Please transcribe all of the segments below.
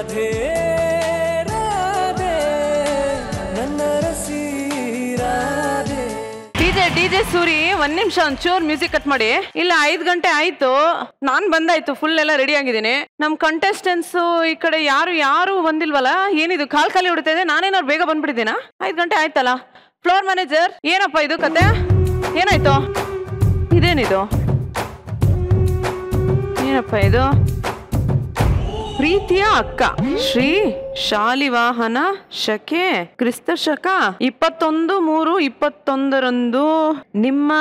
ರಾಧೆ ರಾಧೆ ನನ್ನ ರಸಿ ರಾಧೆ. ಡಿಜೆ ಸೂರಿ ಒಂದ್ ನಿಮಿಷ ಒಂಚೂರ್ ಮ್ಯೂಸಿಕ್ ಕಟ್ ಮಾಡಿ. ಇಲ್ಲ 5 ಗಂಟೆ ಆಯ್ತು, ನಾನ್ ಬಂದಾಯ್ತು, ಫುಲ್ ಎಲ್ಲ ರೆಡಿ ಆಗಿದ್ದೀನಿ. ನಮ್ ಕಂಟೆಸ್ಟೆಂಟ್ಸ್ ಈ ಕಡೆ ಯಾರು ಬಂದಿಲ್ವಲ್ಲ, ಏನಿದು ಖಾಲಿ ಹೊಡಿತಾ ಇದೆ? ನಾನೇನಾದ್ರು ಬೇಗ ಬಂದ್ಬಿಟ್ಟಿದ್ದೀನಾ? 5 ಗಂಟೆ ಆಯ್ತಲ್ಲ. ಫ್ಲೋರ್ ಮ್ಯಾನೇಜರ್, ಏನಪ್ಪ ಇದು ಕತೆ? ಏನಾಯ್ತು? ಇದೇನಿದು? ಏನಪ್ಪ ಇದು? ಪ್ರೀತಿಯ ಅಕ್ಕ ಶ್ರೀ ಶಾಲಿವಾಹನ ಶಕೆ ಕ್ರಿಸ್ತ ಶಕ 21/3/21 ನಿಮ್ಮ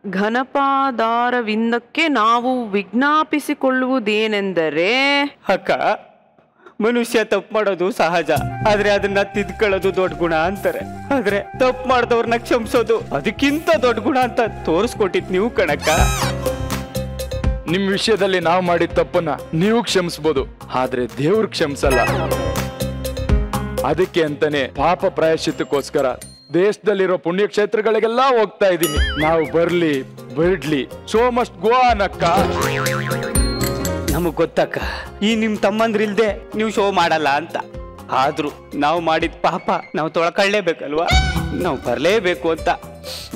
ಘನಪಾದಾರವಿಂದಕ್ಕೆ ನಾವು ವಿಜ್ಞಾಪಿಸಿಕೊಳ್ಳುವುದೇನೆಂದರೆ, ಅಕ್ಕ, ಮನುಷ್ಯ ತಪ್ಪು ಮಾಡೋದು ಸಹಜ, ಆದ್ರೆ ಅದನ್ನ ತಿದ್ಕೊಳ್ಳೋದು ದೊಡ್ಡ ಗುಣ ಅಂತಾರೆ. ಆದ್ರೆ ತಪ್ಪು ಮಾಡಿದವ್ರನ್ನ ಕ್ಷಮಿಸೋದು ಅದಕ್ಕಿಂತ ದೊಡ್ಡ ಗುಣ ಅಂತ ತೋರಿಸ್ಕೊಟ್ಟಿದ್ ನೀವು ಕಣಕ್ಕ. ನಿಮ್ ವಿಷಯದಲ್ಲಿ ನಾವು ಮಾಡಿದ ತಪ್ಪನ್ನ ನೀವು ಕ್ಷಮಿಸಬಹುದು, ಆದ್ರೆ ದೇವ್ರು ಕ್ಷಮಿಸಲ್ಲ. ಅದಕ್ಕೆ ಅಂತಾನೆ ಪಾಪ ಪ್ರಾಯಶ್ಚಿತ್ತಕ್ಕೋಸ್ಕರ ದೇಶದಲ್ಲಿರೋ ಪುಣ್ಯಕ್ಷೇತ್ರಗಳಿಗೆಲ್ಲ ಹೋಗ್ತಾ ಇದ್ದೀನಿ. ನಾವು ಬರ್ಲಿ ಬಿಡ್ಲಿ, ಶೋ ಮಸ್ಟ್ ಗೋ ಅಕ್ಕ. ನಮಗ್ ಗೊತ್ತಕ್ಕ, ಈ ನಿಮ್ ತಮ್ಮಂದ್ರಿಲ್ದೆ ನೀವು ಶೋ ಮಾಡಲ್ಲ ಅಂತ. ಆದ್ರೂ ನಾವು ಮಾಡಿದ ಪಾಪ ನಾವು ತೊಳ್ಕೊಳ್ಳೇಬೇಕಲ್ವಾ? ನಾವು ಬರ್ಲೇಬೇಕು ಅಂತ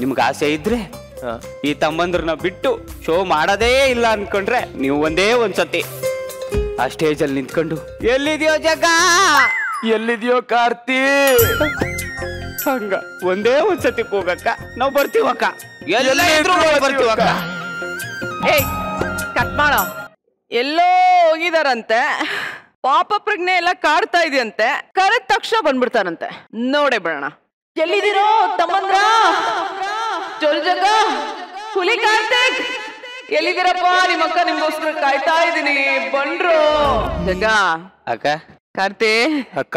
ನಿಮ್ಗೆ ಆಸೆ ಇದ್ರೆ ಈ ತಮ್ಮಂದ್ರನ್ನ ಬಿಟ್ಟು ಶೋ ಮಾಡೋದೇ ಇಲ್ಲ ಅನ್ಕೊಂಡ್ರೆ ನೀವು ಒಂದೇ ಒಂದ್ಸತಿ ಆ ಸ್ಟೇಜಲ್ಲಿ ನಿಂತ್ಕೊಂಡು ಎಲ್ಲಿದ್ಯೋ ಜಗ, ಎಲ್ಲಿದ್ಯೋ ಕಾರ್ತಿ ಹಂಗ ಒಂದೇ ಒಂದ್ಸತಿ ಹೋಗಕ್ಕ, ನಾವು ಬರ್ತೀವಕ್ಕ. ಎಲ್ಲ ಇದ್ರು ಬರ್ತೀವಕ್ಕ. ಏಯ್ ಕಟ್ ಮಾಡ. ಎಲ್ಲೋ ಹೋಗಿದಾರಂತೆ, ಪಾಪ ಪ್ರಜ್ಞೆ ಎಲ್ಲ ಕಾಡ್ತಾ ಇದೆಯಂತೆ, ಕರೆದ ತಕ್ಷಣ ಬಂದ್ಬಿಡ್ತಾರಂತೆ. ನೋಡೇ ಬಿಡೋಣ. ಎಲ್ಲಿದ್ದೀರೋ ತಮ್ಮಂದ್ರ? ಚೊಲ್ ಜಗ, ಹುಲಿ ಕಾರ್ತಿಕ್, ಎಲ್ಲಿದ್ದೀರಪ್ಪ? ನಿಮ್ಮಕ್ಕ ನಿಮ್ಗೋಸ್ಕರ ಕಾಯ್ತಾ ಇದ್ದೀನಿ, ಬಂದ್ರು. ಜಗ ಅಕ್ಕ, ಕಾರ್ತಿ ಅಕ್ಕ,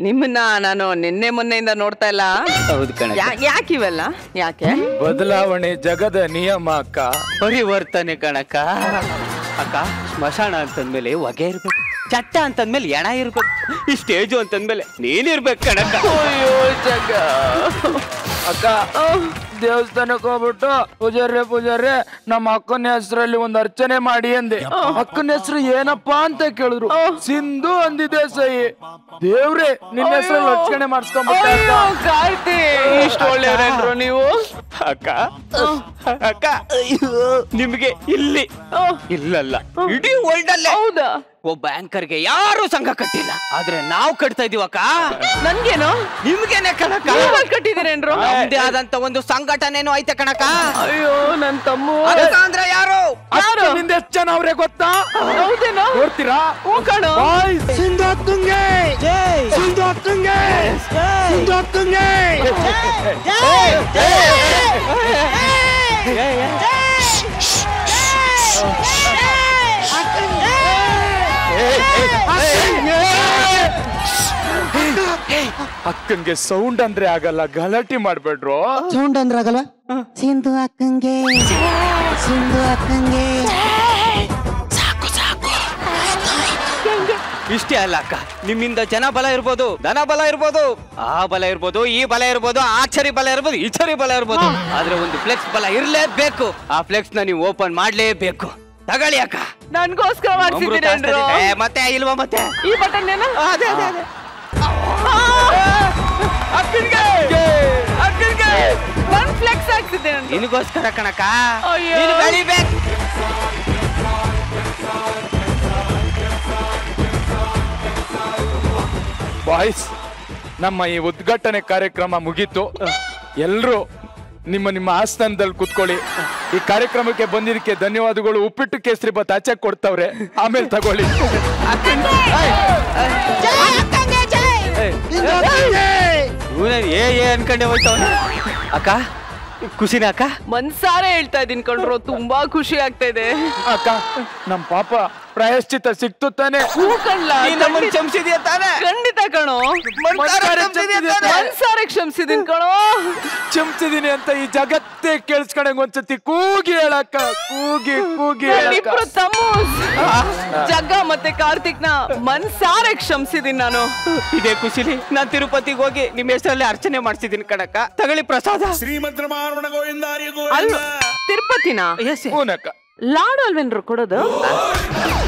ನಿಮ್ಮನ್ನ ನಾನು ನಿನ್ನೆ ಮೊನ್ನೆಯಿಂದ ನೋಡ್ತಾ ಇಲ್ಲ. ಹೌದು ಕಣ. ಯಾಕಿವೆಲ್ಲ? ಯಾಕೆ? ಬದಲಾವಣೆ ಜಗದ ನಿಯಮ ಅಕ್ಕ. ಪರಿವರ್ತನೆ ಕಣಕ್ಕ. ಅಕ್ಕ, ಸ್ಮಶಾನ ಅಂತಂದ್ಮೇಲೆ ಹೊಗೆ ಇರ್ಬೇಕು, ಚಟ್ಟ ಅಂತಂದ್ಮೇಲೆ ಎಣ ಇರ್ಬೇಕು, ಈ ಸ್ಟೇಜು ಅಂತಂದ್ಮೇಲೆ ನೀನಿರ್ಬೇಕು ಕಣಕ್ಕ. ಅಯ್ಯೋ ಜಗ. ಅಕ್ಕ, ದೇವಸ್ಥಾನಕ್ಕೆ ಹೋಗ್ಬಿಟ್ಟು ಪೂಜಾರ್ರೆ ನಮ್ಮ ಅಕ್ಕನ ಹೆಸರಲ್ಲಿ ಒಂದು ಅರ್ಚನೆ ಮಾಡಿ ಅಂದೆ. ಅಕ್ಕನ ಹೆಸರು ಏನಪ್ಪಾ ಅಂತ ಕೇಳಿದ್ರು. ಸಿಂಧು ಅಂದಿದೆ ಸೈ. ದೇವ್ರೆ ನಿನ್ನ ಹೆಸರಲ್ಲಿ ಅರ್ಚನೆ ಮಾಡಿಸ್ಕೊಂಡ್ಬಿಟ್ಟೆ. ಕಾರ್ತಿ, ಇಷ್ಟು ಒಳ್ಳೆಯವ್ರೇನ್ರು ನೀವು? ಅಕ್ಕ ಅಕ್ಕ, ನಿಮ್ಗೆ ಇಲ್ಲಿ ಇಲ್ಲಲ್ಲ ಇಡೀ ವರ್ಲ್ಡ್ ಅಲ್ಲೇ ಹೌದಾ? ಒಬ್ಬ ಆಂಕರ್ಗೆ ಯಾರು ಸಂಘ ಕಟ್ಟಿಲ್ಲ, ಆದ್ರೆ ನಾವು ಕಟ್ತಾ ಇದೀವ ಅಕ್ಕ. ನನ್ಗೇನು? ನಿಮ್ಗೇನೆ ಕಣಕ್ಕ. ಕಟ್ಟಿದಿರೇನ್ರು? ನಮ್ದೇ ಆದಂತ ಒಂದು ಸಂಘಟನೆನೂ ಐತೆ ಕಣಕ್ಕ. ಅಯ್ಯೋ ನನ್ ತಮ್ಮ ಅಂದ್ರೆ ಯಾರು ನಿಂದ ಎಷ್ಟು ಜನ ಅವ್ರೆ ಗೊತ್ತಾ? ಹೌದೇನೋ? ನೋಡ್ತೀರಾ? ಹೂ ಕಣೋ. ಸಿಂಧು ಅಕ್ಕಂಗೆ, ಸಿಂಧು ಅಕ್ಕಂಗೆ, ಸಿಂಧು ಅಕ್ಕಂಗೆ. ಅಕ್ಕಂಗೆ ಸೌಂಡ್ ಅಂದ್ರೆ ಆಗಲ್ಲ, ಗಲಾಟೆ ಮಾಡ್ಬೇಡ್ರು. ಸೌಂಡ್ ಅಂದ್ರೆ ಆಗಲ್ಲ. ಸಿಂಧು ಅಕ್ಕಂಗೆ, ಸಿಂಧು ಅಕ್ಕಂಗೆ. ಇಷ್ಟೇ ಅಲ್ಲ ಅಕ್ಕ, ನಿಮ್ಮಿಂದ ಜನ ಬಲ ಇರ್ಬೋದು, ಧನ ಬಲ ಇರ್ಬೋದು, ಆ ಬಲ ಇರ್ಬೋದು, ಈ ಬಲ ಇರ್ಬೋದು, ಆಚರಿ ಬಲ ಇರ್ಬೋದು, ಈಚರಿ ಬಲ ಇರ್ಬೋದು, ಆದ್ರೆ ಒಂದು ಫ್ಲೆಕ್ಸ್ ಬಲ ಇರ್ಲೇಬೇಕು. ಆ ಫ್ಲೆಕ್ಸ್ ನ ನೀವು ಓಪನ್ ಮಾಡ್ಲೇಬೇಕು. ತಗೊಳ್ಳಿ ಅಕ್ಕ. ನನ್ಗೋಸ್ಕರ ಮಾಡ್ಸಿದ್ದೀರೇನ್ರು? ಮತ್ತೆ ಇಲ್ವಾ? ಮತ್ತೆ ಈ ಬಟನ್ ಏನ? ಅದೇ ಅದೇ ಅದೇ. ಅಕ್ಕನ್ಗೆ ಅಕ್ಕನ್ಗೆ ಒಂದ್ ಫ್ಲೆಕ್ಸ್ ಹಾಕ್ಸಿದ್ದೆ ನಾನು. ನಿನಗೋಸ್ಕರ ಕಣಕ್ಕ. ಅಯ್ಯೋ. ನೀನು ಬೆಳಿಬೇಕು. ಬಾಯ್ಸ್, ನಮ್ಮ ಈ ಉದ್ಘಾಟನೆ ಕಾರ್ಯಕ್ರಮ ಮುಗೀತು. ಎಲ್ರು ನಿಮ್ಮ ಆಸ್ಥಾನದಲ್ಲಿ ಕುತ್ಕೊಳ್ಳಿ. ಈ ಕಾರ್ಯಕ್ರಮಕ್ಕೆ ಬಂದಿದ್ದಕ್ಕೆ ಧನ್ಯವಾದಗಳು. ಉಪ್ಪಿಟ್ಟು ಕೇಸರಿ ಬಾತ್ ಆಚೆ ಕೊಡ್ತಾವ್ರೆ, ಆಮೇಲೆ ತಗೊಳ್ಳಿ. ಏ ಅನ್ಕೊಂಡೆ ಹೋಯ್ತವನ. ಅಕ್ಕ ಖುಷಿನ ಅಕ್ಕ? ಮನ್ಸಾರೆ ಹೇಳ್ತಾ ಇದೀನಿ ಕಣ್ರು, ತುಂಬಾ ಖುಷಿ ಆಗ್ತಾ ಇದೆ. ಅಕ್ಕ, ನಮ್ ಪಾಪ ಪ್ರಾಯಶ್ಚಿತ್ತ ಸಿಕ್ತು ತಾನೆ? ಕ್ಷಮಿಸಿದ್ಯಾ ತಾನೆ? ಖಂಡಿತ ಕಣೋ, ಮನ್ಸಾರೆ ಕ್ಷಮಿಸಿದೀನಿ ಕಣೋ. ಕ್ಷಮಿಸಿದೀನಿ ಅಂತ ಈ ಜಗತ್ತೇ ಕೇಳಿಸ್ಕೊಂಡಂಗ ಒಂದ್ಸತಿ ಕೂಗಿ ಹೇಳಕ್ಕ, ಕೂಗಿ ಕೂಗಿ ಇಬ್ರು ತಮ್ಮ ಜಗ್ಗ ಮತ್ತೆ ಕಾರ್ತಿಕ್ ನ ಮನ್ಸಾರೆ ಕ್ಷಮಿಸಿದೀನಿ ನಾನು. ಇದೇ ಖುಷಿಲಿ ನಾನ್ ತಿರುಪತಿಗೆ ಹೋಗಿ ನಿಮ್ಮ ಹೆಸರಲ್ಲಿ ಅರ್ಚನೆ ಮಾಡ್ಸಿದೀನಿ ಕಣಕ್ಕ. ತಗೊಳ್ಳಿ ಪ್ರಸಾದ. ಶ್ರೀಮಂತ ರಮಣ ಗೋವಿಂದ ಅಲ್ಲ ತಿರುಪತಿನ ಹೂನಕ್ಕ. ಲಾಡು ಅಲ್ವೇನ್ರು ಕೊಡೋದು?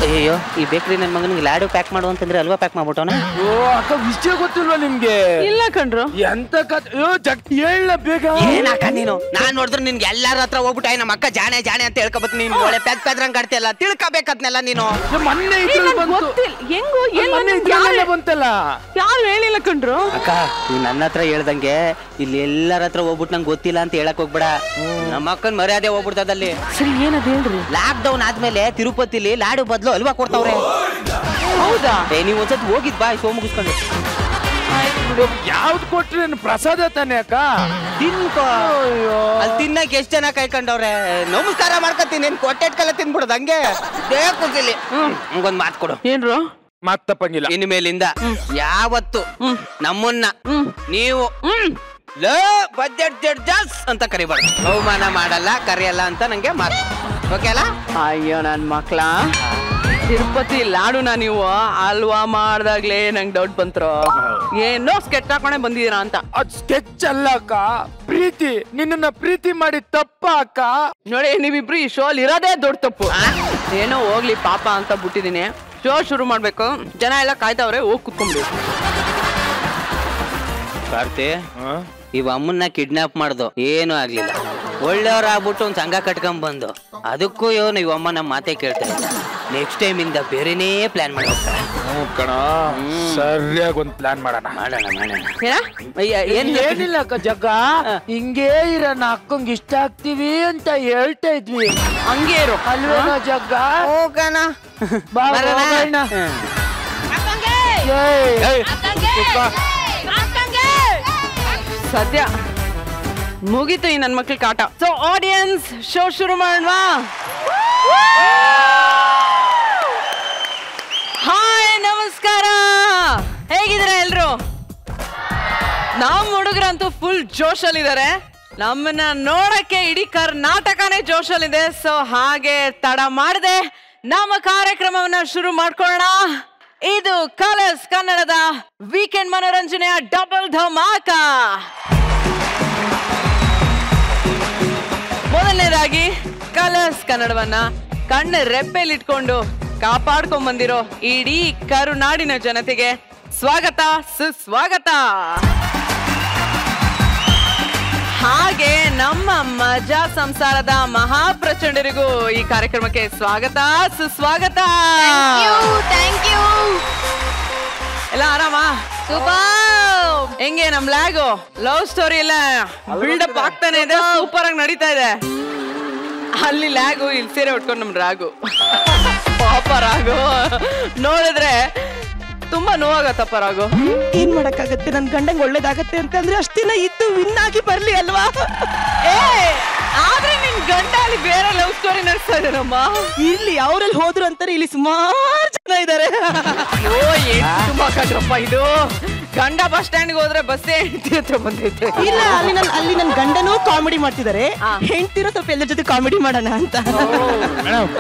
ಅಯ್ಯೋ ಈ ಬೇಕ್ರಿ ನನ್ನ ಮಗನಿಗೆ ಲಾಡು ಪ್ಯಾಕ್ ಮಾಡು ಅಂತಂದ್ರೆ ಅಲ್ವಾ ಪ್ಯಾಕ್ ಮಾಡ್ಬಿಟ್ಟವನ. ಓ ಅಕ್ಕ ವಿಷಯ ಗೊತ್ತಿಲ್ವಾ ನಿಮ್ಗೆ? ಇಲ್ಲ ಕಣ್ರು. ಎಂತ ಕತೆ ಹೇಳ ಬೇಗ. ಏನಕ್ಕ ನೀನು ನಾನ್ ನೋಡಿದ್ರೆ ನಿನ್ಗೆ ಎಲ್ಲಾರ ಹತ್ರ ಹೋಗ್ಬಿಟ್ಟ ನಮ್ಮ ಅಕ್ಕ ಜಾಣೆ ಜಾಣೆ ಅಂತ ಹೇಳ್ಕೊಬತ್ ನೀನ್ ಒಳ್ಳೆ ಪೆದ್ ಪೆದ್ರಂಗ್ ಕಾಡ್ತಿಯಲ್ಲ, ತಿಳ್ಕೊಬೇಕದ್ನೆಲ್ಲ ನೀನು. ಮೊನ್ನೆ ಹೆಂಗು ಬಂತಲ್ಲ, ಯಾರು ಹೇಳಿಲ್ಲ ಕಣ್ರು. ಅಕ್ಕ ನೀವ್ ನನ್ನ ಹತ್ರ ಹೇಳ್ದಂಗೆ ಇಲ್ಲಿ ಎಲ್ಲಾರ ಹತ್ರ ಹೋಗ್ಬಿಟ್ಟು ನಂಗೆ ಗೊತ್ತಿಲ್ಲ ಅಂತ ಹೇಳಕ್ ಹೋಗ್ಬೇಡ. ನಮ್ಮ ಅಕ್ಕನ್ ಮರ್ಯಾದೆ ಹೋಗ್ಬಿಡ್ತದಲ್ಲಿ. ಸರಿ ಏನದ ಹೇಳ್ರಿ. ಲಾಕ್ ಡೌನ್ ಆದ್ಮೇಲೆ ತಿರುಪತಿಲಿ ಲಾಡು ಬದ್ಲು ಅಲ್ವಾ ಕೊಡ್ತಾವ್ರೆ. ಹೌದಾ? ನೀವ್ ಒಂದ್ಸತಿ ಹೋಗಿದ್ ಬಾ ಸೋ ಮುಗಿಸ್ಕೊಂಡು. ಯಾವ್ದು ಕೊಟ್ರಿ ಪ್ರಸಾದ ತಾನೆ ಅಕ್ಕ? ತಿನ್ಕೋ. ಅಲ್ಲಿ ತಿನ್ನಕ್ ಎಷ್ಟ್ ಜನ ಕಾಯ್ಕೊಂಡವ್ರೆ. ನಮಸ್ಕಾರ ಮಾಡ್ಕೊತೀನಿ, ನೀನ್ ಕೊಟ್ಟೆಟ್ಕಲ್ಲ ತಿನ್ಬಿಡೋದು ಹಂಗೆ ಖುಷಿಲಿ. ಹಂಗೊಂದ್ ಮಾತು ಕೊಡು. ಏನ್ರು? ಮಾತಪ್ಪಂಗಿಲ್ಲ. ಇನ್ ಮೇಲಿಂದ ಯಾವತ್ತು ನಮ್ಮನ್ನ ನೀವು ಬಜೆಟ್ ಜಡ್ಜಸ್ ಅಂತ ಕರಿಬಾರ್ದು. ಅವಮಾನ ಮಾಡಲ್ಲ ಕರೆಯಲ್ಲ ಅಂತ ನಂಗೆ ಮಾತು. ಓಕೆ ಅಲ್ಲ? ಅಯ್ಯೋ ನನ್ ಮಕ್ಳ, ತಿರುಪತಿ ಲಾಡುನ ನೀವು ಅಲ್ವಾ ಮಾಡ್ದಾಗ್ಲೇ ನಂಗೆ ಡೌಟ್ ಬಂತ್ರು. ಏನೋ ಸ್ಕೆಚ್ ಹಾಕೊಂಡೆ ಬಂದಿದ್ದೀರಾ ಅಂತ. ಅದ್ ಸ್ಕೆಚ್ ಅಲ್ಲ ಅಕ್ಕ, ಪ್ರೀತಿ. ನಿನ್ನ ಪ್ರೀತಿ ಮಾಡಿ ತಪ್ಪ ಅಕ್ಕ. ನೋಡಿ ನೀವಿಬ್ರು ಈ ಶೋ ಅಲ್ಲಿ ಇರೋದೇ ದೊಡ್ಡ ತಪ್ಪು. ಏನೋ ಹೋಗ್ಲಿ ಪಾಪ ಅಂತ ಬಿಟ್ಟಿದೀನಿ. ಶೋ ಶುರು ಮಾಡ್ಬೇಕು, ಜನ ಎಲ್ಲ ಕಾಯ್ತಾವ್ರೆ, ಹೋಗಿ ಕುತ್ಕೊಂಡ್ಬಿಡಿ. ಕಾರ್ತಿ ಇವ ಅಮ್ಮನ್ನ ಕಿಡ್ನಾಪ್ ಮಾಡ್ದು ಏನು ಆಗ್ಲಿಲ್ಲ. ಒಳ್ಳೆಯವ್ರಾಗ್ಬಿಟ್ಟು ಒಂದ್ ಸಂಘ ಕಟ್ಕೊಂಡ್ ಬಂದು ಅದಕ್ಕೂ ಇವ ಅಮ್ಮ ನಮ್ಮ ಮಾತೆ ಕೇಳ್ತಾರೆ. ನೆಕ್ಸ್ಟ್ ಟೈಮ್ ಇಂದ ಬೇರೆನೇ ಪ್ಲಾನ್ ಮಾಡಿ ಹೋಗ್ತಾರೆ. ಸರಿಯಾಗಿ ಒಂದ್ ಪ್ಲಾನ್ ಮಾಡೋಣ. ಏನಿಲ್ಲ ಅಕ್ಕ, ಜಗ್ಗ ಹಿಂಗೇ ಇರೋಣ, ಅಕ್ಕಂಗ್ ಇಷ್ಟ ಆಗ್ತೀವಿ ಅಂತ ಹೇಳ್ತಾ ಇದ್ವಿ. ಹಂಗೆ ಇರು ಅಲ್ವೇನೋ ಜಗ್ಗ? ಹೋಗೋಣ ಬಾ ಸದ್ಯ ಮುಗೀತು ಈ ನನ್ ಮಕ್ಳ ಕಾಟ. ಸೊ ಆಡಿಯನ್ಸ್, ಶೋ ಶುರು ಮಾಡೋಣವಾ? ಹಾಯ್ ನಮಸ್ಕಾರ, ಹೇಗಿದ್ದೀರಾ ಎಲ್ರು? ನಮ್ ಹುಡುಗರಂತೂ ಫುಲ್ ಜೋಶಲ್ಲಿದ್ದಾರೆ. ನಮ್ಮನ್ನ ನೋಡಕ್ಕೆ ಇಡೀ ಕರ್ನಾಟಕನೇ ಜೋಶಲ್ಲಿದೆ. ಸೊ ಹಾಗೆ ತಡ ಮಾಡದೆ ನಮ್ಮ ಕಾರ್ಯಕ್ರಮವನ್ನ ಶುರು ಮಾಡ್ಕೊಳ್ಳೋಣ. ಇದು ಕಲರ್ಸ್ ಕನ್ನಡದ ವೀಕೆಂಡ್ ಮನೋರಂಜನೆಯ ಡಬಲ್ ಧಮಾಕ. ಮೊದಲನೇದಾಗಿ ಕಲರ್ಸ್ ಕನ್ನಡವನ್ನ ಕಣ್ಣ ರೆಪ್ಪೆಲಿಟ್ಕೊಂಡು ಕಾಪಾಡ್ಕೊಂಡ್ ಬಂದಿರೋ ಇಡೀ ಕರುನಾಡಿನ ಜನತೆಗೆ ಸ್ವಾಗತ, ಸುಸ್ವಾಗತ. ಹಾಗೆ ನಮ್ಮ ಮಜಾ ಸಂಸಾರದ ಮಹಾಪ್ರಚಂಡರಿಗೂ ಈ ಕಾರ್ಯಕ್ರಮಕ್ಕೆ ಸ್ವಾಗತ, ಸುಸ್ವಾಗತ. ಎಲ್ಲ ಆರಾಮ? ಹೆಂಗೆ ನಮ್ ಲ್ಯಾಗು ಲವ್ ಸ್ಟೋರಿ ಎಲ್ಲ ಬಿಲ್ಡಪ್ ಆಗ್ತಾನೆ ಇದೆ, ಸೂಪರ್ ಆಗಿ ನಡೀತಾ ಇದೆ. ಅಲ್ಲಿ ಲ್ಯಾಗು, ಇಲ್ಲಿ ಸೀರೆ ಉಟ್ಕೊಂಡು ನಮ್ ರಾಗು. ಪಾಪ ರಾಗು ನೋಡಿದ್ರೆ ತುಂಬಾ ನೋವಾಗತ್ತಪ್ಪ ರಾಗು. ಏನ್ ಮಾಡಕ್ಕಾಗತ್ತೆ, ನನ್ ಗಂಡಂಗ್ ಒಳ್ಳೇದಾಗತ್ತೆ ಅಂತಂದ್ರೆ ಅಷ್ಟ್ ದಿನ ಇದ್ದು ವಿನ್ ಆಗಿ ಬರ್ಲಿ ಅಲ್ವಾ? ಆದ್ರೆ ನಿನ್ ಗಂಡ ಅಲ್ಲಿ ಬೇರೆ ಲವ್ ಸ್ಟೋರಿ ನಡೆಸ್ತಾ ಇದ್ದಾರಮ್ಮ. ಇರ್ಲಿ, ಅವ್ರಲ್ಲಿ ಹೋದ್ರು ಅಂತಾರೆ, ಇಲ್ಲಿ ಸುಮಾರು ಜನ ಇದಾರೆ. ಓ ಏನ್ ತುಂಬಾ ಕಡ್ರಪ್ಪ ಇದು. ಗಂಡ ಬಸ್ ಸ್ಟ್ಯಾಂಡ್ ಹೋದ್ರೆ ಬಸ್ಸೇ ಹೆಂಡತಿ ಹತ್ರ ಬಂದೈತೆ. ಇಲ್ಲ, ಅಲ್ಲಿ ನನ್ ಗಂಡನೂ ಕಾಮಿಡಿ ಮಾಡ್ತಿದ್ದಾರೆ, ಹೆಂಡ್ತಿರೋ ಸ್ವಲ್ಪ ಎಲ್ಲರ ಜೊತೆ ಕಾಮಿಡಿ ಮಾಡೋಣ ಅಂತ.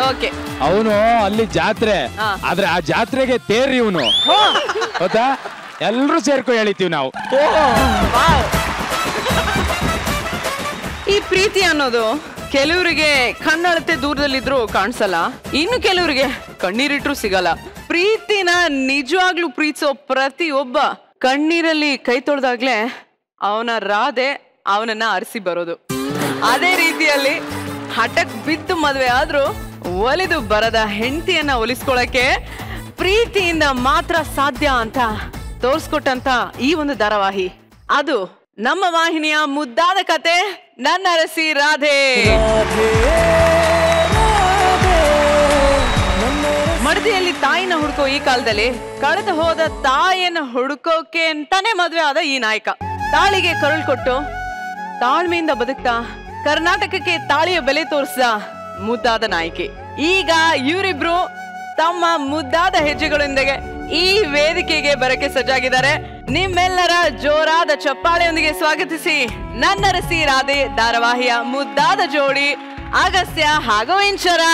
ಓಕೆ, ಅವನು ಅಲ್ಲಿ ಜಾತ್ರೆ, ಆದ್ರೆ ಆ ಜಾತ್ರೆಗೆ ತೇರಿ ಇವನು, ಹೌದಾ? ಎಲ್ರು ಸೇರ್ಕೊ ಹೇಳಿತೀವಿ ನಾವು. ಈ ಪ್ರೀತಿ ಅನ್ನೋದು ಕೆಲವರಿಗೆ ಕಣ್ಣಳತೆ ದೂರದಲ್ಲಿದ್ರು ಕಾಣಿಸಲ್ಲ, ಇನ್ನು ಕೆಲವರಿಗೆ ಕಣ್ಣೀರಿಟ್ರು ಸಿಗಲ್ಲ. ಪ್ರೀತಿನ ನಿಜವಾಗ್ಲೂ ಪ್ರೀತಿಸೋ ಪ್ರತಿಯೊಬ್ಬ ಕಣ್ಣೀರಲ್ಲಿ ಕೈ ತೊಳೆದಾಗ್ಲೇ ಅವನ ರಾಧೆ ಅವನನ್ನ ಅರಸಿ ಬರೋದು. ಅದೇ ರೀತಿಯಲ್ಲಿ ಹಠಕ್ ಬಿದ್ದು ಮದ್ವೆ ಆದ್ರೂ ಒಲಿದು ಬರದ ಹೆಂಡತಿಯನ್ನ ಒಲಿಸ್ಕೊಳಕ್ಕೆ ಪ್ರೀತಿಯಿಂದ ಮಾತ್ರ ಸಾಧ್ಯ ಅಂತ ತೋರ್ಸ್ಕೊಟ್ಟಂತ ಈ ಒಂದು ಧಾರಾವಾಹಿ, ಅದು ನಮ್ಮ ವಾಹಿನಿಯ ಮುದ್ದಾದ ಕತೆ ನನ್ನ ಅರಸಿ ರಾಧೆ. ಮಡದಿಯಲ್ಲಿ ತಾಯಿನ ಹುಡುಕೋ ಈ ಕಾಲದಲ್ಲಿ ಕಳೆದು ಹೋದ ತಾಯಿಯನ್ನ ಹುಡುಕೋಕೆ ಅಂತಾನೆ ಮದ್ವೆ ಆದ ಈ ನಾಯಕ. ತಾಳಿಗೆ ಕರುಳು ಕೊಟ್ಟು ತಾಳ್ಮೆಯಿಂದ ಬದುಕ್ತಾ ಕರ್ನಾಟಕಕ್ಕೆ ತಾಳಿಯ ಬೆಲೆ ತೋರಿಸಿದ ಮುದ್ದಾದ ನಾಯಕಿ. ಈಗ ಇವರಿಬ್ರು ತಮ್ಮ ಮುದ್ದಾದ ಹೆಜ್ಜೆಗಳೊಂದಿಗೆ ಈ ವೇದಿಕೆಗೆ ಬರಕ್ಕೆ ಸಜ್ಜಾಗಿದ್ದಾರೆ. ನಿಮ್ಮೆಲ್ಲರ ಜೋರಾದ ಚಪ್ಪಾಳೆಯೊಂದಿಗೆ ಸ್ವಾಗತಿಸಿ ನನ್ನರಸಿ ರಾಧೆ ಧಾರಾವಾಹಿಯ ಮುದ್ದಾದ ಜೋಡಿ ಅಗಸ್ತ್ಯ ಹಾಗೂ ಇಂಚರ.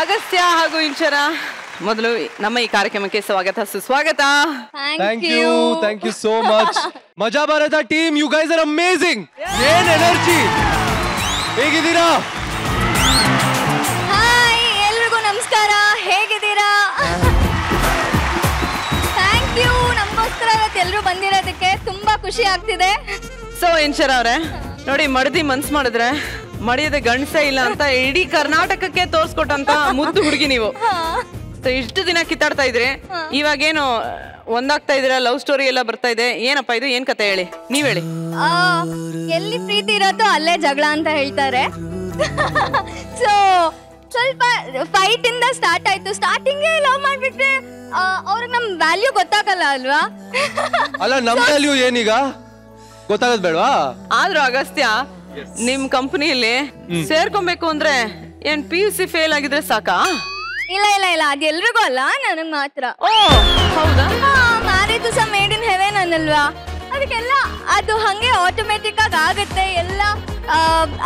ಅಗಸ್ತ್ಯ ಹಾಗೂ ಇಂಚರ ಮೊದಲು ನಮ್ಮ ಈ ಕಾರ್ಯಕ್ರಮಕ್ಕೆ ಸ್ವಾಗತ ಸುಸ್ವಾಗತ. Thank you so much. Maja Bharata team, you guys are amazing. ಏನ್ ಎನರ್ಜಿ, ಹೇಗಿದ್ದೀರಾ? ಹಾಯ್, ಎಲ್ರಿಗೂ ನಮಸ್ಕಾರ, ಹೇಗಿದ್ದೀರಾ? ಥ್ಯಾಂಕ್ ಯು, ನಮಗೋಸ್ಕರ ಇವತ್ತು ಎಲ್ಲರೂ ಬಂದಿರೋದಕ್ಕೆ ತುಂಬಾ ಖುಷಿ ಆಗ್ತಿದೆ. ಸೊ ಇಂಚರ ಅವ್ರೆ ನೋಡಿ, ಮಡದಿ ಮನ್ಸ್ ಮಾಡಿದ್ರೆ ಮಡಿಯದ ಗಂಡಸೇ ಇಲ್ಲ ಅಂತ ಇಡೀ ಕರ್ನಾಟಕಕ್ಕೆ ತೋರ್ಸ್ಕೊಟ್ಟಂತ ಮುದ್ದು ಹುಡುಗಿ ನೀವು. ಇಷ್ಟು ದಿನ ಕಿತ್ತಾಡ್ತಾ ಇದ್ರಿ, ಇವಾಗೇನು ಒಂದಾಗ್ತಾ ಇದ್ದೀರಾ, ಲವ್ ಸ್ಟೋರಿ ಎಲ್ಲ ಬರ್ತಾ ಇದೆ, ಏನಪ್ಪ ಇದು, ಏನ್ ಕತೆ ಹೇಳಿ, ನೀವ್ ಹೇಳಿ. ಎಲ್ಲಿ ಪ್ರೀತಿ ಇರತ್ತೋ ಅಲ್ಲೇ ಜಗಳ ಅಂತ ಹೇಳ್ತಾರೆ. ಸೊ ಸ್ವಲ್ಪ ಫೈಟ್ ಇಂದ ಸ್ಟಾರ್ಟ್ ಆಯ್ತು. ಸ್ಟಾರ್ಟಿಂಗ್ ಲವ್ ಮಾಡ್ಬಿಟ್ರೆ ಅವ್ರಿಗೆ ನಮ್ ವ್ಯಾಲ್ಯೂ ಗೊತ್ತಾಗಲ್ಲ ಅಲ್ವಾ? ಅಲ್ಲ, ನಮ್ ವ್ಯಾಲ್ಯೂ ಏನೀಗ ಗೊತ್ತಾಗದ್ ಬೇಡವಾ? ಆದ್ರೂ ಅಗಸ್ತ್ಯ, ನಿಮ್ ಕಂಪನಿಯಲ್ಲಿ ಸೇರ್ಕೊಬೇಕು ಅಂದ್ರೆ ಏನ್ PUC ಫೇಲ್ ಆಗಿದ್ರೆ ಸಾಕಾ? ಇಲ್ಲ ಇಲ್ಲ ಇಲ್ಲ, ಅದು ಎಲ್ರಿಗೂ ಅಲ್ಲ, ನನಗ್ ಮಾತ್ರ. ಓ ಹೌದಾ? ಮ್ಯಾರೇಜ್ ಸಹ ಮೇಡ್ ಇನ್ ಹೆವೆನ್ ಅನ್ನಲ್ವಾ, ಅದಕ್ಕೆಲ್ಲ ಅದು ಹಂಗೆ ಆಟೋಮೆಟಿಕ್ ಆಗಿ ಆಗುತ್ತೆ, ಎಲ್ಲ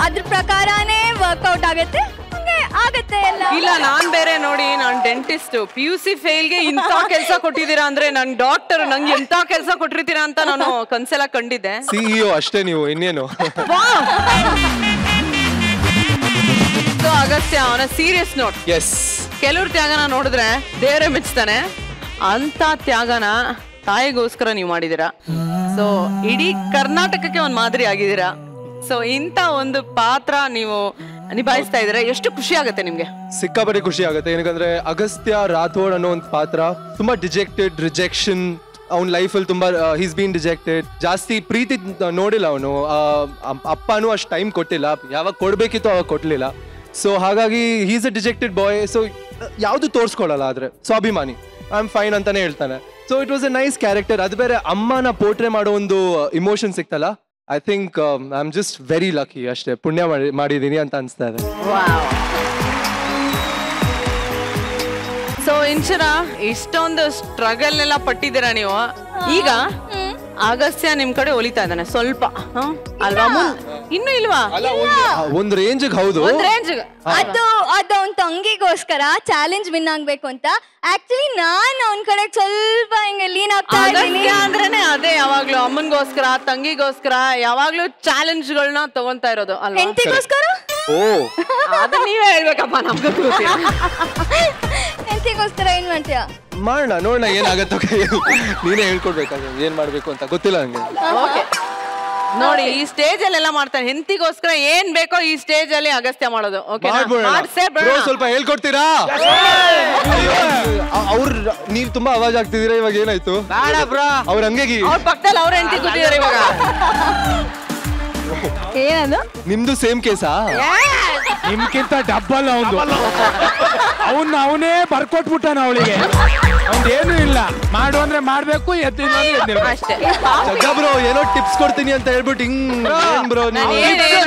ಅದ್ರ ಪ್ರಕಾರನೇ ವರ್ಕೌಟ್ ಆಗುತ್ತೆ, ಹಂಗೆ ಆಗುತ್ತೆ ಎಲ್ಲ. ಇಲ್ಲ, ನಾನ್ ಬೇರೆ ನೋಡಿ, ನಾನ್ ಡೆಂಟಿಸ್ಟ್, PUC ಫೇಲ್ಗೆ ಇಂಥ ಕೆಲಸ ಕೊಟ್ಟಿದ್ದೀರಾ ಅಂದ್ರೆ, ನನ್ ಡಾಕ್ಟರ್ ನಂಗೆ ಎಂತ ಕೆಲಸ ಕೊಟ್ಟಿರ್ತೀರಾ ಅಂತ ನಾನು ಕನ್ಸೆಲ್ಲ ಕಂಡಿದ್ದೆ. CEO ಅಷ್ಟೇ ನೀವು, ಇನ್ನೇನು? ಸೊ ಅಗಸ್ತ್ಯ, ಅವನ ಸೀರಿಯಸ್ ನೋಟ್, ಎಸ್, ಕೆಲವ್ರ ತ್ಯಾಗನ ನೋಡಿದ್ರೆ ದೇವರೇ ಮೆಚ್ತಾನೆ, ಅಂತ ತ್ಯಾಗನ ತಾಯಿಗೋಸ್ಕರ ನೀವು ಮಾಡಿದೀರಾ. ಸೊ ಇಡೀ ಕರ್ನಾಟಕಕ್ಕೆ ಒಂದ್ ಮಾದರಿ ಆಗಿದ್ದೀರಾ. ಸೊ ಇಂತ ಒಂದು ಪಾತ್ರ ನೀವು ನಿಭಾಯಿಸ್ತಾ ಇದ್ರೆ ಎಷ್ಟು ಖುಷಿ ಆಗುತ್ತೆ ನಿಮ್ಗೆ? ಸಿಕ್ಕಾಪಟ್ಟೆ ಖುಷಿ ಆಗುತ್ತೆ. ಏನಕ್ಕಂದ್ರೆ ಅಗಸ್ತ್ಯ ರಾಥೋಡ್ ಅನ್ನೋ ಒಂದು ಪಾತ್ರ ತುಂಬಾ ಡಿಜೆಕ್ಟೆಡ್, ರಿಜೆಕ್ಷನ್, ಅವ್ನ ಲೈಫಲ್ಲಿ ತುಂಬಾ ಹೀಸ್ ಬೀನ್ ಡಿಜೆಕ್ಟೆಡ್. ಜಾಸ್ತಿ ಪ್ರೀತಿ ನೋಡಿಲ್ಲ ಅವನು, ಅಪ್ಪನೂ ಅಷ್ಟು ಟೈಮ್ ಕೊಟ್ಟಿಲ್ಲ, ಯಾವಾಗ ಕೊಡ್ಬೇಕಿತ್ತು ಅವಾಗ ಕೊಡ್ಲಿಲ್ಲ. ಸೊ ಹಾಗಾಗಿ he's a dejected boy. So ಯಾವುದು ತೋರಿಸ್ಕೊಳ್ಳಲ್ಲ, ಆದ್ರೆ ಸ್ವಾಭಿಮಾನಿ, ಐ ಆಮ್ ಫೈನ್ ಅಂತಾನೆ ಹೇಳ್ತಾನೆ. So it was a nice character. ಅದು ಬೇರೆ ಅಮ್ಮನ ಪೋರ್ಟ್ರೇ ಮಾಡೋ ಒಂದು ಇಮೋಷನ್ ಸಿಕ್ತಲ್ಲ, I think I am just very lucky, ಅಷ್ಟೇ ಪುಣ್ಯ ಮಾಡಿದೀನಿ ಅಂತ ಅನ್ಸ್ತಾ ಇದೆ. ಸೊ ಇಂಚರ, ಇಷ್ಟೊಂದು ಸ್ಟ್ರಗಲ್ ಎಲ್ಲ ಪಟ್ಟಿದ್ದೀರಾ ನೀವು. ಈಗ ಅಗಸ್ತ್ಯ ನಿಮ್ ಕಡೆ ಒಲಿತಾ ಇದ್ದಾನೆ ಸ್ವಲ್ಪ, ಅಲ್ವಾ? ಇನ್ನು ಇಲ್ವಾ? ಒಂದ್ ರೇಂಜ್, ಹೌದು, ಒಂದ್ ರೇಂಜ್. ಅದು ಅವ್ನ ತಂಗಿಗೋಸ್ಕರ ಚಾಲೆಂಜ್ ವಿನ್ ಆಗ್ಬೇಕು ಅಂತ ಆಕ್ಚುಲಿ ನಾನು ಅವ್ನ ಕಡೆ ಸ್ವಲ್ಪ ಹಿಂಗೆ ಲೀನ್ ಆಗ್ತಾ ಇದ್ದೀನಿ. ಅಂದ್ರೇನೆ ಅದೇ, ಯಾವಾಗ್ಲೂ ಅಮ್ಮನ್ಗೋಸ್ಕರ, ತಂಗಿಗೋಸ್ಕರ ಯಾವಾಗ್ಲೂ ಚಾಲೆಂಜ್ ಗಳನ್ನ ತಗೊಂತಾ ಇರೋದು ಅಲ್ವಾ? ಹೆಂಡತಿಗೋಸ್ಕರ? ಓ, ಅದು ನೀವೇ ಹೇಳ್ಬೇಕಪ್ಪ, ನಮ್ಗೆ ಹೆಂಡತಿಗೋಸ್ಕರ ಏನ್ ಮಾಡ್ತೀಯ? ಮಾಡೋಣ, ನೋಡೋಣ ಏನಾಗತ್ತೋ. ನೀನೇ ಹೇಳ್ಕೊಡ್ಬೇಕಾಗ ಏನ್ ಮಾಡ್ಬೇಕು ಅಂತ ಗೊತ್ತಿಲ್ಲ ನಂಗೆ. ಓಕೆ ನೋಡಿ, ಈ ಸ್ಟೇಜ್ ಅಲ್ಲೆಲ್ಲ ಮಾಡ್ತಾನೆ, ಹೆಂಡತಿಗೋಸ್ಕರ ಏನ್ ಬೇಕೋ ಈ ಸ್ಟೇಜ್ ಅಲ್ಲಿ ಅಗಸ್ತ್ಯ ಮಾಡೋದು. ಓಕೆ, ಸ್ವಲ್ಪ ಹೇಳ್ಕೊಡ್ತೀರಾ? ಅವ್ರ ನೀವ್ ತುಂಬಾ ಅವಾಜ್ ಆಗ್ತಿದೀರಾ, ಇವಾಗ ಏನಾಯ್ತು? ಅವ್ರ ಹಂಗಾಗಿ ಅವ್ರ ಪಕ್ಕದಲ್ಲಿ ಅವ್ರ ಹೆಂಡತಿ ಕೂತಿದಾರೆ ಇವಾಗ. ಏನದು? ನಿಮ್ದು ಸೇಮ್ ಕೇಸಾ? ನಿಮ್ಗಿಂತ ಡಬ್ಬಲ್ ಅವನೇ ಬರ್ಕೊಟ್ಬಿಟ್ಟಾನ ಅವಳಿಗೆ. ಅವ್ದೇನು ಇಲ್ಲ, ಮಾಡು ಅಂದ್ರೆ ಮಾಡ್ಬೇಕು, ಎದ್ದಿಲ್ಲ ಅಷ್ಟೇ. ಬ್ರೋ ಏನೋ ಟಿಪ್ಸ್ ಕೊಡ್ತೀನಿ ಅಂತ ಹೇಳ್ಬಿಟ್ಟು ಹಿಂಗ್ ಬ್ರೋ ನೀವು?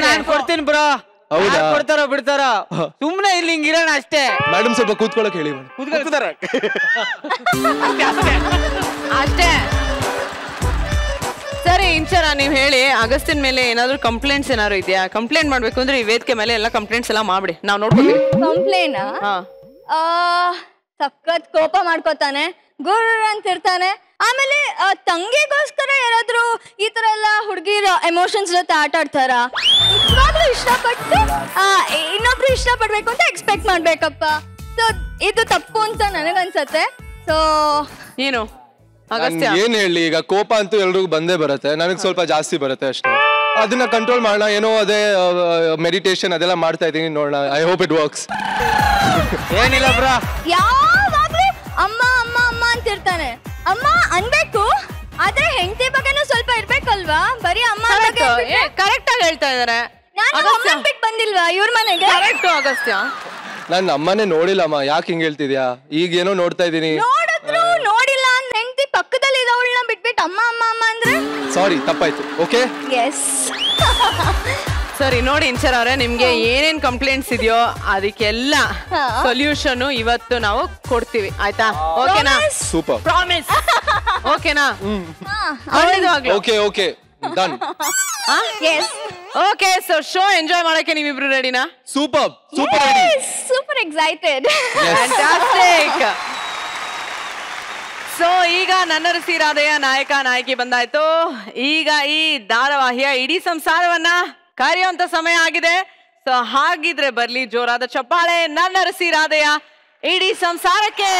ನಾನು ಕೊಡ್ತೀನಿ ಬ್ರೋ. ಹೌದಾ? ಕೊಡ್ತಾರೋ ಬಿಡ್ತಾರೋ, ಸುಮ್ನೆ ಇಲ್ಲಿ ಹಿಂಗಿರೋಣ ಅಷ್ಟೇ. ಮೇಡಮ್ ಸ್ವಲ್ಪ ಕೂತ್ಕೊಳಕ್ ಹೇಳಿ. ಅಷ್ಟೇ. ಸರಿ ಇಂಚರ, ನೀವ್ ಹೇಳಿ, ಅಗಸ್ತಿನ್ ಮೇಲೆ ಏನಾದ್ರು ಕಂಪ್ಲೇಂಟ್ಸ್ ಏನಾದ್ರು ಇದೆಯಾ? ಕಂಪ್ಲೇಂಟ್ ಮಾಡ್ಬೇಕು ಅಂದ್ರೆ ಈ ವೇದಿಕೆ ಮೇಲೆ ಎಲ್ಲ ಕಂಪ್ಲೇಂಟ್ಸ್ ಎಲ್ಲ ಮಾಡ್ಬಿಡಿ, ನಾವ್ ನೋಡ್ಕೊತೀವಿ. ಕಂಪ್ಲೇನಾ? ಸಖತ್ ಕೋಪ ಮಾಡ್ಕೋತಾನೆ, ಗುರ್ರ ಅಂತ ಇರ್ತಾನೆ. ಆಮೇಲೆ ತಂಗಿಗೋಸ್ಕರ ಯಾರಾದ್ರೂ ಈ ತರ ಎಲ್ಲ ಹುಡುಗಿರ ಎಮೋಷನ್ಸ್ ಜೊತೆ ಆಟ ಆಡ್ತಾರ? ನಿಜವಾಗ್ಲೂ ಇಷ್ಟಪಟ್ಟು ಇನ್ನೊಬ್ರು ಇಷ್ಟಪಡ್ಬೇಕು ಅಂತ ಎಕ್ಸ್ಪೆಕ್ಟ್ ಮಾಡ್ಬೇಕಪ್ಪ. ಸೊ ಇದು ತಪ್ಪು ಅಂತ ನನಗನ್ಸತ್ತೆ. ಸೊ ಏನು ಅಗಸ್ತ್ಯ, ಏನ್ ಹೇಳಿ, ಈಗ ಕೋಪ ಅಂತೂ ಎಲ್ರಿಗೂ ಬಂದೇ ಬರುತ್ತೆ, ನನಗ್ ಸ್ವಲ್ಪ ಜಾಸ್ತಿ ಬರುತ್ತೆ ಅಷ್ಟೇ. ಅದನ್ನ ಕಂಟ್ರೋಲ್ ಮಾಡೋಣ, ಏನೋ ಅದೇ ಮೆಡಿಟೇಷನ್ ಅದೆಲ್ಲ ಮಾಡ್ತಾ ಇದೀನಿ, ನೋಡೋಣ. I hope it works. ಏನಿಲ್ಲ ಬ್ರಾ, ಯಾವಾಗ್ಲೂ ಅಮ್ಮ ಅಮ್ಮ ಅಮ್ಮ ಅಂತ ಇರ್ತಾನೆ. ಅಮ್ಮ ಅನ್ಬೇಕು, ಆದ್ರೆ ಹೆಂಡತಿ ಬಗ್ಗೆನೂ ಸ್ವಲ್ಪ ಇರ್ಬೇಕಲ್ವಾ? ಬರೀ ಅಮ್ಮ ಕರೆಕ್ಟ್ ಆಗಿ ಹೇಳ್ತಾ ಇದಾರೆ. ನಾನು ಬಿಟ್ಟು ಬಂದಿಲ್ವಾ ಇವ್ರ ಮನೆಗೆ? ಕರೆಕ್ಟ್ ಅಗಸ್ತ್ಯ. ನಾನ್ ಅಮ್ಮನೇ ನೋಡಿಲ್ಲಮ್ಮ, ಯಾಕೆ ಹಿಂಗ್ ಹೇಳ್ತಿದ್ಯಾ? ಈಗ ಏನೋ ನೋಡ್ತಾ ಇದೀನಿ. ನೋಡಿದ್ರು ನೋಡಿಲ್ಲ, ಹೆಂಡತಿ ಪಕ್ಕದಲ್ಲಿ ಇರೋಳನ್ನ ಬಿಟ್ಬಿಟ್ಟು ಅಮ್ಮ ಅಮ್ಮ ಅಮ್ಮ ಅಂದ್ರೆ ಸಾರಿ, ತಪ್ಪಾಯ್ತು. Okay, yes. ಸರಿ ನೋಡಿ ಇಂಚರ್ ಅವ್ರೆ, ನಿಮ್ಗೆ ಏನೇನ್ ಕಂಪ್ಲೇಂಟ್ಸ್ ಇದೆಯೋ ಅದಕ್ಕೆಲ್ಲ ಸೊಲ್ಯೂಷನ್ ಇವತ್ತು ನಾವು ಕೊಡ್ತೀವಿ, ಆಯ್ತಾ? ಓಕೆನಾ? Super, promise. ಓಕೆನಾ? Okay okay, done. Yes. Okay so show enjoy ಮಾಡಕ್ಕೆ ನೀವಿಬ್ರು ರೆಡಿನಾ? Super super excited. Fantastic. So ಈಗ ನನ್ನರಸಿ ರಾಧೆಯ ನಾಯಕ ನಾಯಕಿ ಬಂದಾಯ್ತು. ಈಗ ಈ ಧಾರಾವಾಹಿಯ ಇಡೀ ಸಂಸಾರವನ್ನ ಕರೆಯುವಂತ ಸಮಯ ಆಗಿದೆ. ಸೊ ಹಾಗಿದ್ರೆ ಬರ್ಲಿ ಜೋರಾದ ಚಪ್ಪಾಳೆ ನನ್ನರಸಿ ರಾಧೆಯ ಇಡೀ ಸಂಸಾರಕ್ಕೆ.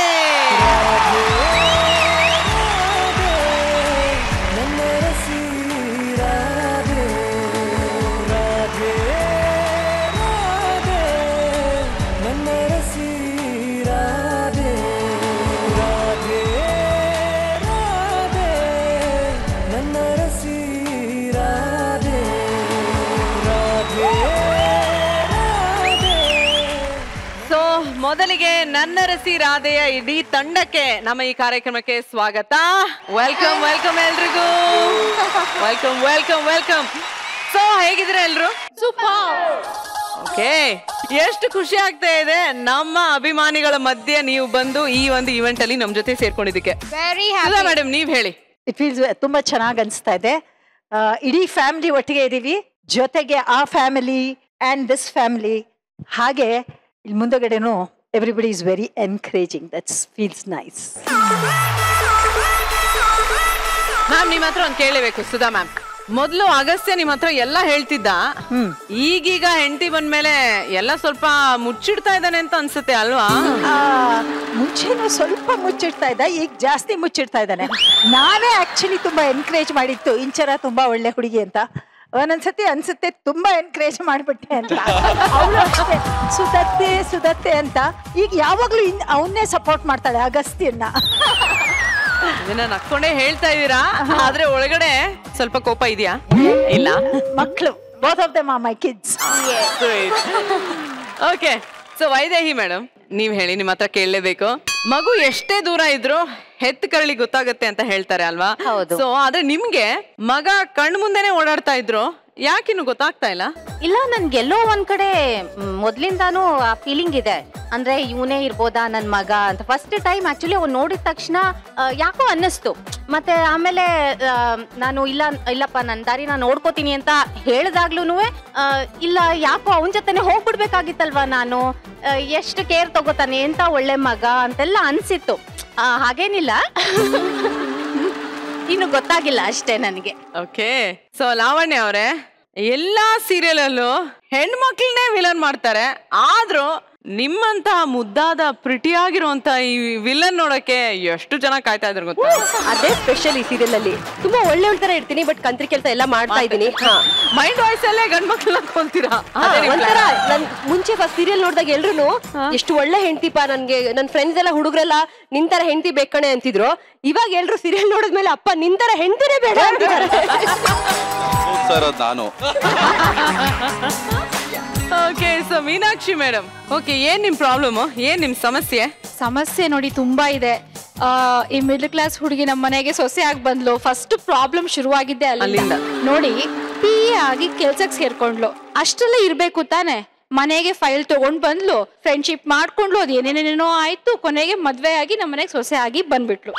ಮೊದಲಿಗೆ ನನ್ನರಸಿ ರಾಧೆಯ ಇಡೀ ತಂಡಕ್ಕೆ ನಮ್ಮ ಈ ಕಾರ್ಯಕ್ರಮಕ್ಕೆ ಸ್ವಾಗತ. ವೆಲ್ಕಮ್ ವೆಲ್ಕಮ್ ಎಲ್ರಿಗೂ. Welcome welcome welcome. ಸೊ ಹೇಗಿದ್ರೆ ಎಲ್ರು? ಓಕೆ, ಎಷ್ಟು ಖುಷಿ ಆಗ್ತಾ ಇದೆ ನಮ್ಮ ಅಭಿಮಾನಿಗಳ ಮಧ್ಯೆ ನೀವು ಬಂದು ಈ ಒಂದು ಇವೆಂಟ್ ಅಲ್ಲಿ ನಮ್ ಜೊತೆ ಸೇರ್ಕೊಂಡಿದ್ದಕ್ಕೆ. ಮೇಡಮ್ ನೀವ್ ಹೇಳಿ. ಇಟ್ ಫೀಲ್ಸ್ ತುಂಬಾ ಚೆನ್ನಾಗಿ ಅನಿಸ್ತಾ ಇದೆ. ಇಡೀ ಫ್ಯಾಮಿಲಿ ಒಟ್ಟಿಗೆ ಇದೀವಿ, ಜೊತೆಗೆ ಆ ಫ್ಯಾಮಿಲಿ ಅಂಡ್ ದಿಸ್ ಫ್ಯಾಮಿಲಿ. ಹಾಗೆ ಇಲ್ಲಿ ಮುಂದಗಡೆನು everybody is very encouraging. That's feels nice. Ma'am ನಿಮ್ಮ ಹತ್ರ ಒಂದು ಕೇಳಬೇಕು ಸುಧಾ ಮ್ಯಾಮ್. ಮೊದಲು ಅಗಸ್ತ್ಯ ನಿಮ್ಮ ಹತ್ರ ಎಲ್ಲ ಹೇಳ್ತಿದ್ದ, ಈಗೀಗ ಹೆಂಡತಿ ಬಂದ್ಮೇಲೆ ಎಲ್ಲ ಸ್ವಲ್ಪ ಮುಚ್ಚಿಡ್ತಾ ಇದ್ದಾನೆ ಅಂತ ಅನ್ಸುತ್ತೆ ಅಲ್ವಾ? ಮುಂಚೆನೂ ಸ್ವಲ್ಪ ಮುಚ್ಚಿಡ್ತಾ ಇದ್ದ, ಈಗ ಜಾಸ್ತಿ ಮುಚ್ಚಿಡ್ತಾ ಇದ್ದಾನೆ. ನಾನೇ ಆಕ್ಚುಲಿ ತುಂಬಾ ಎನ್ಕರೇಜ್ ಮಾಡಿತ್ತು, ಇಂಚರ ತುಂಬಾ ಒಳ್ಳೆ ಹುಡುಗಿ ಅಂತ. ಒಂದೊಂದ್ಸತಿ ಅನ್ಸುತ್ತೆ ತುಂಬಾ ಎನ್ಕರೇಜ್ ಮಾಡ್ಬಿಟ್ಟೆ ಅಂತ. ಅವಳು ಅಷ್ಟೇ ಸುಧತ್ತೆ ಸುಧತ್ತೆ ಅಂತ. ಈಗ ಯಾವಾಗ್ಲೂ ಅವನ್ನೇ ಸಪೋರ್ಟ್ ಮಾಡ್ತಾಳೆ ಅಗಸ್ತ್ಯನ್ನ. ಇದನ್ನ ನಕ್ಕೊಂಡೇ ಹೇಳ್ತಾ ಇದೀರಾ, ಆದ್ರೆ ಒಳಗಡೆ ಸ್ವಲ್ಪ ಕೋಪ ಇದೆಯಾ? ಇಲ್ಲ, ಮಕ್ಕಳು both of them are my kids. Okay, so Vaidehi madam ನೀವ್ ಹೇಳಿ, ನಿಮ್ಮ ಹತ್ರ ಕೇಳಲೇಬೇಕು. ಮಗು ಎಷ್ಟೇ ದೂರ ಇದ್ರು ಹೆತ್ತ ಕರಳಿ ಗೊತ್ತಾಗತ್ತೆ ಅಂತ ಹೇಳ್ತಾರೆ ಅಲ್ವಾ? ಸೊ ಆದ್ರೆ ನಿಮ್ಗೆ ಮಗ ಕಣ್ ಮುಂದೆನೆ ಓಡಾಡ್ತಾ ಇದ್ರು, ಯಾಕಿನ್ನು ಗೊತ್ತಾಗ್ತಾ ಇಲ್ಲ? ಇಲ್ಲ, ನನ್ಗೆಲ್ಲೋ ಒಂದ್ ಕಡೆ ಮೊದ್ಲಿಂದಾನು ಆ ಫೀಲಿಂಗ್ ಇದೆ. ಅಂದ್ರೆ ಇವನೇ ಇರ್ಬೋದಾ ನನ್ ಮಗ ಅಂತ. ಫಸ್ಟ್ ಟೈಮ್ ಆಕ್ಚುಲಿ ಅವ್ನು ನೋಡಿದ ತಕ್ಷಣ ಯಾಕೋ ಅನ್ನಿಸ್ತು. ಮತ್ತೆ ಆಮೇಲೆ ನಾನು ಇಲ್ಲಪ್ಪ ನನ್ ದಾರಿ ನಾನು ನೋಡ್ಕೋತೀನಿ ಅಂತ ಹೇಳ್ದಾಗ್ಲೂ ಇಲ್ಲ ಯಾಕೋ ಅವನ ಜೊತೆನೆ ಹೋಗ್ಬಿಡ್ಬೇಕಾಗಿತ್ತಲ್ವಾ ನಾನು, ಎಷ್ಟು ಕೇರ್ ತಗೋತಾನೆ ಎಂತ ಒಳ್ಳೆ ಮಗ ಅಂತೆಲ್ಲ ಅನ್ಸಿತ್ತು. ಹಾಗೇನಿಲ್ಲ, ಇನ್ನು ಗೊತ್ತಾಗಿಲ್ಲ ಅಷ್ಟೇ ನನಗೆ. ಓಕೆ, ಸೊ ಲಾವಣ್ಯ ಅವರೇ, ಎಲ್ಲಾ ಸೀರಿಯಲ್ ಅಲ್ಲೂ ಹೆಣ್ಮಕ್ಳನ್ನೇ ವಿಲನ್ ಮಾಡ್ತಾರೆ, ಆದ್ರೂ ನಿಮ್ಮಂತಹ ಮುದ್ದಾದ ಪ್ರಿಟಿಯಾಗಿರುವಂತ ಈ ವಿಲನ್ ನೋಡಕ್ಕೆ ಎಷ್ಟು ಜನ ಕಾಯ್ತಾ ಇದ್ರು ಗೊತ್ತಾ? ಅದೇ ಸ್ಪೆಷಲ್ ಈ ಸೀರಿಯಲ್ ಅಲ್ಲಿ. ತುಂಬಾ ಒಳ್ಳೆ ತರ ಇರ್ತೀನಿ, ಬಟ್ ಕಂತ್ರಿ ಕೆಲಸ ಎಲ್ಲ ಮಾಡ್ತಾ ಇದ್ದೀನಿ. ಮೈಂಡ್ ವಾಯ್ಸ್ ಅಲ್ಲೇ ಗಂಡ್ಮಕ್ಳನ್ನ ಕೊಂತೀರಾ? ಒಂಥರ ನನ್ ಮುಂಚೆ ಫಸ್ಟ್ ಸೀರಿಯಲ್ ನೋಡಿದಾಗ ಎಲ್ರು ಎಷ್ಟು ಒಳ್ಳೆ ಹೆಂಡತಿಪ, ನನ್ಗೆ ನನ್ ಫ್ರೆಂಡ್ಸ್ ಎಲ್ಲ ಹುಡುಗರೆಲ್ಲ ನಿಂತರ ಹೆಂಡತಿ ಬೇಕಣೆ ಅಂತಿದ್ರು. ಇವಾಗ ಎಲ್ರು ಸೀರಿಯಲ್ ನೋಡಿದ್ಮೇಲೆ ಅಪ್ಪ ನಿಂತರ ಹೆಂಡತಿನೇ ಬೇಡ ಅಂತಿದ್ದಾರೆ. ನಾನು okay, so Meenakshi madam, okay ಏನ್ ನಿಮ್ ಪ್ರಾಬ್ಲಮ್, ಏನ್ ನಿಮ್ ಸಮಸ್ಯೆ? ಸಮಸ್ಯೆ ನೋಡಿ ತುಂಬಾ ಇದೆ. ಈ ಮಿಡಲ್ ಕ್ಲಾಸ್ ಹುಡುಗಿ ನಮ್ಮ ಮನೆಗೆ ಸೊಸೆ ಆಗಿ ಬಂದ್ಲು. ಫಸ್ಟ್ ಪ್ರಾಬ್ಲಮ್ ಶುರುವಾಗಿದ್ದೆ ಅಲ್ಲಿಂದ. ನೋಡಿ, PA ಆಗಿ ಕೆಲ್ಸಕ್ಕೆ ಸೇರ್ಕೊಂಡ್ಲು, ಅಷ್ಟೆಲ್ಲ ಇರ್ಬೇಕು ತಾನೆ. ಮನೆಗೆ ಫೈಲ್ ತಗೊಂಡ್ ಬಂದ್ಲು, ಫ್ರೆಂಡ್ಶಿಪ್ ಮಾಡ್ಕೊಂಡ್ಲು, ಅದು ಏನೇನೇನೇನೋ ಆಯ್ತು, ಕೊನೆಗೆ ಮದ್ವೆ ಆಗಿ ನಮ್ಮ ಮನೆಗೆ ಸೊಸೆ ಆಗಿ ಬಂದ್ಬಿಟ್ಲು.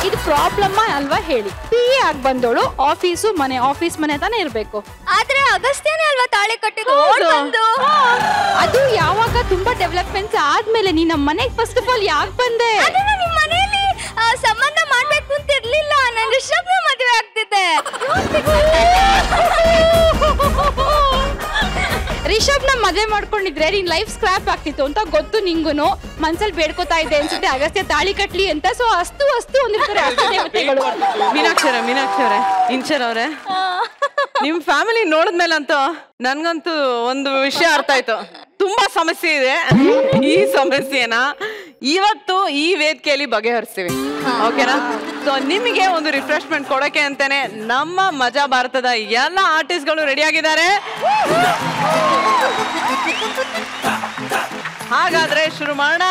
ಇದು ಪ್ರಾಬ್ಲಮ್ ಅಲ್ವಾ ಹೇಳಿ? PA ಆಗಿ ಬಂದೋಳು ಆಫೀಸ್ ಮನೆ ತಾನೇ ಇರ್ಬೇಕು. ಆದ್ರೆ ಅಗಸ್ತ್ಯನೇ ಅಲ್ವಾ ತಾಳಿ ಕಟ್ಟಿದ್ದು? ಅದು ಯಾವಾಗ ತುಂಬಾ ಡೆವಲಪ್ಮೆಂಟ್ಸ್ ಆದ್ಮೇಲೆ ನೀ ನಮ್ಮ ಮನೆಗೆ ಫಸ್ಟ್ ಆಫ್ ಆಲ್ ಯಾಕೆ ಬಂದೆ? ನಿಮ್ ಮನೆಯಲ್ಲಿ ಸಂಬಂಧ ಮಾಡ್ಬೇಕು ಅಂತ ಇರ್ಲಿಲ್ಲ, ನಾನು ರಿಷಬ್ನ ಮದುವೆ ಆಗ್ತಿದ್ದೆ. ರಿಷಬ್ನ ಮದುವೆ ಮಾಡ್ಕೊಂಡಿದ್ರೆ ನಿನ್ ಲೈಫ್ ಸ್ಕ್ರಾಪ್ ಆಗ್ತಿತ್ತು ಅಂತ ಗೊತ್ತು ನಿಂಗುನು. ಮನ್ಸಲ್ಲಿ ಬೇಡ್ಕೋತಾ ಇದೆ ಅನ್ಸುತ್ತೆ ಅಗಸ್ತ್ಯ ತಾಳಿ ಕಟ್ಲಿ ಅಂತ. ಸೊ ಅಸ್ತು ಒಂದಿರ್ತಾರೆ ದೇವತೆಗಳು. ಮೀನಾಕ್ಷಿ ಅವರೇ, ಇಂಚರ್ ಅವರೇ, ನಿಮ್ ಫ್ಯಾಮಿಲಿ ನೋಡಿದ್ಮೇಲಂತೂ ನನ್ಗಂತೂ ಒಂದು ವಿಷಯ ಅರ್ಥ ಆಯ್ತು. ತುಂಬಾ ಸಮಸ್ಯೆ ಇದೆ. ಈ ಸಮಸ್ಯೆನ ಇವತ್ತು ಈ ವೇದಿಕೆಯಲ್ಲಿ ಬಗೆಹರಿಸ್ತೀವಿ, ಓಕೆನಾ? ಸೊ ನಿಮಗೆ ಒಂದು ರಿಫ್ರೆಶ್ಮೆಂಟ್ ಕೊಡಕ್ಕೆ ಅಂತಾನೆ ನಮ್ಮ ಮಜಾ ಭಾರತದ ಎಲ್ಲ ಆರ್ಟಿಸ್ಟ್ಗಳು ರೆಡಿ ಆಗಿದ್ದಾರೆ. ಹಾಗಾದ್ರೆ ಶುರು ಮಾಡೋಣ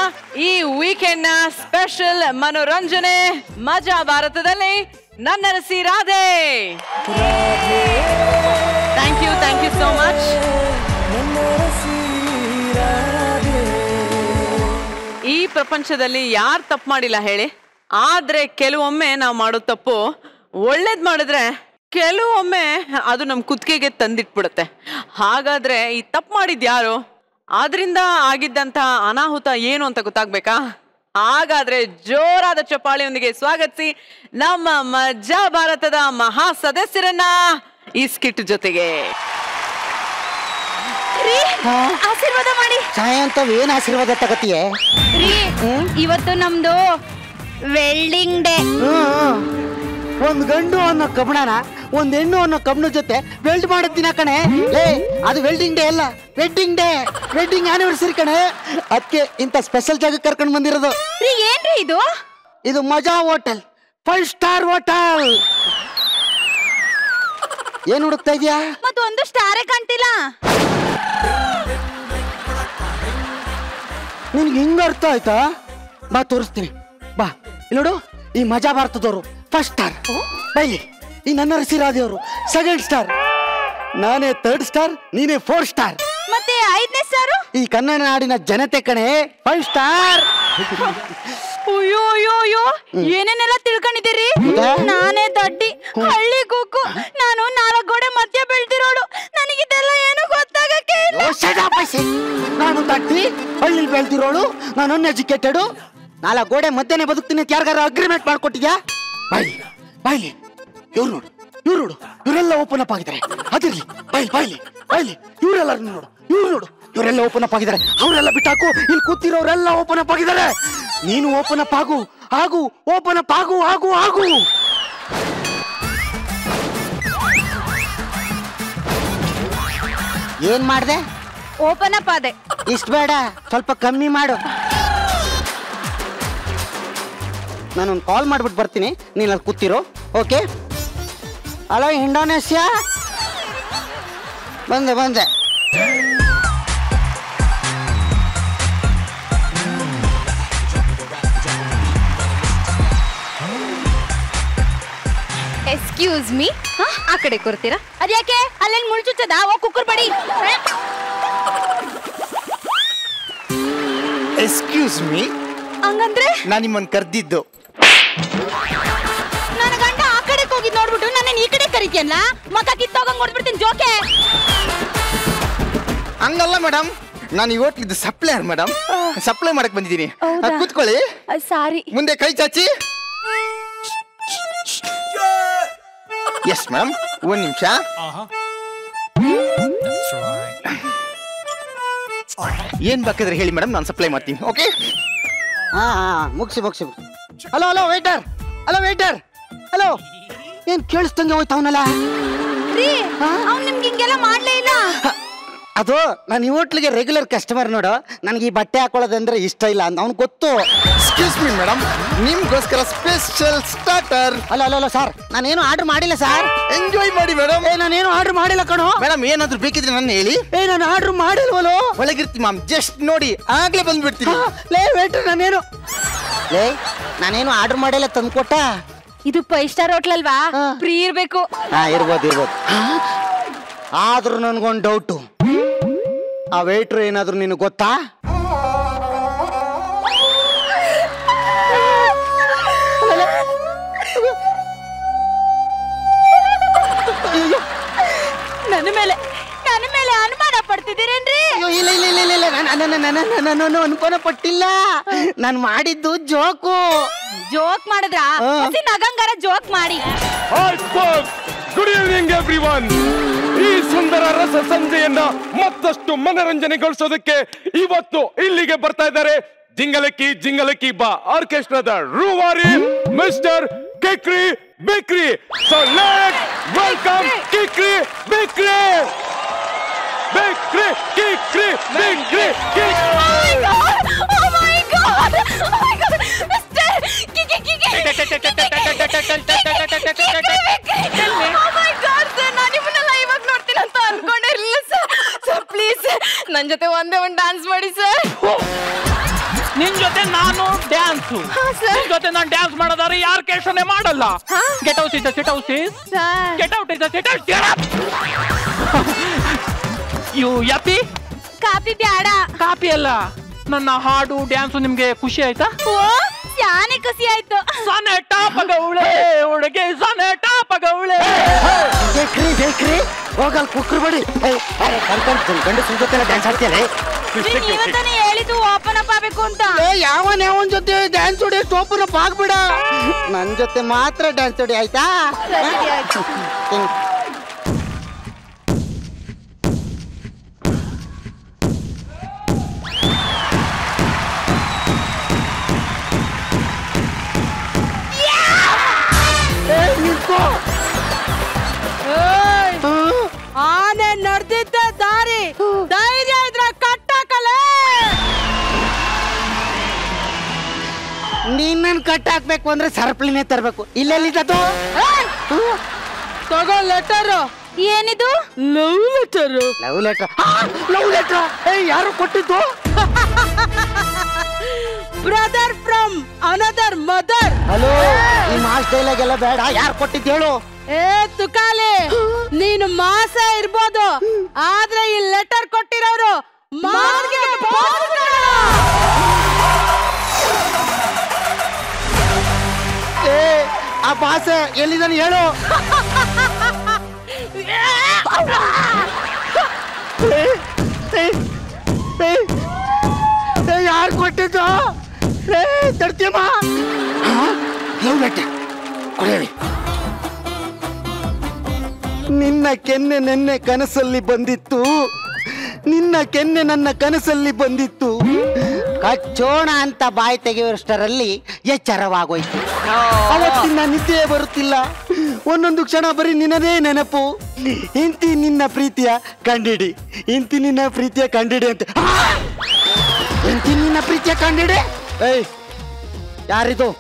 ಈ ವೀಕೆಂಡ್ ನ ಸ್ಪೆಷಲ್ ಮನೋರಂಜನೆ ಮಜಾ ಭಾರತದಲ್ಲಿ Nannarasi Radhe. Thank you so much. ಈ ಪ್ರಪಂಚದಲ್ಲಿ ಯಾರು ತಪ್ಪು ಮಾಡಿಲ್ಲ ಹೇಳಿ, ಆದ್ರೆ ಕೆಲವೊಮ್ಮೆ ನಾವು ಮಾಡೋ ತಪ್ಪು ಒಳ್ಳೇದ್ ಮಾಡಿದ್ರೆ ಕೆಲವೊಮ್ಮೆ ಅದು ನಮ್ಮ ಕುತ್ತಿಗೆಗೆ ತಂದಿಟ್ಬಿಡುತ್ತೆ. ಹಾಗಾದ್ರೆ ಈ ತಪ್ಪು ಮಾಡಿದ್ ಯಾರು, ಆದ್ರಿಂದ ಆಗಿದ್ದಂತ ಅನಾಹುತ ಏನು ಅಂತ ಗೊತ್ತಾಗ್ಬೇಕಾ? ಹಾಗಾದ್ರೆ ಜೋರಾದ ಚಪ್ಪಾಳೆಯೊಂದಿಗೆ ಸ್ವಾಗತಿಸಿ ನಮ್ಮ ಮಜಾ ಭಾರತದ ಮಹಾ ಸದಸ್ಯರನ್ನ ಈ ಸ್ಕಿಟ್ ಜೊತೆಗೆ. ಆಶೀರ್ವಾದ ಮಾಡಿ. ಸಾಯಂತ ಏನ್ ಆಶೀರ್ವಾದ ತಗತಿಯೇ? ಇವತ್ತು ನಮ್ದು ವೆಲ್ಡಿಂಗ್ ಡೇ. ಒಂದ್ ಗಂಡು ಅನ್ನೋ ಕಬ್ಬಣನ ಒಂದ್ ಹೆಣ್ಣು ಅನ್ನೋ ಕಬ್ಬಣ ಜೊತೆ ವೆಲ್ಡ್ ಮಾಡೋದ್ ದಿನ ಕಣೆ. ಅದು ವೆಲ್ಡಿಂಗ್ ಡೇ ಅಲ್ಲ, ವೆಡ್ಡಿಂಗ್ ಡೇ, ವೆಡ್ಡಿಂಗ್ ಆನಿವರ್ಸರಿ ಕಣೆ. ಅದಕ್ಕೆ ಇಂತ ಸ್ಪೆಷಲ್ ಜಾಗ ಕರ್ಕೊಂಡ್ ಬಂದಿರೋದು. ಏನ್ರಿ ಇದು? ಇದು ಮಜಾ ಹೋಟೆಲ್, 5 ಸ್ಟಾರ್ ಹೋಟೆಲ್. ಏನ್ ಹುಡುಕ್ತಾ ಇದೀಯಾ? ಮತ್ತೊಂದು ಸ್ಟಾರೇ ಕಾಣ್ತಿಲ್ಲ. ನಿನ್ಗೆ ಹಿಂಗ ಅರ್ಥ ಆಯ್ತಾ? ಬಾ ತೋರಿಸ್ತೀನಿ, ಬಾ. ನೋಡು, ಈ ಮಜಾ ಭಾರತದವರು 1 ಸ್ಟಾರ್, ಬೈಲಿ. ಈ ನನ್ನ ರಸಿರಾದೇವರು 2 ಸ್ಟಾರ್, ನಾನೇ 3 ಸ್ಟಾರ್, ನೀನೇ 4 ಸ್ಟಾರ್. ಮತ್ತೆ 5ನೇ ಸ್ಟಾರು ಈ ಕನ್ನಡ ನಾಡಿನ ಜನತೆ ಕಣೆ, 5 ಸ್ಟಾರ್. ಅಯ್ಯೋ ಅಯ್ಯೋ ಅಯ್ಯೋ, ಏನೇನೆಲ್ಲ ತಿಳ್ಕೊಂಡಿದ್ದೀರಿ? ನಾನೇ ದಡ್ಡಿ, ಹಳ್ಳಿ ಕೂಕು, ನಾನು 4 ಗೋಡೆ ಮಧ್ಯ ಬೆಳ್ದಿರೋಳು. ನನಗಿದೆಲ್ಲ ಏನು ಗೊತ್ತಾಗಕ್ಕೆ ಇಲ್ಲ. ನಾನು ದಡ್ಡಿ, ಹಳ್ಳಿ ಬೆಳ್ದಿರೋಳು, ನಾನು ಅನ್ಎಜುಕೇಟೆಡ್, 4 ಗೋಡೆ ಮಧ್ಯೆ ಬದುಕ್ತೀನಿ ಅಂತ ಯಾರಿಗಾರ ಅಗ್ರಿಮೆಂಟ್ ಮಾಡ್ಕೊಟ್ಟಿದ್ಯಾ? ಬಾಯ್ಲಿ ಬಾಯ್ಲಿ. ಇವ್ರು ನೋಡು, ಇವ್ರು ನೋಡು, ಇವರೆಲ್ಲ ಓಪನ್ ಅಪ್ ಆಗಿದ್ದಾರೆ. ಅದಿರ್ಲಿ, ಬಾಯ್ಲಿ ಬಾಯ್ಲಿ ಬಾಯ್ಲಿ. ಇವರೆಲ್ಲ ನೋಡು, ಇವ್ರು ನೋಡು, ಇವರೆಲ್ಲ ಓಪನ್ ಅಪ್ ಆಗಿದ್ದಾರೆ. ಅವರೆಲ್ಲ ಬಿಟ್ಟಾಕು, ಇಲ್ಲಿ ಕೂತಿರೋರೆಲ್ಲ ಓಪನ್ ಅಪ್ ಆಗಿದ್ದಾರೆ. ನೀನು ಓಪನ್ ಅಪ್ ಆಗು, ಆಗು, ಓಪನ್ ಅಪ್ ಆಗು, ಆಗು, ಆಗು. ಏನ್ ಮಾಡ್ದೆ? ಓಪನ್ ಅಪ್ ಆದೆ. ಇಷ್ಟ ಬೇಡ, ಸ್ವಲ್ಪ ಕಮ್ಮಿ ಮಾಡು. ನಾನೊಂದು ಕಾಲ್ ಮಾಡ್ಬಿಟ್ಟು ಬರ್ತೀನಿ, ನೀನು ಅಲ್ಲಿ ಕೂತಿರೋ. ಓಕೆ? ಹಲೋ ಇಂಡೋನೇಷ್ಯಾ, ಬಂದೆ ಬಂದೆ. ಎಕ್ಸ್ಕ್ಯೂಸ್ ಮೀ, ಆ ಕಡೆ ಕೂರ್ತೀರಾ? ಅದ್ಯಾಕೆ ಅಲ್ಲೇನ್ ಮುಳ್ಚುಚ್ಚದ? ಓ ಕುಕ್ಕರ್ ಬಡಿ. ಎಕ್ಸ್ಕ್ಯೂಸ್ ಮೀ, ಹಂಗಂದ್ರೆ ನಾನು ನಿಮ್ಮನ್ನು ಕರ್ದಿದ್ದು. ನನ್ನ ಗಂಡ ಆ ಕಡೆ ಹೋಗಿದ್ ನೋಡ್ಬಿಟ್ಟು ನನ್ನ ಈ ಕಡೆ ಕರಿತೀಯಲ್ಲ, ಮಕ್ಕ ಕಿತ್ತೋಗಂಗ್ ಹೊಡ್ಬಿಡ್ತೀನಿ ಜೋಕೆ. ಹಂಗಲ್ಲ ಮೇಡಮ್, ನಾನು ಈ ಹೋಟ್ಲಿದ್ದು ಸಪ್ಲೈಯರ್ ಮೇಡಮ್, ಸಪ್ಲೈ ಮಾಡಕ್ ಬಂದಿದ್ದೀನಿ. ಕೂತ್ಕೊಳ್ಳಿ. ಸಾರಿ. ಮುಂದೆ ಕೈ ಚಾಚಿ. ಎಸ್ ಮೇಡಮ್, 1 ನಿಮಿಷ. ಏನ್ ಬೇಕಾದ್ರೆ ಹೇಳಿ ಮೇಡಮ್, ನಾನು ಸಪ್ಲೈ ಮಾಡ್ತೀನಿ. ಓಕೆ? ಹಾ ಮುಗಿಸಿ ಮುಗಿಸಿ. Hello hello waiter, hello waiter, hello. ಏನ್ ಕೇಳಿಸ್ತಂಗೆ ಹೋಯ್ತವನಲ್ಲ? ಅವ್ನು ನಿಮ್ಗೆ ಹಿಂಗೆಲ್ಲ ಮಾಡ್ಲೇ ಇಲ್ಲ. ಅದು ನಾನು ಈ ಹೋಟ್ಲಿಗೆ ರೆಗ್ಯುಲರ್ ಕಸ್ಟಮರ್ ನೋಡು, ನನಗೆ ಈ ಬಟ್ಟೆ ಹಾಕೊಳ್ಳೋದಂದ್ರೆ ಇಷ್ಟ ಇಲ್ಲ ಅಂತ ಅವ್ನು ಗೊತ್ತು. ಎಕ್ಸ್ಕ್ಯೂಸ್ ಮೀ ಮೇಡಮ್, ನಿಮ್ಗೋಸ್ಕರ ಸ್ಪೆಷಲ್ ಸ್ಟಾರ್ಟರ್. ಅಲ್ಲ ಅಲ್ಲ ಅಲ್ಲ ಸರ್, ನಾನೇನು ಆರ್ಡರ್ ಮಾಡಿಲ್ಲ ಸರ್. ಎಂಜಾಯ್ ಮಾಡಿ ಮೇಡಮ್. ನಾನೇನು ಆರ್ಡರ್ ಮಾಡಿಲ್ಲ ಕಣೋ. ಮೇಡಮ್ ಏನಾದ್ರು ಬೇಕಿದ್ರೆ ನನ್ನ ಹೇಳಿ. ನಾನು ಆರ್ಡರ್ ಮಾಡಿಲ್ವಲ್ಲೋ. ಒಳಗಿರ್ತೀನಿ ಮ್ಯಾಮ್, ಜಸ್ಟ್ ನೋಡಿ ಆಗ್ಲೇ ಬಂದ್ಬಿಡ್ತೀನಿ. ಲೇ ವೇಟರ್, ನಾನೇನು ಆರ್ಡರ್ ಮಾಡಿಲ್ಲ, ತಂದ್ಕೊಟ್ಟ. ಇದು 5 ಸ್ಟಾರ್ ಹೋಟ್ಲ್ ಅಲ್ವಾ, ಫ್ರೀ ಇರ್ಬೇಕು. ಇರ್ಬೋದು ಇರ್ಬೋದು. ಆದ್ರೂ ನನ್ಗೊಂದು ಡೌಟು, ಆ ವೇಟ್ರ್ ಏನಾದ್ರು ನಿನಗೆ ಗೊತ್ತಾ? ನನ್ನ ಮೇಲೆ ಅನುಮಾನ ಪಡ್ತಿದ್ದೀರೇನ್ರಿ? ಇಲ್ಲ ಇಲ್ಲ ಇಲ್ಲ ಇಲ್ಲ, ನಾನು ಅನುಮಾನ ಪಟ್ಟಿಲ್ಲ. ನಾನು ಮಾಡಿದ್ದು ಜೋಕು. ಜೋಕ್ ಮಾಡಿದ್ರ? ನಗಂಗಾರ ಜೋಕ್ ಮಾಡಿ. Good evening everyone. ಈ ಸುಂದರ ರಸ ಸಂಜೆಯನ್ನ ಮತ್ತಷ್ಟು ಮನರಂಜನೆಗೊಳಿಸೋದಕ್ಕೆ ಇವತ್ತು ಇಲ್ಲಿಗೆ ಬರ್ತಾ ಇದ್ದಾರೆ ಜಿಂಗಲಕ್ಕಿ ಜಿಂಗಲಕ್ಕಿ ಬಾ ಆರ್ಕೆಸ್ಟ್ರಾದ ರೂವಾರಿ mister Kikri Bikri. So let's welcome Kikri Bikri. Bikri Kikri Bikri. Oh my god! Oh my god! Mister Kiki. Oh my god sir, ನಾನು ನಿಮ್ಮನ್ನೆಲ್ಲ ಇವಾಗ ನೋಡ್ತೀನಿ ಅಂತ ಅನ್ಕೊಂಡಿರ್ಲಿಲ್ಲ ಸರ್. ಪ್ಲೀಸ್ ನನ್ನ ಜೊತೆ ಒಂದೇ ಒಂದು ಡ್ಯಾನ್ಸ್ ಮಾಡಿ ಸರ್. ನಿನ್ ಜೊತೆ ನಾನು ಡ್ಯಾನ್ಸ್, ನಿನ್ ಜೊತೆ ನಾನು ಡ್ಯಾನ್ಸ್ ಮಾಡೋದಾದ್ರೆ ಯಾರು ಕೇಶನೆ ಮಾಡಲ್ಲ. Get out is sit out is get out is sit out. ಯು ಯಾಪಿ ಕಾಪಿ ಬ್ಯಾಡ. ಕಾಪಿ ಅಲ್ಲ, ನನ್ನ ಹಾಡು ಡ್ಯಾನ್ಸು ನಿಮ್ಗೆ ಖುಷಿ ಆಯ್ತಾ? ಓ ಶಾನೆ ಖುಷಿ ಆಯ್ತು. ಸನೆ ಟಾಪಗೌಳೆ ಹುಡುಗಿ ಸನೆ ಟಾಪಗೌಳೆ. ಬೇಕ್ರಿ ಹೋಗಲ್ ಕುಕ್ರು ಬಡಿ. ಗಂಡು ಸುಂದರ ಡ್ಯಾನ್ಸ್ ಆಡ್ತೀಯಲ್ಲ. ನೀವಂತಾನೆ ಹೇಳಿದ್ದು ಓಪನ್ ಅಪ್ ಆಗ್ಬೇಕು ಅಂತ. ಯಾವನ್ ಜೊತೆ ಡ್ಯಾನ್ಸ್ ಹೊಡಿ ಓಪನ್ ಅಪ್ ಆಗ್ಬಿಡ. ನನ್ ಜೊತೆ ಮಾತ್ರ ಡ್ಯಾನ್ಸ್ ಹೊಡಿ ಆಯ್ತಾ? ಆನೆ ನಡೆದಿದ್ದ ದಾರಿ ಧೈರ್ಯ ಇದ್ರೆ ಕಟ್ಟಾಕಲೇ. ನೀನ್ ಕಟ್ ಹಾಕ್ಬೇಕು ಅಂದ್ರೆ ಸರಪಳಿನೇ ತರ್ಬೇಕು. ಇಲ್ಲೆಲ್ಲಿದ್ದು ತಗೋ ಲೆಟರ್. ಏನಿದು? Love letter. ಲವ್ ಲೆಟರ್ ಯಾರು ಕೊಟ್ಟಿದ್ದು? Brother from another mother. Hello, ಈ ಮಾಸ್ ಡೈಲಾಗ್ ಎಲ್ಲ ಬೇಡ. ಯಾರು ಕೊಟ್ಟಿದ್ದು ಹೇಳು? ಏ ತುಕಾಲಿ, ನೀನು ಮಾಸ ಇರ್ಬೋದು, ಆದ್ರೆ ಈ ಲೆಟರ್ ಕೊಟ್ಟಿರೋರು ಮಾರ್ಗೆ ಆ ಬಾಸ ಎಲ್ಲಿದ್ದಾನೆ ಹೇಳು? ಯಾರು ಕೊಟ್ಟಿದ್ದು? ತಡ್ತೀಯಮ್ಮ. ಲವ್ ಲೆಟರ್ ಕೊಡಿ. ನಿನ್ನ ಕೆನ್ನೆ ನೆನ್ನೆ ಕನಸಲ್ಲಿ ಬಂದಿತ್ತು, ನಿನ್ನ ಕೆನ್ನೆ ನನ್ನ ಕನಸಲ್ಲಿ ಬಂದಿತ್ತು. ಕಚ್ಚೋಣ ಅಂತ ಬಾಯಿ ತೆಗೆಯುವಷ್ಟರಲ್ಲಿ ಎಚ್ಚರವಾಗೋಯ್ತು. ಅವತ್ತಿನ ನಿದ್ದೆ ಬರುತ್ತಿಲ್ಲ. ಒಂದೊಂದು ಕ್ಷಣ ಬರೀ ನಿನ್ನದೇ ನೆನಪು. ಇಂತಿ ನಿನ್ನ ಪ್ರೀತಿಯ ಕಂಡಿಡಿ, ಇಂತಿ ನಿನ್ನ ಪ್ರೀತಿಯ ಕಂಡಿಡಿ ಅಂತ. ಇಂತಿ ನಿನ್ನ ಪ್ರೀತಿಯ ಕಂಡಿಡಿ. ಏಯ್, ಯಾರಿದು?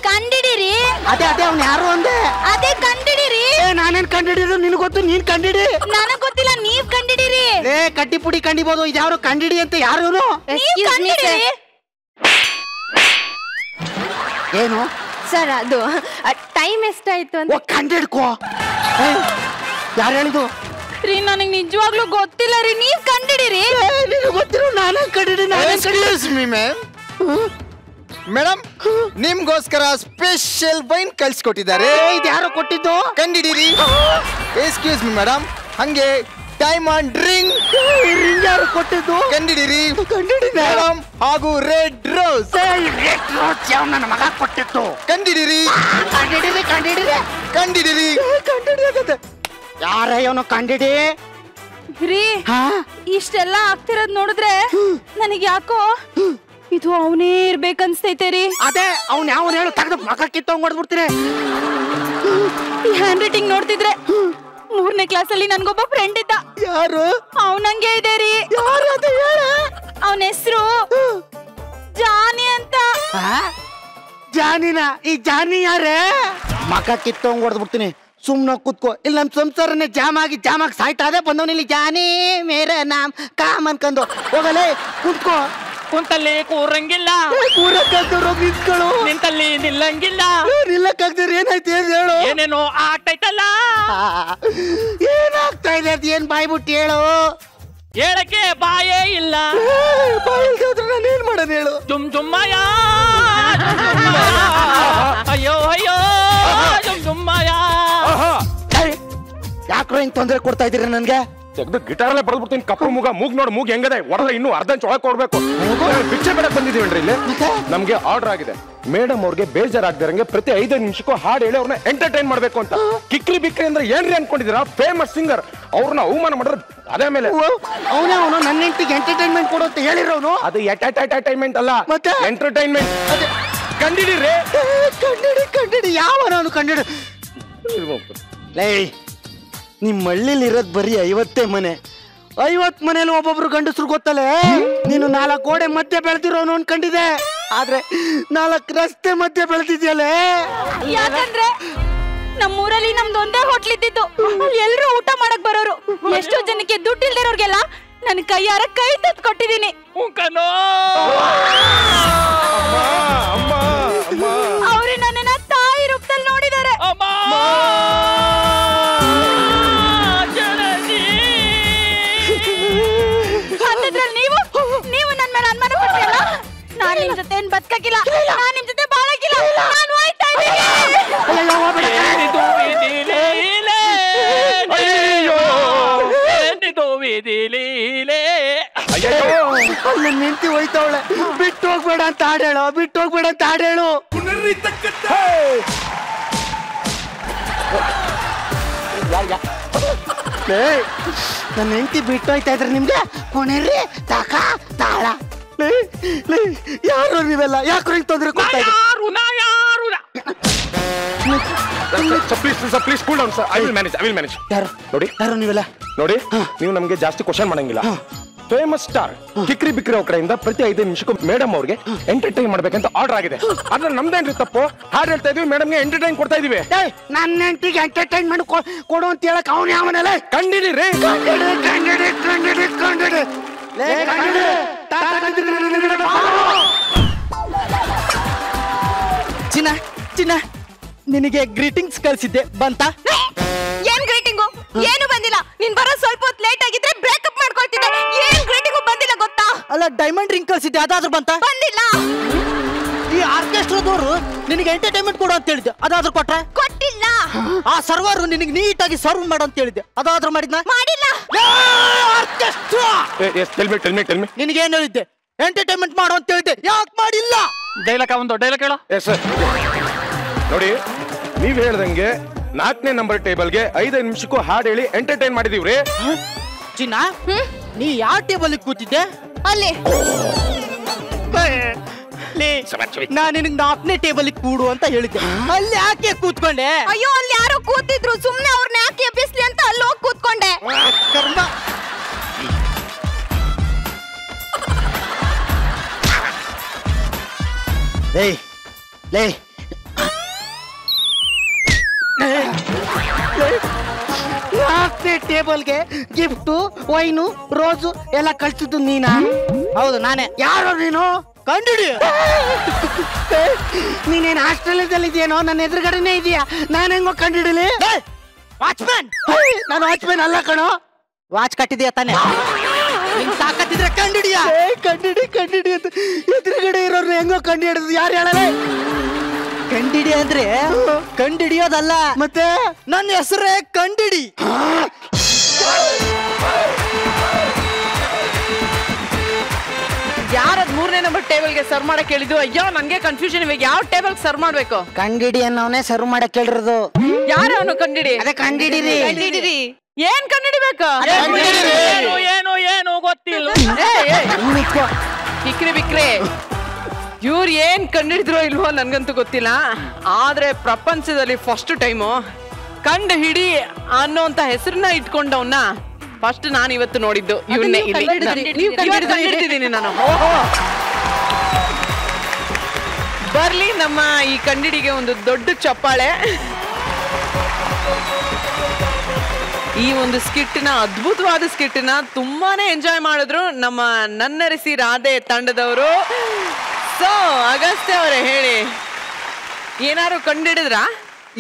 ಕಂಡಿಡಿರಿ. ಅದೇ ಅವ್ನು ಯಾರು ಅಂದೆ? ಅದೇ ಕಂಡಿಡಿರಿ. ನಾನೇನ್ ಕಂಡಿಡಿದ್ರು ನಿನಗೆ ಗೊತ್ತು, ನೀನ್ ಕಂಡಿಡಿ. ನನಗ್ ಗೊತ್ತಿಲ್ಲ, ನೀವ್ ಕಂಡಿಡಿರಿ. ಕಡ್ಡಿ ಪುಡಿ ಕಂಡಿಬೋದು. ಇದ್ಯಾರು ಕಂಡಿಡಿ ಅಂತ ಯಾರು? ಏನು ಸರ್, ಅದು ಟೈಮ್ ಎಷ್ಟಾಯ್ತು ಅಂತ ಕಂಡಿಡ್ಕೋ. ಯಾರು ಹೇಳಿದ್ದು? ರೀ, ನನಗ್ ನಿಜವಾಗ್ಲೂ ಗೊತ್ತಿಲ್ಲ ರೀ, ನೀವ್ ಕಂಡಿಡಿರಿ. ಗೊತ್ತಿರೋ ನಾನೇ ಕಂಡಿಡಿ. ಮೇಡಮ್, ನಿಮ್ಗೋಸ್ಕರ ಸ್ಪೆಷಲ್ ವೈನ್ ಕಳ್ಸಿಕೊಟ್ಟಿದ್ದಾರೆ. ಇದ್ಯಾರು ಕೊಟ್ಟಿದ್ದು? ಕಂಡಿಡಿರಿ. ಎಕ್ಸ್ಕ್ಯೂಸ್ ಮಿ ಮೇಡಮ್, ಹಂಗೆ ಡೈಮಂಡ್ ರಿಂಗ್. ರಿಂಗ್ ಯಾರು ಕೊಟ್ಟಿದ್ದು? ಕಂಡಿಡಿರಿ. ಕಂಡಿಡಿ ಮೇಡಮ್. ಹಾಗೂ ರೆಡ್ ರೋಸ್. ರೆಡ್ ರೋಸ್ ನನ್ನ ಮಗ ಕೊಟ್ಟಿತ್ತು. ಕಂಡಿಡಿರಿ. ಕಂಡಿಡಿರಿ ಕಂಡಿಡಿರಿ ಕಂಡಿಡಿರಿ. ಕಂಡಿಡಿ. ಯಾರಯ್ಯವನು ಕಂಡಿಡಿ? ರೀ, ಇಷ್ಟೆಲ್ಲ ಆಗ್ತಿರೋದ್ ನೋಡಿದ್ರೆ ನನಗ್ ಯಾಕೋ ಇದು ಅವನೇ ಇರ್ಬೇಕನ್ಸ್ತೈತೆ ರೀ. ಅದೇ ಅವ್ನು ಯಾವನ್ ಹೇಳು? ತೆಗೆದು ಮಗ ಕಿತ್ತೋಗ್ ಹೊಡ್ದ್ಬಿಡ್ತೀನಿ. ಈ ಹ್ಯಾಂಡ್ ರೈಟಿಂಗ್ ನೋಡ್ತಿದ್ರೆ 3ನೇ ಕ್ಲಾಸಲ್ಲಿ ನನ್ಗೊಬ್ಬ ಫ್ರೆಂಡ್ ಇದ್ದ. ಯಾರು? ಅವನಂಗೆ ಇದೆ ರೀ. ಯಾರು ಅದು ಹೇಳ? ಅವನ ಹೆಸರು ಜಾನಿ ಅಂತ. ಜಾನಿನ? ಈ ಜಾನಿ ಯಾರೇ? ಮಗ ಕಿತ್ತೋಂಗ್ ಹೊಡ್ದ್ಬಿಡ್ತೀನಿ. ಸುಮ್ನ ಕೂತ್ಕೋ, ಇಲ್ಲ ನಮ್ ಸಂಸಾರನೇ ಜಾಮ್ ಆಗಿ ಸಾಯ್ತಾ ಇದೆ. ಬಂದವನಿಲ್ಲಿ ಜಾನಿ ಮೇರ ನಾಮ್ ಕಾಮ್ ಅನ್ಕೊಂಡು ಹೋಗಲೇ. ಕೂತ್ಕೋ. ಕುಂತಲ್ಲಿ ಕೂರಂಗಿಲ್ಲ, ಕೂರಕ್ಕಾಗ್ದವ್ರು ನಿಂತ್ಗಳು. ನಿಂತಲ್ಲಿ ನಿಲ್ಲಂಗಿಲ್ಲ. ನಿಲ್ಲಕ್ಕಾಗ್ದಿರ ಏನಾಯ್ತು ಹೇಳು? ಏನೇನೋ ಆಗ್ತೈತಲ್ಲ. ಏನಾಗ್ತಾ ಇದೆ? ಅದ್ ಏನ್ ಬಾಯ್ಬಿಟ್ಟು ಹೇಳು. ಹೇಳಕ್ಕೆ ಬಾಯೇ ಇಲ್ಲ. ಬಾಯಿಲ್ದಾದ್ರೆ ನಾನು ಏನ್ ಮಾಡೋದು ಹೇಳು? ಜುಮ್ ಜುಮ್ಮಯ, ಅಯ್ಯೋ ಅಯ್ಯೋ ಜುಮ್ ಜುಮ್ಮಯ. ಯಾಕ್ರೋ ಹಿಂಗ್ ತೊಂದರೆ ಕೊಡ್ತಾ ಇದೀರ ನನ್ಗೆ? ತೆಗ್ದು ಗಿಟಾರಲ್ಲೇ ಬಡ್ದ್ಬಿಡ್ತೀನಿ. ಕಪ್ಪು ಮೂಗ್ ನೋಡು, ಮೂಗ್ ಹೆಂಗದೆ ಒಡಲ ಇನ್ನೂ ಅರ್ಧ ಒಳಗೆ ಕೊಡ್ಬೇಕು. ಭಿಕ್ಷೆ ಬೇಡಕ್ ಬಂದಿದೀವನ್ರಿ ಇಲ್ಲಿ. ನಮ್ಗೆ ಆರ್ಡರ್ ಆಗಿದೆ. ಮೇಡಮ್ ಅವ್ರಿಗೆ ಬೇಜಾರಾಗ್ದಿರಂಗೆ ಪ್ರತಿ 5 ನಿಮಿಷಕ್ಕೂ ಹಾಡು ಹೇಳಿ ಅವ್ರನ್ನ ಎಂಟರ್ಟೈನ್ ಮಾಡ್ಬೇಕು ಅಂತ. ಕಿಕ್ರಿ ಬಿಕ್ರಿ ಅಂದ್ರೆ ಏನ್ರಿ ಅನ್ಕೊಂಡಿದೀರಾ? ಫೇಮಸ್ ಸಿಂಗರ್, ಅವ್ರನ್ನ ಅವಮಾನ ಮಾಡಿದ್ರೆ ಅದೇ ಮೇಲೆ ಅವನೇ ಅವನು ನನ್ನ ಹೆಂಡತಿಗೆ ಎಂಟರ್ಟೈನ್ಮೆಂಟ್ ಕೊಡು ಅಂತ ಹೇಳಿರೋನು. ಅದು ಎಂಟರ್ಟೈನ್ಮೆಂಟ್ ಅಲ್ಲ, ಮತ್ತೆ ಎಂಟರ್ಟೈನ್ಮೆಂಟ್. ಕಂಡಿಡಿರಿ. ಕಂಡಿಡಿ ಯಾವ ನಾನು ಕಂಡಿಡಿ. ಲೇ, ನಿಮ್ ಹಳ್ಳಿಲಿ ಇರೋದ್ ಬರೀ 50 ಮನೆ. 50 ಮನೇಲಿ ಒಬ್ಬೊಬ್ರು ಗಂಡಸ್ರು ಗೊತ್ತಲ್ಲೇ. ನೀನು 4 ಗೋಡೆ ಮಧ್ಯೆ ಬೆಳೆದಿರೋನು ಅನ್ಕೊಂಡಿದೆ, ಆದ್ರೆ 4 ರಸ್ತೆ ಮಧ್ಯೆ ಬೆಳೆದಿದ್ಯಲ್ಲೇ. ಯಾಕಂದ್ರೆ ನಮ್ಮೂರಲ್ಲಿ ನಮ್ದೊಂದೇ ಹೋಟ್ಲ್ ಇದ್ದಿದ್ದು. ಎಲ್ರು ಊಟ ಮಾಡಕ್ ಬರೋರು. ಎಷ್ಟೋ ಜನಕ್ಕೆ ದುಡ್ಡು ಇಲ್ದಿರೋರ್ಗೆಲ್ಲ ನನ್ ಕೈಯಾರ ಕೈ ತತ್ ಕೊಟ್ಟಿದೀನಿ. ಅವ್ರು ನನ್ನನ್ನ ತಾಯಿ ರೂಪದಲ್ಲಿ ನೋಡಿದ್ದಾರೆ. ನೀವು ನನ್ ಮೇಲೆ ಅನುಮಾನ ಪಡ್ತೀರಲ್ಲ? ನಾನ್ ನಿಮ್ ಜೊತೆ ಏನ್ ಬದುಕಕ್ಕಿಲ್ಲ. ನಾನ್ ನಿಮ್ ಜೊತೆ ವಿಧಿ ಲೀಲೆ. ಅಲ್ಲಿ ನಿಂತಿ ಹೋಯ್ತವಳೆ. ಬಿಟ್ಟು ಹೋಗ್ಬೇಡ ಅಂತ ಹಾಡೇಳು, ಬಿಟ್ಟು ಹೋಗ್ಬೇಡ ಅಂತ ಹಾಡೇಳು. ನನ್ನ ಹೆಂಡತಿ ಬಿಟ್ಟು ಹೋಯ್ತಾ ಇದ್ರೆ ನಿಮ್ಗೆ ಕೊನೆರ್ರಿ ತಾಕ ತಾಳ. ಯಾರು ನೀವೆಲ್ಲ ಯಾಕ್ರು ಹಿಂಗ್ ತೊಂದ್ರೆ ಕೊಡ್ತಾ ಇದ್ದೀರಿ? Please cool down sir. I will manage. ನೋಡಿ ಯಾರು ನೀವೆಲ್ಲ? ನೋಡಿ, ನೀವು ನಮ್ಗೆ ಜಾಸ್ತಿ ಕ್ವಶನ್ ಮಾಡಂಗಿಲ್ಲ. ಫೇಮಸ್ ಸ್ಟಾರ್ ಕಿಕ್ರಿ ಬಿಕ್ರಿ ಅವ್ರ ಕಡೆಯಿಂದ ಪ್ರತಿ 5 ನಿಮಿಷಕ್ಕೂ ಮೇಡಮ್ ಅವ್ರಿಗೆ ಎಂಟರ್ಟೈನ್ ಮಾಡ್ಬೇಕಂತ ಆರ್ಡರ್ ಆಗಿದೆ. ಅದ್ರಲ್ಲಿ ನಮ್ದೇನ್ರಿ ತಪ್ಪು? ಹಾಡು ಹೇಳ್ತಾ ಇದೀವಿ, ಮೇಡಮ್ಗೆ ಎಂಟರ್ಟೈನ್ ಕೊಡ್ತಾ ಇದೀವಿ. ನನ್ನ ಹೆಂಡತಿಗೆ ಎಂಟರ್ಟೈನ್ಮೆಂಟ್ ಕೊಡು ಅಂತ ಹೇಳಕ್ ಅವನು ಯಾವನಲ್ಲ? ಕಂಡಿಡಿರಿ. ಚಿನ್ನ ನಿನಗೆ ಗ್ರೀಟಿಂಗ್ಸ್ ಕಳ್ಸಿದ್ದೆ, ಬಂತ? ಏನ್ ಗ್ರೀಟಿಂಗು? ಏನು ಬಂದಿಲ್ಲ. ನೀನ್ ಬರೋ ಸ್ವಲ್ಪ ಹೊತ್ತು ಲೇಟ್ ಆಗಿದ್ರೆ ಬ್ರೇಕಪ್ ಮಾಡ್ಕೊಳ್ತಿದ್ದೆ. ಏನ್ ಗ್ರೀಟಿಂಗು ಬಂದಿಲ್ಲ ಗೊತ್ತಾ? ಅಲ್ಲ, ಡೈಮಂಡ್ ರಿಂಗ್ ಕಳ್ಸಿದ್ದೆ, ಅದಾದ್ರೂ ಬಂತ? ಬಂದಿಲ್ಲ. ಈ ಆರ್ಕೆಸ್ಟ್ರಾದವರು ನಿನಗೆ ಎಂಟರ್ಟೈನ್ಮೆಂಟ್ ಕೊಡು ಅಂತ ಹೇಳಿದ್ದೆ, ಅದಾದ್ರೂ ಕೊಟ್ರೆ? ಕೊಟ್ಟಿಲ್ಲ. ಆ ಸರ್ವರ್ ನಿನಗೆ ನೀಟಾಗಿ ಸರ್ವ್ ಮಾಡು ಅಂತ ಹೇಳಿದ್ದೆ, ಅದಾದ್ರೂ ಮಾಡಿದ್ನ? ಮಾಡಿಲ್ಲ. ಆರ್ಕೆಸ್ಟ್ರಾ ಟೆಲ್ ಮಿ ನಿನಗೇನು ಹೇಳಿದ್ದೆ? ಎಂಟರ್ಟೈನ್ಮೆಂಟ್ ಮಾಡು ಅಂತ ಹೇಳಿದ್ದೆ, ಯಾಕೆ ಮಾಡಿಲ್ಲ? ಡೈಲಾಗ್ ಹೇಳೋ. ನೋಡಿ, ನೀವ್ ಹೇಳ್ದಂಗೆ 4ನೇ ನಂಬರ್ ಟೇಬಲ್ಗೆ 5 ನಿಮಿಷಕ್ಕೂ ಹಾಡು ಹೇಳಿ ಎಂಟರ್ಟೈನ್ ಮಾಡಿದೀವ್ರಿ. ಚಿನ್ನ, ನೀ ಯಾವ ಟೇಬಲ್ ಕೂತಿದ್ದೆ? ಅಲ್ಲಿ. ನಾ ನಿನಗೆ 4ನೇ ಟೇಬಲ್ ಕೂಡು ಅಂತ ಹೇಳಿದ್ದೆ, ಅಲ್ಲಿ ಯಾಕೆ ಕೂತ್ಕೊಂಡೆ? ಅಯ್ಯೋ, ಅಲ್ಲಿ ಯಾರೋ ಕೂತಿದ್ರು, ಸುಮ್ನೆ ಅವ್ರನ್ನ ಯಾಕೆ ಎಬ್ಬಿಸ್ಲಿ ಅಂತ ಅಲ್ಲಿ ಹೋಗಿ ಕೂತ್ಕೊಂಡೆ. ಕರ್ಮ. ಲೇ 4ನೇ ಟೇಬಲ್ಗೆ ಗಿಫ್ಟು, ವೈನು, ರೋಸು ಎಲ್ಲ ಕಳ್ಸಿದ್ದು ನೀನಾ? ಹೌದು, ನಾನೇ. ಯಾರು ನೀನು? ಕಂಡಿಡಿ. ನೀನೇನು ಆಸ್ಟ್ರೇಲಿಯಾದಲ್ಲಿದೆಯೇನೋ? ನನ್ನ ಎದುರುಗಡೆನೇ ಇದೆಯಾ? ನಾನು ಹೆಂಗೋ ಕಂಡಿಡಲಿ? ವಾಚ್ಮ್ಯಾನ್. ನಾನು ವಾಚ್ಮ್ಯಾನ್ ಅಲ್ಲ ಕಣೋ. ವಾಚ್ ಕಟ್ಟಿದ್ಯಾ ತಾನೆ? ನಿನ್ ತಾಕತ್ತಿದ್ರೆ ಕಂಡಿಡಿಯಾ? ಕಂಡಿಡಿ ಅಂತ ಎದುರುಗಡೆ ಇರೋರ್ನ ಹೆಂಗೋ ಕಂಡು ಹಿಡಿದು ಯಾರು ಹೇಳಲೇ? ಕಂಡಿಡಿ ಅಂದ್ರೆ ಕಂಡಿಡಿಯೋದಲ್ಲ, ಮತ್ತೆ ನನ್ನ ಹೆಸರೇ ಕಂಡಿಡಿ. ಯಾರದ್ 3ನೇ ನಂಬರ್ ಟೇಬಲ್ಗೆ ಸರ್ವ್ ಮಾಡಕ್ ಹೇಳಿದ್ದು? ಅಯ್ಯೋ, ನನ್ಗೆ ಕನ್ಫ್ಯೂಷನ್. ಇವಾಗ ಯಾವ ಟೇಬಲ್ ಸರ್ವ್ ಮಾಡ್ಬೇಕು? ಕಂಡಿಡಿ ಅನ್ನೋನೇ ಸರ್ವ್ ಮಾಡಕ್ ಹೇಳಿರೋದು. ಯಾರು ಅವನು? ಕಂಡಿಡಿ. ಅದೇ ಕಂಡಿಡಿರಿ. ಏನ್ ಕಂಡಿಡಿಬೇಕು? ಏನು ಗೊತ್ತಿಲ್ಲ. ಬಿಕ್ರಿ ಇವ್ರು ಏನ್ ಕಂಡಿಡಿದ್ರೋ ಇಲ್ವೋ ನನ್ಗಂತೂ ಗೊತ್ತಿಲ್ಲ. ಆದ್ರೆ ಪ್ರಪಂಚದಲ್ಲಿ ಫಸ್ಟ್ ಟೈಮು ಕಂಡು ಹಿಡಿ ಅನ್ನೋಂತ ಹೆಸರನ್ನ ಇಟ್ಕೊಂಡವನ್ನ ಫಸ್ಟ್ ನಾನು ಇವತ್ತು ನೋಡಿದ್ದು. ಇವನ್ನೇ ಕಂಡಿಡ್ತಿದ್ದೀನಿ ನಾನು. ಬರ್ಲಿ ನಮ್ಮ ಈ ಕಂಡಿಡಿಗೆ ಒಂದು ದೊಡ್ಡ ಚಪ್ಪಾಳೆ. ಈ ಒಂದು ಸ್ಕಿಟ್ನ, ಅದ್ಭುತವಾದ ಸ್ಕಿಟ್ನ ತುಂಬಾನೇ ಎಂಜಾಯ್ ಮಾಡಿದ್ರು ನಮ್ಮ ನನ್ನರಿಸಿ ರಾಧೆ ತಂಡದವರು. ಸೊ ಅಗಸ್ತ್ಯ ಅವರೇ, ಹೇಳಿ, ಏನಾರು ಕಂಡಿಡಿದ್ರಾ?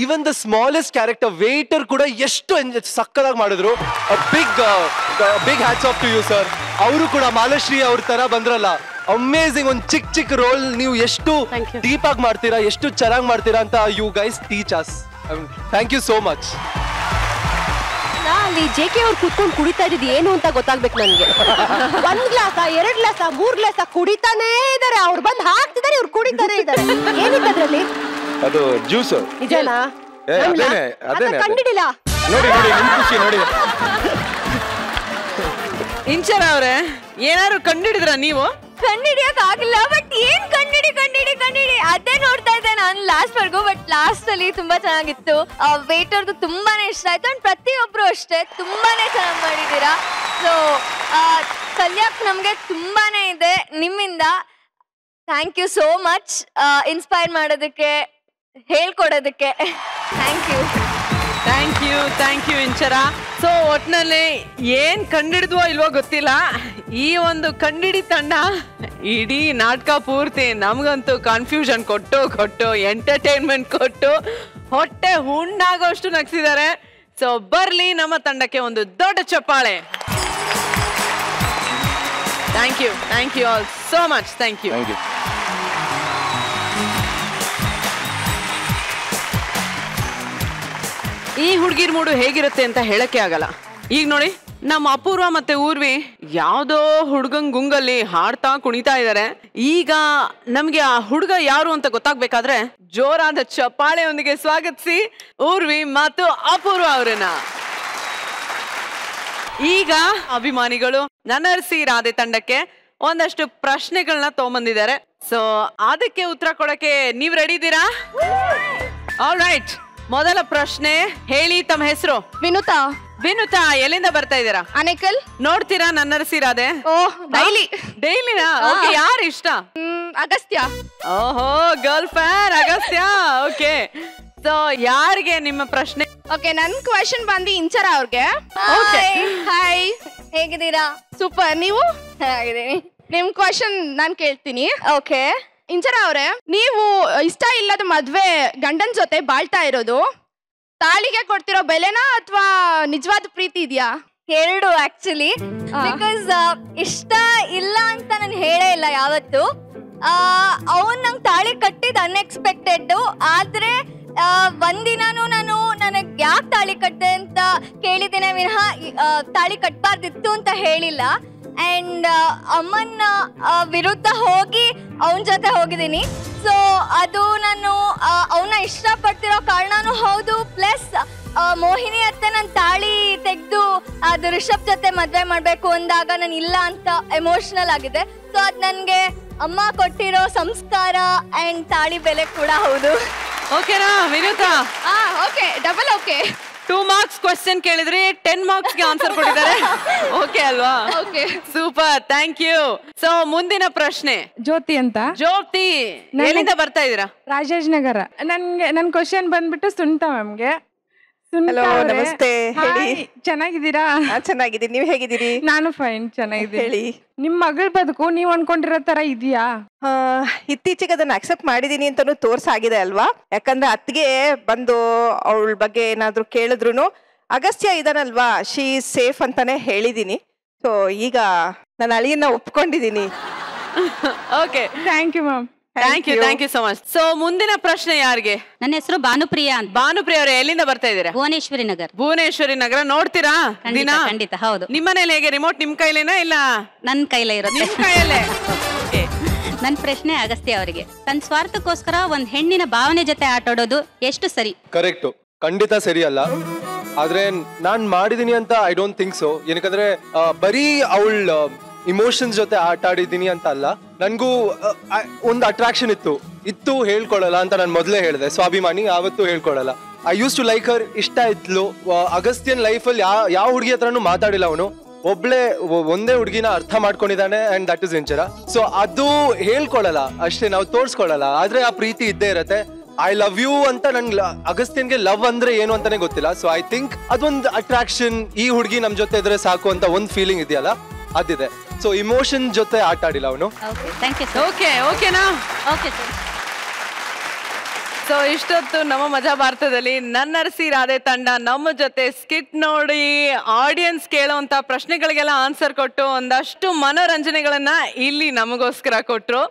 Even the smallest character waiter ಕೂಡ ಎಷ್ಟು ಸಕ್ಕದಾಗಿ ಮಾಡಿದ್ರು. Big hats off to you sir. ಅವರು ಕೂಡ ಮಾಲಶ್ರೀ ಅವ್ರ ತರ ಬಂದ್ರಲ್ಲ, ಅಮೇಸಿಂಗ್. ಒಂದು ಚಿಕ್ಕ ರೋಲ್ ನೀವು ಎಷ್ಟು ಡೀಪ್ ಆಗಿ ಮಾಡ್ತೀರಾ, ಎಷ್ಟು ಚೆನ್ನಾಗಿ ಮಾಡ್ತೀರಾ ಅಂತ you guys teach us. Thank you so much. ಅಲ್ಲಿ ಜೆಕೆ ಅವ್ರು ಕುತ್ಕೊಂಡು ಕುಡಿತಾ ಇದ್ದಿದ್ದು ಏನು ಅಂತ ಗೊತ್ತಾಗ್ಬೇಕು ನನ್ಗೆ. 1 ಗ್ಲಾಸ 2 ಗ್ಲಾಸ 3 ಗ್ಲಾಸ ಕುಡಿತಾನೇ ಇದಾರೆ. ಅವ್ರು ಬಂದು ಹಾಕ್ತಿದಾರೆ, ಇವ್ರು ಕುಡಿತಾನೆ ಇದಾರೆ. ಏನಿತ್ತದ್ರಲ್ಲಿ? ಅದು ಜ್ಯೂಸ್. ನಿಜನಾ? ಅದೇನೆ ಕಂಡಿಡಿಲ್ಲ. ನೋಡಿ ನಿಮ್ ಖುಷಿ ನೋಡಿ. ಇಂಚರ ಅವ್ರೆ, ಏನಾರು ಕಂಡಿಡಿದ್ರ ನೀವು? ಕಂಡಿಡಿಯಕ್ ಆಗಿಲ್ಲ, ಬಟ್ ಏನ್ ಕಂಡಿಡಿ ಅದೇ ನೋಡ್ತಾ ಇದ್ದೆ ನಾನು ಲಾಸ್ಟ್ ವರ್ಗು. ಬಟ್ ಲಾಸ್ಟ್ ಅಲ್ಲಿ ತುಂಬಾ ಚೆನ್ನಾಗಿತ್ತು. ವೇಟರ್ದು ತುಂಬಾನೇ ಇಷ್ಟ ಆಯ್ತು. ಅಂಡ್ ಪ್ರತಿಯೊಬ್ರು ಅಷ್ಟೇ ತುಂಬಾನೇ ಚೆನ್ನಾಗಿ ಮಾಡಿದೀರಾ. ಸೊ ಕಲಿಯಕ್ ನಮ್ಗೆ ತುಂಬಾನೇ ಇದೆ ನಿಮ್ಮಿಂದ. Thank you so much. Inspire ಮಾಡೋದಕ್ಕೆ, ಹೇಳ್ಕೊಡೋದಕ್ಕೆ ಥ್ಯಾಂಕ್ ಯು ಇಂಚರ. ಸೊ ಒಟ್ನಲ್ಲಿ ಏನ್ ಕಂಡಿಡಿದ್ವೋ ಇಲ್ವೋ ಗೊತ್ತಿಲ್ಲ, ಈ ಒಂದು ಕಂಡಿಡಿ ತಂಡ ಇಡೀ ನಾಟಕ ಪೂರ್ತಿ ನಮ್ಗಂತೂ ಕನ್ಫ್ಯೂಷನ್ ಕೊಟ್ಟು ಎಂಟರ್ಟೈನ್ಮೆಂಟ್ ಕೊಟ್ಟು ಹೊಟ್ಟೆ ಹುಣ್ಣಾಗೋಷ್ಟು ನಗ್ಸಿದ್ದಾರೆ. ಸೊ ಬರ್ಲಿ ನಮ್ಮ ತಂಡಕ್ಕೆ ಒಂದು ದೊಡ್ಡ ಚಪ್ಪಾಳೆ. Thank you all so much. Thank you. ಈ ಹುಡುಗಿರ್ ಮೂಡು ಹೇಗಿರುತ್ತೆ ಅಂತ ಹೇಳಕ್ಕೆ ಆಗಲ್ಲ. ಈಗ ನೋಡಿ, ನಮ್ಮ ಅಪೂರ್ವ ಮತ್ತೆ ಊರ್ವಿ ಯಾವ್ದೋ ಹುಡ್ಗಂಗ್ ಗುಂಗಲ್ಲಿ ಹಾಡ್ತಾ ಕುಣಿತಾ ಇದಾರೆ. ಈಗ ನಮ್ಗೆ ಆ ಹುಡುಗ ಯಾರು ಅಂತ ಗೊತ್ತಾಗ್ಬೇಕಾದ್ರೆ ಜೋರಾದ ಚಪ್ಪಾಳೆಯೊಂದಿಗೆ ಸ್ವಾಗತಿಸಿ ಊರ್ವಿ ಮತ್ತು ಅಪೂರ್ವ ಅವರನ್ನ. ಈಗ ಅಭಿಮಾನಿಗಳು ನನ್ನರಸಿ ರಾಧೆ ತಂಡಕ್ಕೆ ಒಂದಷ್ಟು ಪ್ರಶ್ನೆಗಳನ್ನ ತಗೊಂಬಂದಿದ್ದಾರೆ. ಸೊ ಅದಕ್ಕೆ ಉತ್ತರ ಕೊಡಕ್ಕೆ ನೀವ್ ರೆಡಿ ಇದ್ದೀರಾ? ಆಲ್ರೈಟ್, ಮೊದಲ ಪ್ರಶ್ನೆ ಹೇಳಿ, ತಮ್ಮ ಹೆಸರು? ವಿನುತಾ. ವಿನುತಾ, ಎಲ್ಲಿಂದ ಬರ್ತಾ ಇದ್ದೀರಾ? ಅನೇಕಲ್. ನೋಡ್ತೀರಾ ನನ್ನರಸಿ ರಾಧೆ? ಡೈಲಿ. ಡೈಲಿನಾ? ಓಕೆ, ಯಾರು ಇಷ್ಟ? ಅಗಸ್ತ್ಯ. ಓಹೋ, girl fan Agastya. Okay, so ಯಾರಿಗೆ ನಿಮ್ಮ ಪ್ರಶ್ನೆ? ಓಕೆ, ನನ್ ಕ್ವೆಶ್ಚನ್ ಬಂದು ಇಂಚರ ಅವ್ರಿಗೆ. ಹಾಯ್, ಹೇಗಿದ್ದೀರಾ? ಸೂಪರ್. ನೀವು? ಹೇಗಿದ್ದೀನಿ. ನಿಮ್ ಕ್ವೆಶ್ಚನ್ ನಾನ್ ಕೇಳ್ತೀನಿ. ಓಕೆ. ಇಂಚರ ಅವ್ರೆ, ನೀವು ಇಷ್ಟ ಇಲ್ಲದ ಮದ್ವೆ ಗಂಡನ್ ಜೊತೆ ಬಾಳ್ತಾ ಇರೋದು ತಾಳಿಗೆ ಕೊಡ್ತಿರೋ ಬೆಲೆನಾ ಅಥವಾ ನಿಜವಾದ ಪ್ರೀತಿ ಇದೆಯಾ? ಎರಡು ಆಕ್ಚುಲಿ. ಬಿಕಾಸ್ ಇಷ್ಟ ಇಲ್ಲ ಅಂತ ನಾನು ಹೇಳೇ ಇಲ್ಲ ಯಾವತ್ತು. ಅವನ್ ನಂಗೆ ತಾಳಿ ಕಟ್ಟಿದ್ ಅನ್ಎಕ್ಸ್ಪೆಕ್ಟೆಡ್. ಆದ್ರೆ ಒಂದಿನಾನು ನಾನು ನನಗ್ ಯಾಕೆ ತಾಳಿ ಕಟ್ಟಿದೆ ಅಂತ ಕೇಳಿದ್ದೇನೆ ವಿನಃ ತಾಳಿ ಕಟ್ಬಾರ್ದಿತ್ತು ಅಂತ ಹೇಳಿಲ್ಲ. ಅಂಡ್ ಅಮ್ಮನ ವಿರುದ್ಧ ಹೋಗಿ ಅವನ ಜೊತೆ ಹೋಗಿದ್ದೀನಿ. ಸೊ ಅದು ನಾನು ಅವನ್ನ ಇಷ್ಟಪಡ್ತಿರೋ ಕಾರಣನೂ ಹೌದು. ಪ್ಲಸ್ ಮೋಹಿನಿ ಅತ್ತೆ ನನ್ನ ತಾಳಿ ತೆಗೆದು ಅದು ರಿಷಬ್ ಜೊತೆ ಮದ್ವೆ ಮಾಡ್ಬೇಕು ಅಂದಾಗ ನಾನು ಇಲ್ಲ ಅಂತ ಎಮೋಷನಲ್ ಆಗಿದೆ. ಸೊ ಅದು ನನಗೆ ಅಮ್ಮ ಕೊಟ್ಟಿರೋ ಸಂಸ್ಕಾರ ಅಂಡ್ ತಾಳಿ ಬೆಲೆ ಕೂಡ ಹೌದು. ಓಕೆನಾ Vinutha? Okay, double okay. 2 marks question ಕೇಳಿದ್ರಿ, 10 marks ಗೆ ಆನ್ಸರ್ ಕೊಟ್ಟಿದ್ದಾರೆ. ಓಕೆ ಅಲ್ವಾ? Okay, super, thank you. So ಮುಂದಿನ ಪ್ರಶ್ನೆ. ಜ್ಯೋತಿ ಅಂತ. ಜ್ಯೋತಿ, ಎಲ್ಲಿಂದ ಬರ್ತಾ ಇದೀರಾ? ರಾಜೇಶ್ ನಗರ. ನನ್ ಕ್ವಶನ್ ಬಂದ್ಬಿಟ್ಟು ಸುನಿತಾ ಮ್ಯಾಮ್ಗೆ. ಹಲೋ, ನಮಸ್ತೆ. ಹೇಳಿ, ಚೆನ್ನಾಗಿದ್ದೀರಾ? ಚೆನ್ನಾಗಿದ್ದೀನಿ, ನೀವು ಹೇಗಿದ್ದೀರಿ? ನಾನು ಫೈನ್, ಚೆನ್ನಾಗಿದ್ದೀನಿ. ಹೇಳಿ, ನಿಮ್ ಮಗಳ ಬದುಕು ನೀವ್ ಅನ್ಕೊಂಡಿರೋ ತರ ಇದೆಯಾ? ಇತ್ತೀಚೆಗೆ ಅದನ್ನ ಅಕ್ಸೆಪ್ಟ್ ಮಾಡಿದೀನಿ ಅಂತಾನು ತೋರ್ಸಾಗಿದೆ ಅಲ್ವಾ? ಯಾಕಂದ್ರೆ ಅತ್ತಿಗೆ ಬಂದು ಅವಳ ಬಗ್ಗೆ ಏನಾದ್ರು ಕೇಳಿದ್ರು ಅಗಸ್ತ್ಯ ಇದಾನಲ್ವಾ, ಶಿ ಸೇಫ್ ಅಂತಾನೆ ಹೇಳಿದೀನಿ. ಸೊ ಈಗ ನಾನು ಅಳಿಯನ್ನ ಒಪ್ಕೊಂಡಿದೀನಿ. Okay, thank you ma'am. Thank you so much. So ಮುಂದಿನ ಪ್ರಶ್ನೆ ಯಾರಿಗೆ? ನನ್ನ ಹೆಸರು ಭಾನುಪ್ರಿಯಾ ಅಂತ. ಭಾನುಪ್ರಿಯ ಅವರೇ, ಎಲ್ಲಿಂದ ಬರ್ತಾ ಇದ್ದೀರಾ? ಭುವನೇಶ್ವರಿ ನಗರ್. ಭುವನೇಶ್ವರಿ ನಗರ. ನೋಡ್ತೀರಾ ದಿನ? ಖಂಡಿತ, ಹೌದು. ನಿಮ್ಮನೇಲಿ ಹೇಗೆ, ರಿಮೋಟ್ ನಿಮ್ ಕೈಲೇನಾ ಇಲ್ಲ? ನನ್ನ ಕೈಲೇ ಇರುತ್ತೆ. ನಿಮ್ ಕೈಯಲ್ಲೇ. ನನ್ನ ಪ್ರಶ್ನೆ ಅಗಸ್ತ್ಯ ಅವರಿಗೆ. ತನ್ನ ಸ್ವಾರ್ಥಕ್ಕೋಸ್ಕರ ಒಂದ್ ಹೆಣ್ಣಿನ ಭಾವನೆ ಜೊತೆ ಆಟಾಡೋದು ಎಷ್ಟು ಸರಿ? ಕರೆಕ್ಟು, ಖಂಡಿತ ಸರಿ ಅಲ್ಲ. ಆದ್ರೆ ನಾನ್ ಮಾಡಿದೀನಿ ಅಂತ ಐ ಡೋಂಟ್ ಥಿಂಕ್ ಸೊ. ಏನಕ್ಕಂದ್ರೆ ಬರೀ ಅವಳ ಇಮೋಷನ್ಸ್ ಜೊತೆ ಆಟ ಆಡಿದ್ದೀನಿ ಅಂತ ಅಲ್ಲ, ನನ್ಗೂ ಒಂದು ಅಟ್ರಾಕ್ಷನ್ ಇತ್ತು ಹೇಳ್ಕೊಳಲ್ಲ ಅಂತ ನಾನು ಮೊದಲೇ ಹೇಳಿದೆ. ಸ್ವಾಭಿಮಾನಿ, ಯಾವತ್ತೂ ಹೇಳ್ಕೊಳಲ್ಲ. I used to like her. ಇಷ್ಟ ಇದ್ಲು. ಅಗಸ್ತ್ಯನ್ ಲೈಫಲ್ಲಿ ಯಾವ ಹುಡುಗಿ ಹತ್ರನೂ ಮಾತಾಡಿಲ್ಲ ಅವನು. ಒಂದೇ ಹುಡುಗಿನ ಅರ್ಥ ಮಾಡ್ಕೊಂಡಿದ್ದಾನೆ, and that is Inchara. So ಅದು ಹೇಳ್ಕೊಳಲ್ಲ ಅಷ್ಟೇ, ನಾವು ತೋರ್ಸ್ಕೊಳಲ್ಲ. ಆದ್ರೆ ಆ ಪ್ರೀತಿ ಇದ್ದೇ ಇರತ್ತೆ. ಐ ಲವ್ ಯು ಅಂತ ನನ್ಗೆ ಅಗಸ್ತ್ಯನ್ಗೆ ಲವ್ ಅಂದ್ರೆ ಏನು ಅಂತಾನೆ ಗೊತ್ತಿಲ್ಲ. ಸೊ ಐ ಥಿಂಕ್ ಅದೊಂದು ಅಟ್ರಾಕ್ಷನ್, ಈ ಹುಡುಗಿ ನಮ್ ಜೊತೆ ಇದ್ರೆ ಸಾಕು ಅಂತ ಒಂದು ಫೀಲಿಂಗ್ ಇದೆಯಲ್ಲ, ಅದಿದೆ. ಸೊ ಇಮೋಷನ್ ಜೊತೆ ಆಟ ಆಡಿಲ್ಲ ಅವನು. ಓಕೆನಾ? Okay sir. ಸೊ ಇಷ್ಟೊತ್ತು ನಮ್ಮ ಮಜಾ ಭಾರತದಲ್ಲಿ ನನ್ನರಸಿ ರಾಧೆ ತಂಡ ನಮ್ಮ ಜೊತೆ ಸ್ಕಿಟ್ ನೋಡಿ ಆಡಿಯನ್ಸ್ ಕೇಳೋಂತ ಪ್ರಶ್ನೆಗಳಿಗೆಲ್ಲ ಆನ್ಸರ್ ಕೊಟ್ಟು ಒಂದಷ್ಟು ಮನೋರಂಜನೆಗಳನ್ನ ಇಲ್ಲಿ ನಮಗೋಸ್ಕರ ಕೊಟ್ರು.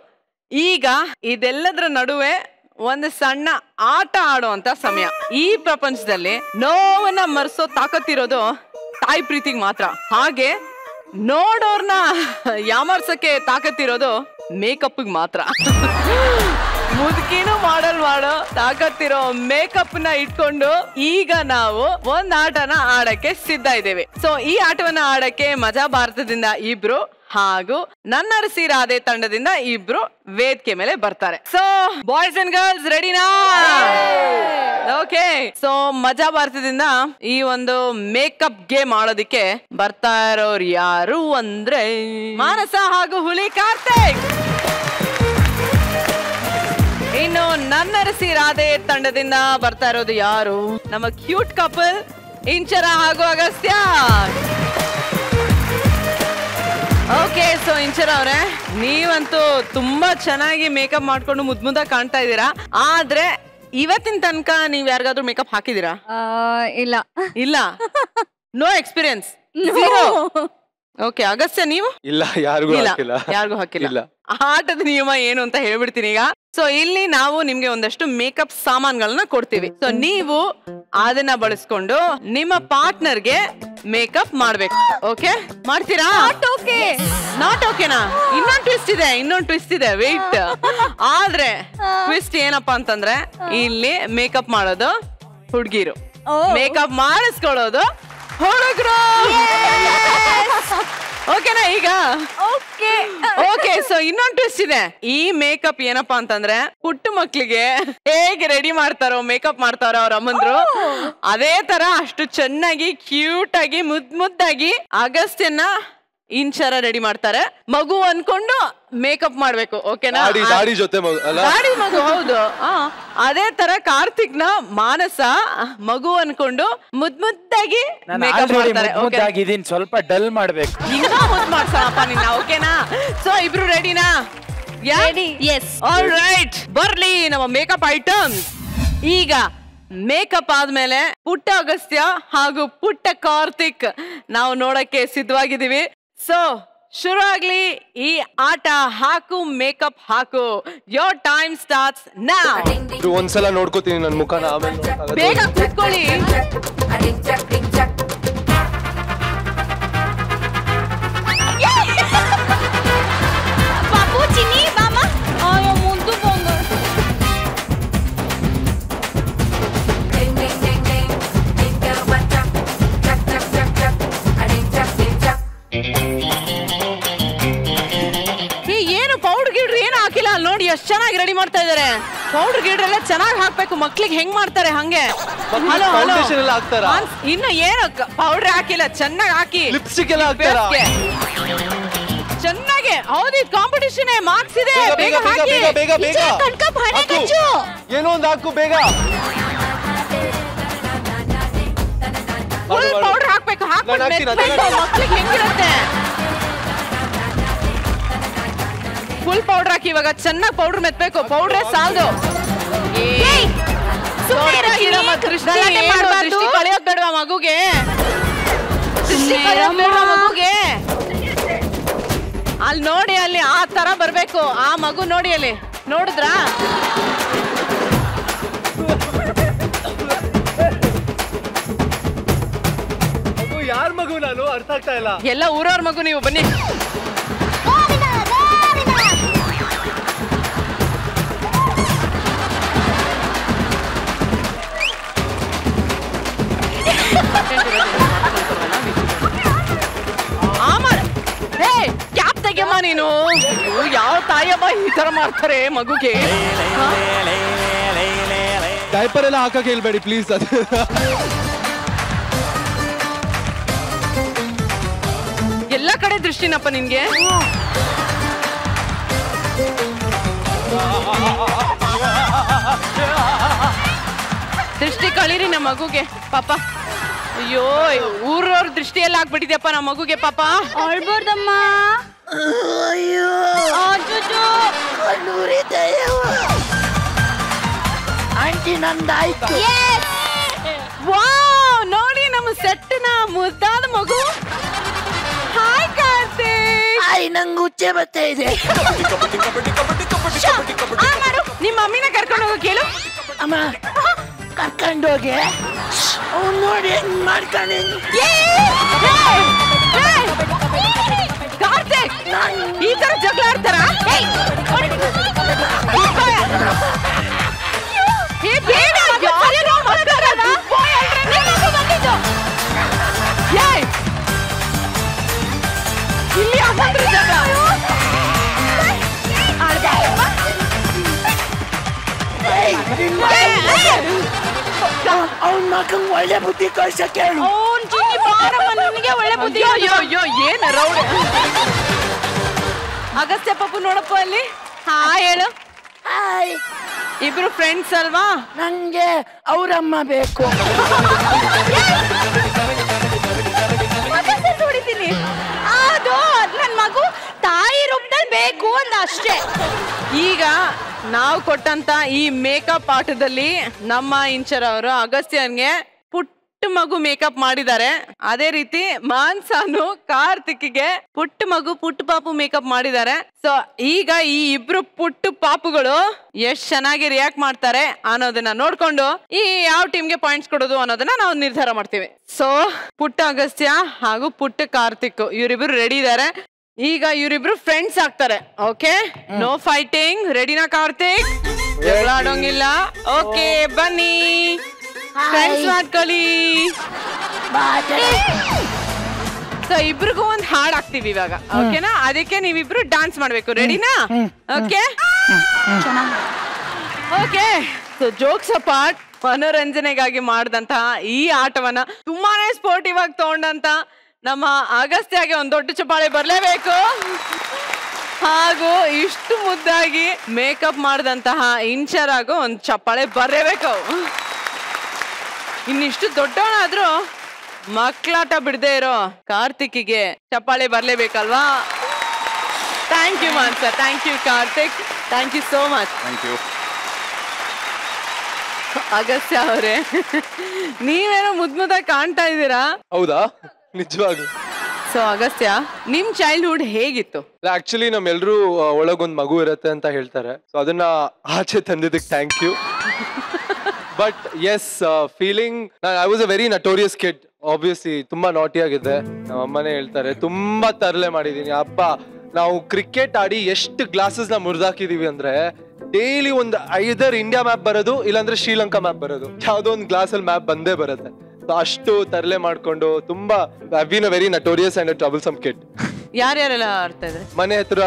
ಈಗ ಇದೆಲ್ಲದರ ನಡುವೆ ಒಂದು ಸಣ್ಣ ಆಟ ಆಡುವಂತ ಸಮಯ. ಈ ಪ್ರಪಂಚದಲ್ಲಿ ನೋವನ್ನ ಮರೆಸೋ ತಾಕತ್ತಿರೋದು ತಾಯಿ ಪ್ರೀತಿಗೆ ಮಾತ್ರ. ಹಾಗೆ ನೋಡೋರ್ನ ಯಾಮರ್ಸಕ್ಕೆ ತಾಕತ್ತಿರೋದು ಮೇಕಪ್ ಮಾತ್ರ. ಮುದುಕಿನೂ ಮಾಡೋ ತಾಕತ್ತಿರೋ ಮೇಕಪ್ ನ ಇಟ್ಕೊಂಡು ಈಗ ನಾವು ಒಂದ್ ಆಟನ ಆಡಕ್ಕೆ ಸಿದ್ಧ ಇದ್ದೇವೆ. ಸೊ ಈ ಆಟವನ್ನ ಆಡಕ್ಕೆ ಮಜಾ ಭಾರತದಿಂದ ಇಬ್ರು ಹಾಗೂ ನನ್ನರಸಿ ರಾಧೆ ತಂಡದಿಂದ ಇಬ್ರು ವೇದಿಕೆ ಮೇಲೆ ಬರ್ತಾರೆ. ಸೊ ಬಾಯ್ಸ್ ಅಂಡ್ ಗರ್ಲ್ಸ್ ರೆಡಿನಾ? ಓಕೆ. ಸೊ ಮಜಾ ಭಾರತದಿಂದ ಈ ಒಂದು ಮೇಕಪ್ ಗೇಮ್ ಆಡೋದಿಕ್ಕೆ ಬರ್ತಾ ಇರೋರು ಯಾರು ಅಂದ್ರೆ ಮಾನಸ ಹಾಗೂ ಹುಲಿ ಕಾರ್ತಿಕ್. ಇನ್ನು ನನ್ನರಸಿ ರಾಧೆ ತಂಡದಿಂದ ಬರ್ತಾ ಇರೋದು ಯಾರು? ನಮ್ಮ ಕ್ಯೂಟ್ ಕಪಲ್ ಇಂಚರ ಹಾಗೂ ಅಗಸ್ತ್ಯ. ಓಕೆ. ಸೊ ಇಂಚರ ಅವ್ರೆ, ನೀವಂತೂ ತುಂಬಾ ಚೆನ್ನಾಗಿ ಮೇಕಪ್ ಮಾಡ್ಕೊಂಡು ಮುದ್ದಾಗಿ ಕಾಣ್ತಾ ಇದ್ದೀರಾ. ಆದ್ರೆ ಇವತ್ತಿನ ತನಕ ನೀವ್ ಯಾರಿಗಾದ್ರೂ ಮೇಕಪ್ ಹಾಕಿದೀರಾ? ಇಲ್ಲ. ಇಲ್ಲ? No experience? ಓಕೆ ಅಗಸ್ತ್ಯ ನೀವು ಇಲ್ಲ ಯಾರಿಗೂ ಇಲ್ಲ ಹಾಕಿಲ್ಲ. ಯಾರಿಗೂ ಹಾಕಿಲ್ಲ ಇಲ್ಲ. ಆಟದ ನಿಯಮ ಏನು ಅಂತ ಹೇಳ್ಬಿಡ್ತೀನಿ ಈಗ. ಸೊ ಇಲ್ಲಿ ನಾವು ನಿಮ್ಗೆ ಒಂದಷ್ಟು ಮೇಕಪ್ ಸಾಮಾನ್ಗಳನ್ನ ಕೊಡ್ತೀವಿ. ಸೊ ನೀವು ಅದನ್ನ ಬಳಸ್ಕೊಂಡು ನಿಮ್ಮ ಪಾರ್ಟ್ನರ್ಗೆ ಮೇಕಪ್ ಮಾಡ್ಬೇಕು. ಓಕೆ ಮಾಡ್ತೀರಾ? ನಾಟ್ ಓಕೆನಾ? ಇನ್ನೊಂದು ಟ್ವಿಸ್ಟ್ ಇದೆ ವೆಯ್ಟ್. ಆದ್ರೆ ಟ್ವಿಸ್ಟ್ ಏನಪ್ಪಾ ಅಂತಂದ್ರೆ ಇಲ್ಲಿ ಮೇಕಪ್ ಮಾಡೋದು ಹುಡುಗಿರು, ಮೇಕಪ್ ಮಾಡಿಸ್ಕೊಳ್ಳೋದು ಹುಡುಗರು. ಓಕೆನಾ ಈಗ? ಓಕೆ. ಸೊ ಇನ್ನೊಂದು ಟ್ವಿಸ್ಟ್ ಇದೆ. ಈ ಮೇಕಪ್ ಏನಪ್ಪಾ ಅಂತಂದ್ರೆ ಪುಟ್ಟ ಮಕ್ಳಿಗೆ ಹೇಗೆ ರೆಡಿ ಮಾಡ್ತಾರೋ ಮೇಕಪ್ ಮಾಡ್ತಾರೋ ಅವ್ರ ಅಮ್ಮಂದ್ರು, ಅದೇ ತರ ಅಷ್ಟು ಚೆನ್ನಾಗಿ ಕ್ಯೂಟ್ ಆಗಿ ಮುದ್ದಾಗಿ ಅಗಸ್ತ್ಯನ್ನ ಇಂಚರ ರೆಡಿ ಮಾಡ್ತಾರೆ. ಮಗು ಅನ್ಕೊಂಡು ಮೇಕಪ್ ಮಾಡ್ಬೇಕು. ಓಕೆನಾ? ದಾಡಿ ಜೊತೆ ದಾಡಿ ಮಗು. ಹೌದು. ಅದೇ ತರ ಕಾರ್ತಿಕ್ ನ ಮಾನಸ ಮಗು ಅನ್ಕೊಂಡು ಮುದ್ದಾಗಿ ಮೇಕಪ್ ಮಾಡ್ತಾರೆ. ಮುದ್ದಾಗಿದ್ದೀನಿ, ಸ್ವಲ್ಪ ಡಲ್ ಮಾಡ್ಬೇಕು. ಇನ್ನೂ ಮುದ್ದು ಮಾಡ್ಸೋಣಪ್ಪ ನಿನ್ನ. ಓಕೆನಾ? ಸೊ ಇಬ್ರು ರೆಡಿನಾ? ಆಲ್ರೈಟ್, ಬರ್ಲಿ ನಮ್ಮ ಮೇಕಪ್ ಐಟಮ್ಸ್. ಈಗ ಮೇಕಪ್ ಆದ್ಮೇಲೆ ಪುಟ್ಟ ಅಗಸ್ತ್ಯ ಹಾಗೂ ಪುಟ್ಟ ಕಾರ್ತಿಕ್ ನಾವು ನೋಡಕ್ಕೆ ಸಿದ್ಧವಾಗಿದ್ದೀವಿ. ಸೊ ಶುರು ಆಗ್ಲಿ ಈ ಆಟ. ಹಾಕು ಮೇಕಪ್ ಹಾಕು. Your time starts now. ಒಂದ್ಸಲ ನೋಡ್ಕೋತೀನಿ ನನ್ನ ಮುಖನ, ಆಮೇಲೆ ಬೇಗ ಕೂತ್ಕೊಳ್ಳಿ. ಬಾಬು ಚಿನ್ನಿ ಬಾಮ. ಅಯ್ಯೋ ಮುಂದು ಬಂಗ. ಏನು ಪೌಡರ್ ಗಿಡ್ರಿ ಏನು ಹಾಕಿಲ್ಲ ನೋಡಿ, ಎಷ್ಟು ಚೆನ್ನಾಗಿ ರೆಡಿ ಮಾಡ್ತಾ ಇದಾರೆ. ಪೌಡರ್ ಗಿಡ್ರ್ ಎಲ್ಲ ಚೆನ್ನಾಗಿ ಹಾಕ್ಬೇಕು. ಮಕ್ಳಿಗೆ ಹೆಂಗ್ ಮಾಡ್ತಾರೆ ಹಂಗೆ. ಇನ್ನು ಏನು ಪೌಡರ್ ಹಾಕಿಲ್ಲ, ಚೆನ್ನಾಗಿ ಹಾಕಿ. ಲಿಪ್ಸ್ಟಿಕ್ ಎಲ್ಲ ಹಾಕ್ತಾರಾ? ಚೆನ್ನಾಗಿ. ಹೌದು, ಕಾಂಪಿಟೇಷನ್ ಮಾರ್ಕ್ಸ್ ಇದೆ. ಬೇಗ ಹಾಕಿ. ಏನೋ ಒಂದು ಹಾಕು ಬೇಗ. ಫುಲ್ ಪೌಡರ್ ಹಾಕ್ಬೇಕು. ಮಕ್ಳಿಗೆ ಹೆಂಗಿರುತ್ತೆ? ಫುಲ್ ಪೌಡರ್ ಹಾಕಿ. ಇವಾಗ ಚೆನ್ನಾಗಿ ಪೌಡರ್ ಮೆತ್ಬೇಕು. ಪೌಡ್ರೇ ಸಾಲದು. ದೃಷ್ಟಿ ಕಳೆಯೋದ್ ಬೇಡವಾ ಮಗುಗೆ? ಮಗುಗೆ ಅಲ್ಲಿ ನೋಡಿ, ಅಲ್ಲಿ ಆ ತರ ಬರ್ಬೇಕು. ಆ ಮಗು ನೋಡಿ, ಅಲ್ಲಿ ನೋಡಿದ್ರಾ? ಯಾರ ಮಗು? ನಾನು ಅರ್ಥ ಆಗ್ತಾ ಇಲ್ಲ. ಎಲ್ಲ ಊರವ್ರ ಮಗು. ನೀವು ಬನ್ನಿ. ಕ್ಯಾಪ್ ತೆಗೆಯಮ್ಮ ನೀನು. ಯಾವ ತಾಯಮ್ಮ ಈ ತರ ಮಾಡ್ತಾರೆ ಮಗುಗೆ? ಡೈಪರ್ ಎಲ್ಲ ಹಾಕಕ್ಕೆ ಹೇಳ್ಬೇಡಿ ಪ್ಲೀಸ್. ಅದು ಎಲ್ಲ ಕಡೆ ದೃಷ್ಟಿನಪ್ಪ ನಿನ್ಗೆ. ದೃಷ್ಟಿ ಕಳೀರಿ ನಮ್ಮ ಮಗುಗೆ ಪಾಪ. ಅಯ್ಯೋ, ಊರವ್ರ ದೃಷ್ಟಿ ಎಲ್ಲ ಆಗ್ಬಿಟ್ಟಿದ್ಯಪ್ಪ ನಮ್ಮ ಮಗುಗೆ ಪಾಪ. ಅಳ್ಬಾರ್ದಮ್ಮ. ಆಂಟಿ ನಂದಾಯ್ತು. ವಾವ್, ನೋಡಿ ನಮ್ಮ ಸೆಟ್ನ ಮುದ್ದಾದ ಮಗು. ಹಾಯ್ ಕಾರ್ತಿಕ್. ಆಯ್, ನಂಗೆ ಹುಚ್ಚೆ ಬರ್ತಾ ಇದೆ. ನಿಮ್ಮ ಮಮ್ಮಿನ ಕರ್ಕೊಂಡು ಹೋಗೋ ಕೇಳು. ಅಮ್ಮ ಕರ್ಕೊಂಡೋಗಿ ಅವ್ನು ನೋಡಿ ಹೆಂಗ್ ಮಾಡ್ತಾನೆ. ಕಾರ್ತಿಕ್, ಈ ತರ ಜಗಳ ಆಡ್ತಾರ? ಇಲ್ಲಿ ಅವ್ನ ಮಗಂಗ್ ಒಳ್ಳೆ ಬುದ್ಧಿ ಕಳ್ಸಕ್ಕೆ ಹೇಳು. ನಿನಗೆ ಒಳ್ಳೆ ಬುದ್ಧಿ. ಅಯ್ಯೋ ಏನ ರೌಡಿ. ಅಗಸ್ತ್ಯ ಪಾಪು ನೋಡಪ್ಪ ಅಲ್ಲಿ. ಹಾಯ್ ಹೇಳು. ಹಾಯ್. ಇಬ್ರು ಫ್ರೆಂಡ್ಸ್ ಅಲ್ವಾ? ನಂಗೆ ಅವ್ರಮ್ಮ ಬೇಕು. ಹೊಡಿತೀನಿ. ಅದು ನನ್ ಮಗು ತಾಯಿ ರೂಪದಲ್ಲಿ ಬೇಕು ಅಂದ ಅಷ್ಟೇ. ಈಗ ನಾವು ಕೊಟ್ಟಂತ ಈ ಮೇಕಪ್ ಆಟದಲ್ಲಿ ನಮ್ಮ ಇಂಚರ್ ಅವರು ಅಗಸ್ತ್ಯನ್ಗೆ ಪುಟ್ಟ ಪುಟ್ಟ ಮಗು ಮೇಕಪ್ ಮಾಡಿದ್ದಾರೆ. ಅದೇ ರೀತಿ ಮಾನ್ಸಾನು ಕಾರ್ತಿಕ್ಗೆ ಪುಟ್ಟ ಮಗು ಪುಟ್ಟ ಪಾಪು ಮೇಕಪ್ ಮಾಡಿದ್ದಾರೆ. ಸೊ ಈಗ ಈ ಇಬ್ರು ಪುಟ್ಟ ಪಾಪುಗಳು ಎಷ್ಟ್ ಚೆನ್ನಾಗಿ ರಿಯಾಕ್ಟ್ ಮಾಡ್ತಾರೆ ಅನ್ನೋದನ್ನ ನೋಡ್ಕೊಂಡು ಈ ಯಾವ ಟೀಮ್ಗೆ ಪಾಯಿಂಟ್ಸ್ ಕೊಡೋದು ಅನ್ನೋದನ್ನ ನಾವು ನಿರ್ಧಾರ ಮಾಡ್ತೀವಿ. ಸೊ ಪುಟ್ಟ ಅಗಸ್ತ್ಯ ಹಾಗೂ ಪುಟ್ಟ ಕಾರ್ತಿಕ್ ಇವರಿಬ್ರು ರೆಡಿ ಇದ್ದಾರೆ. ಈಗ ಇವರಿಬ್ರು ಫ್ರೆಂಡ್ಸ್ ಆಗ್ತಾರೆ. Okay, no fighting. ರೆಡಿನಾ ಕಾರ್ತಿಕ್? ಜಗಳ ಆಡೋಂಗಿಲ್ಲ. ಓಕೆ, ಬನ್ನಿ ಫ್ರೆಂಡ್ಸ್ ಮಾಡ್ಕೊಳ್ಳಿ. ಸೊ ಇಬ್ರಿಗೂ ಒಂದ್ ಹಾಡ್ ಹಾಕ್ತಿವಿ ಇವಾಗ. ಓಕೆನಾ? ಅದಕ್ಕೆ ನೀವಿಬ್ರು ಡಾನ್ಸ್ ಮಾಡ್ಬೇಕು. ರೆಡಿನಾ? Okay okay. So jokes apart, ಮನೋರಂಜನೆಗಾಗಿ ಮಾಡಿದಂತಹ ಈ ಆಟವನ್ನ ತುಂಬಾನೇ ಸ್ಪೋರ್ಟಿವ್ ಆಗಿ ತಗೊಂಡಂತ ನಮ್ಮ ಅಗಸ್ತ್ಯಗೆ ಒಂದು ದೊಡ್ಡ ಚಪ್ಪಾಳೆ ಬರ್ಲೇಬೇಕು. ಹಾಗೂ ಇಷ್ಟು ಮುದ್ದಾಗಿ ಮೇಕಪ್ ಮಾಡಿದಂತಹ ಇಂಚರಾಗೂ ಒಂದು ಚಪ್ಪಾಳೆ ಬರಲೇಬೇಕು. ಇನ್ನಿಷ್ಟು ದೊಡ್ಡವನಾದ್ರೂ ಮಕ್ಕಳಾಟ ಬಿಡದೆ ಇರೋ ಕಾರ್ತಿಕ್ಗೆ ಚಪ್ಪಾಳೆ ಬರ್ಲೇಬೇಕಲ್ವಾ? Thank you Mansa, thank you Karthik, thank you so much. Thank you. Agastya ಅವರೇ, ನೀವೇನೋ ಮುದ್ದಾಗಿ ಕಾಣ್ತಾ ಇದ್ದೀರಾ. ಹೌದಾ? ನಿಜವಾಗ್ಲು. ಸೊ ಅಗಸ್ತ್ಯ, ನಿಮ್ ಚೈಲ್ಡ್ಹುಡ್ ಹೇಗಿತ್ತು? ಆಕ್ಚುಲಿ ನಮ್ಮೆಲ್ರೂ ಒಳಗೊಂದ್ ಮಗು ಇರುತ್ತೆ ಅಂತ ಹೇಳ್ತಾರೆ. ಸೊ ಅದನ್ನ ಆಚೆ ತಂದಿದ್ದಕ್ಕೆ thank you. But yes, feeling, I was a very notorious kid. Obviously ತುಂಬಾ ನಾಟಿ ಆಗಿದ್ದೆ. ನಮ್ಮ ಅಮ್ಮನೇ ಹೇಳ್ತಾರೆ ತುಂಬಾ ತರಲೆ ಮಾಡಿದೀನಿ. ಅಪ್ಪ, ನಾವು ಕ್ರಿಕೆಟ್ ಆಡಿ ಎಷ್ಟು ಗ್ಲಾಸಸ್ ನ ಮುರಿದಾಕಿದೀವಿ ಅಂದ್ರೆ ಡೈಲಿ ಒಂದು ಐದರ್ ಇಂಡಿಯಾ ಮ್ಯಾಪ್ ಬರೋದು, ಇಲ್ಲಾಂದ್ರೆ ಶ್ರೀಲಂಕಾ ಮ್ಯಾಪ್ ಬರೋದು. ಯಾವ್ದೋ ಒಂದು ಗ್ಲಾಸ್ ಅಲ್ಲಿ ಮ್ಯಾಪ್ ಬಂದೇ ಬರುತ್ತೆ. ಅಷ್ಟು ತರಲೆ ಮಾಡ್ಕೊಂಡು ತುಂಬಾ I been a very notorious and troublesome kid. ಯಾರ್ಯಾರೆಲ್ಲ ಆಡ್ತಾ ಇದ್ರೆ? ಮನೆ ಹತ್ರ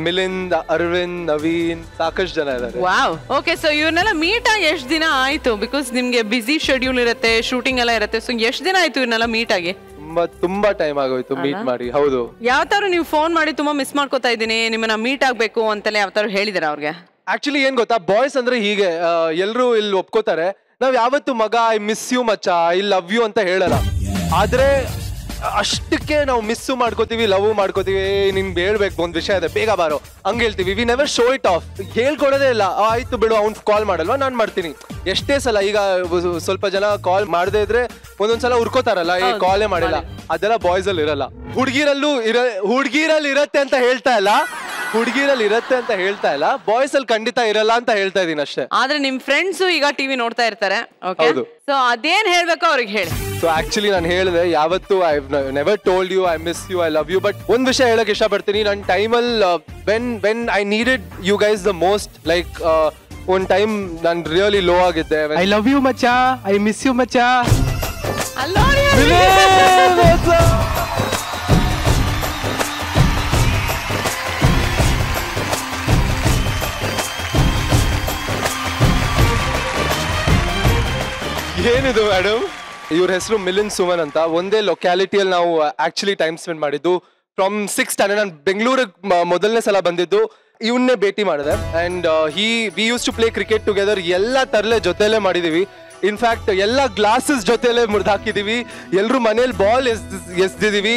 ಮಿಲಿಂದ್, ಅರವಿಂದ್, ನವೀನ್, ಸಾಕಷ್ಟು ಜನ ಇದ್ದಾರೆ. ವಾವ್. ಓಕೆ, ಸೊ ಇವ್ರನ್ನೆಲ್ಲ ಮೀಟ್ ಆಗಿ ಎಷ್ಟು ದಿನ ಆಯ್ತು? ಬಿಕಾಸ್ ನಿಮ್ಗೆ ಬಿಸಿ ಶೆಡ್ಯೂಲ್ ಇರುತ್ತೆ, ಶೂಟಿಂಗ್ ಎಲ್ಲ ಇರುತ್ತೆ. ಸೊ ಎಷ್ಟು ದಿನ ಆಯ್ತು ಇವ್ರನ್ನೆಲ್ಲ ಮೀಟ್ ಆಗಿ? ತುಂಬಾ ಟೈಮ್ ಆಗೋಯ್ತು ಮೀಟ್ ಮಾಡಿ. ಹೌದು. ಯಾವ ತರ ನೀವು ಫೋನ್ ಮಾಡಿ ತುಂಬಾ ಮಿಸ್ ಮಾಡ್ಕೋತಾ ಇದ್ದೀನಿ, ನಿಮ್ಮನ್ನ ಮೀಟ್ ಆಗ್ಬೇಕು ಅಂತೆಲ್ಲ ಯಾವ ತರ ಹೇಳಿದಾರೆ ಅವ್ರಿಗೆ? ಆಕ್ಚುಲಿ ಏನ್ ಗೊತ್ತಾ, ಬಾಯ್ಸ್ ಅಂದ್ರೆ ಹೀಗೆ, ಎಲ್ರು ಇಲ್ಲಿ ಒಪ್ಕೋತಾರೆ. ನಾವ್ ಯಾವತ್ತು ಮಗ ಐ ಮಿಸ್ ಯು ಮಚ್ಚ, ಐ ಲವ್ ಯು ಅಂತ ಹೇಳಲ್ಲ. ಆದ್ರೆ ಅಷ್ಟಕ್ಕೆ ನಾವು ಮಿಸ್ಸು ಮಾಡ್ಕೋತೀವಿ, ಲವ್ ಮಾಡ್ಕೋತೀವಿ. ನಿನ್ಗೆ ಹೇಳ್ಬೇಕು ಒಂದ್ ವಿಷಯ ಇದೆ, ಬೇಗ ಬಾರೋ ಹಂಗ ಹೇಳ್ತೀವಿ. We never show it off. ಹೇಳ್ಕೊಡೋದೇ ಇಲ್ಲ. ಆಯ್ತು ಬಿಡು, ಅವ್ನ್ ಕಾಲ್ ಮಾಡಲ್ವಾ, ನಾನ್ ಮಾಡ್ತೀನಿ. ಎಷ್ಟೇ ಸಲ, ಈಗ ಸ್ವಲ್ಪ ಜನ ಕಾಲ್ ಮಾಡದೇ ಇದ್ರೆ ಒಂದೊಂದ್ಸಲ ಉರ್ಕೋತಾರಲ್ಲ, ಈ ಕಾಲೇ ಮಾಡಿಲ್ಲ. ಅದೆಲ್ಲ ಬಾಯ್ಸ್ ಅಲ್ಲಿ ಇರಲ್ಲ. ಹುಡ್ಗಿರಲ್ಲಿ ಇರತ್ತೆ ಅಂತ ಹೇಳ್ತಾ ಇಲ್ಲ, ಹುಡುಗಿರಲ್ಲಿ ಇರತ್ತೆ ಅಂತ ಹೇಳ್ತಾ ಇಲ್ಲ, ಬಾಯ್ಸ್ ಅಲ್ಲಿ ಖಂಡಿತ ಇರಲ್ಲ ಅಂತ ಹೇಳ್ತಾ ಇದೀನಿ ಅಷ್ಟೇ. ಆದ್ರೆ ನಿಮ್ ಫ್ರೆಂಡ್ಸ್ ಈಗ ಟಿವಿ ನೋಡ್ತಾ ಇರ್ತಾರೆ. ಹೌದು. ಸೊ ಅದೇನ್ ಹೇಳ್ಬೇಕು ಅವ್ರಿಗೆ ಹೇಳಿ. ಸೊ ಆಕ್ಚುಲಿ ನಾನು ಹೇಳಿದೆ, ಯಾವತ್ತು I never told you I miss you, I love you. But ಒಂದ್ ವಿಷಯ ಹೇಳಕ್ ಇಷ್ಟಪಡ್ತೀನಿ. ನನ್ನ ಟೈಮಲ್ಲಿ when I needed you guys the most, like ಒಂದ್ ಟೈಮ್ ನಾನು ರಿಯಲಿ ಲೋ ಆಗಿದ್ದೆ. ಐ ಲವ್ ಯು ಮಚ್ಚ, ಐ ಮಿಸ್ ಯು ಮಚ್ಚ. ಏನಿದು ಮೇಡಮ್? ಇವ್ರ ಹೆಸರು ಮಿಲಿಂದ್ ಸುಮನ್ ಅಂತ. ಒಂದೇ ಲೊಕ್ಯಾಲಿಟಿಯಲ್ಲಿ ನಾವು ಆಕ್ಚುಲಿ ಟೈಮ್ ಸ್ಪೆಂಡ್ ಮಾಡಿದ್ದು. ಫ್ರಮ್ 6th ಸ್ಟ್ಯಾಂಡರ್ಡ್ ನಾನು ಬೆಂಗಳೂರಿಗೆ ಮೊದಲನೇ ಸಲ ಬಂದಿದ್ದು, ಇವನ್ನೇ ಭೇಟಿ ಮಾಡಿದೆ. And we use to play cricket together. ಎಲ್ಲ ತರಲೆ ಜೊತೆಲೇ ಮಾಡಿದೀವಿ. ಇನ್ಫ್ಯಾಕ್ಟ್ ಎಲ್ಲ ಗ್ಲಾಸಸ್ ಜೊತೆಲೆ ಮುರಿದಾಕಿದೀವಿ. ಎಲ್ರು ಮನೇಲಿ ಬಾಲ್ ಎಸ್ದಿದೀವಿ.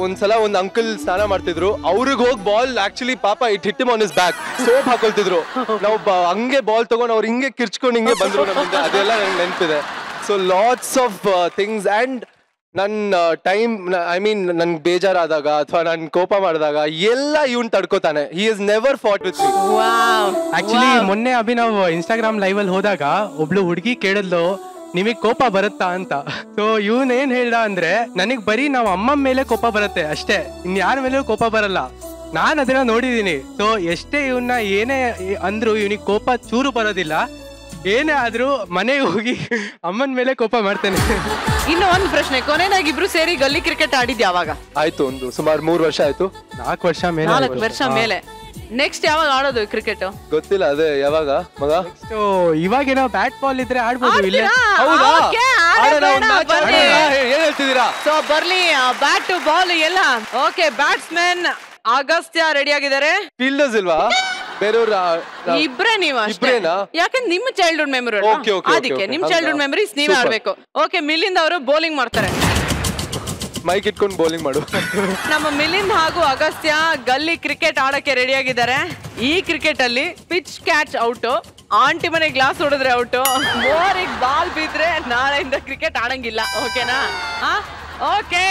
ಒಂದ್ಸಲ ಒಂದ್ ಅಂಕಲ್ ಸ್ನಾನ ಮಾಡ್ತಿದ್ರು, ಅವ್ರಿಗೆ ಹೋಗಿ ಬಾಲ್ ಆಕ್ಚುಲಿ ಪಾಪ it hit on his back, soap ಹಾಕೊಳ್ತಿದ್ರು. ನಾವು ಹಂಗೆ ಬಾಲ್ ತಗೊಂಡು ಅವ್ರು ಹಿಂಗೆ ಕಿರ್ಚ್ಕೊಂಡು ಹಿಂಗೆ ಬಂದ್ರು ನಮ್ಮಿಂದ. ಅದೆಲ್ಲ ನಂಗೆ ನೆನಪಿದೆ. So lots of things. And ನನ್ನ ಟೈಮ್, ಐ ಮೀನ್ ನನ್ಗೆ ಬೇಜಾರಾದಾಗ ಅಥವಾ ನನ್ ಕೋಪ ಮಾಡಿದಾಗ ಎಲ್ಲ ಇವನ್ ತಡ್ಕೋತಾನೆ. He is never fought with me. Actually ಮೊನ್ನೆ ಅಭಿನವ್ ಇನ್ಸ್ಟಾಗ್ರಾಮ್ ಲೈವ್ ಅಲ್ಲಿ ಹೋದಾಗ ಒಬ್ಳು ಹುಡುಗಿ ಕೇಳಿದ್ಲು, ನಿಮಗ್ ಕೋಪ ಬರುತ್ತಾ ಅಂತ. ಸೊ ಇವನ್ ಏನ್ ಹೇಳ್ದ ಅಂದ್ರೆ, ನನಗ್ ಬರೀ ನಾವ್ ಅಮ್ಮ ಮೇಲೆ ಕೋಪ ಬರುತ್ತೆ ಅಷ್ಟೇ, ಇನ್ ಯಾರ ಮೇಲೂ ಕೋಪ ಬರಲ್ಲ. ನಾನ್ ಅದನ್ನ ನೋಡಿದೀನಿ. ಸೊ ಎಷ್ಟೇ ಇವನ್ನ ಏನೇ ಅಂದ್ರು ಇವನಿಗೆ ಕೋಪ ಚೂರು ಬರೋದಿಲ್ಲ. ಏನೇ ಆದ್ರೂ ಮನೆಗೆ ಹೋಗಿ ಅಮ್ಮನ ಮೇಲೆ ಕೋಪ ಮಾಡ್ತೇನೆ. ಇನ್ನು ಒಂದು ಪ್ರಶ್ನೆ, ಕೊನೆಯದಾಗಿ ಇಬ್ರು ಸೇರಿ ಗಲ್ಲಿ ಕ್ರಿಕೆಟ್ ಆಡಿದ್ ಯಾವಾಗ? ಆಯ್ತು, ಒಂದು ಸುಮಾರು 3 ವರ್ಷ ಆಯ್ತು. 4 ವರ್ಷ ಮೇಲೆ. 4 ವರ್ಷ ಮೇಲೆ. ನೆಕ್ಸ್ಟ್ ಯಾವಾಗ ಆಡೋದು ಕ್ರಿಕೆಟ್? ಗೊತ್ತಿಲ್ಲ, ಅದೇ ಯಾವಾಗ ಮಗ. ಇವಾಗೇನೋ ಬ್ಯಾಟ್ ಬಾಲ್ ಇದ್ರೆ ಆಡ್ಬೋದು. ಏನ್ ಹೇಳ್ತಿದ್ದೀರಾ? ಸೊ ಬರ್ಲಿ ಬ್ಯಾಟ್ ಬಾಲ್ ಎಲ್ಲ. ಓಕೆ, ಬ್ಯಾಟ್ಸ್ಮನ್ ಅಗಸ್ತ್ಯ ರೆಡಿ ಆಗಿದ್ದಾರೆ. ಫೀಲ್ಡರ್ಸ್ ಇಲ್ವಾ? ಬೇರೆಯವ್ರ ಇಬ್ರೇ ನೀವು ಅಷ್ಟೇ, ಯಾಕಂದ್ರೆ ನಿಮ್ಮ ಚೈಲ್ಡ್ಹುಡ್ ಮೆಮೊರಿ ಅದಕ್ಕೆ ನಿಮ್ ಚೈಲ್ಡ್ಹುಡ್ ಮೆಮೊರೀಸ್ ನೀವೇ ಆಡ್ಬೇಕು. ಓಕೆ, ಮಿಲಿಂದ್ ಅವರು ಬೌಲಿಂಗ್ ಮಾಡ್ತಾರೆ. ಮೈಕ್ ಇಟ್ಕೊಂಡು ಬೌಲಿಂಗ್ ಮಾಡು. ನಮ್ಮ ಮಿಲಿಂದ್ ಹಾಗೂ ಅಗಸ್ತ್ಯ ಗಲ್ಲಿ ಕ್ರಿಕೆಟ್ ಆಡಕ್ಕೆ ರೆಡಿ ಆಗಿದ್ದಾರೆ. ಈ ಕ್ರಿಕೆಟ್ ಅಲ್ಲಿ ಪಿಚ್ ಕ್ಯಾಚ್ ಔಟ್. ಆಂಟಿ ಮನೆ ಗ್ಲಾಸ್ ಹೊಡೆದ್ರೆ ಔಟು, ಮೋರಿಗೆ ಬಾಲ್ ಬಿದ್ರೆ ನಾಳೆಯಿಂದ ಕ್ರಿಕೆಟ್ ಆಡಂಗಿಲ್ಲ. ಓಕೆನಾ? ಓಕೆ,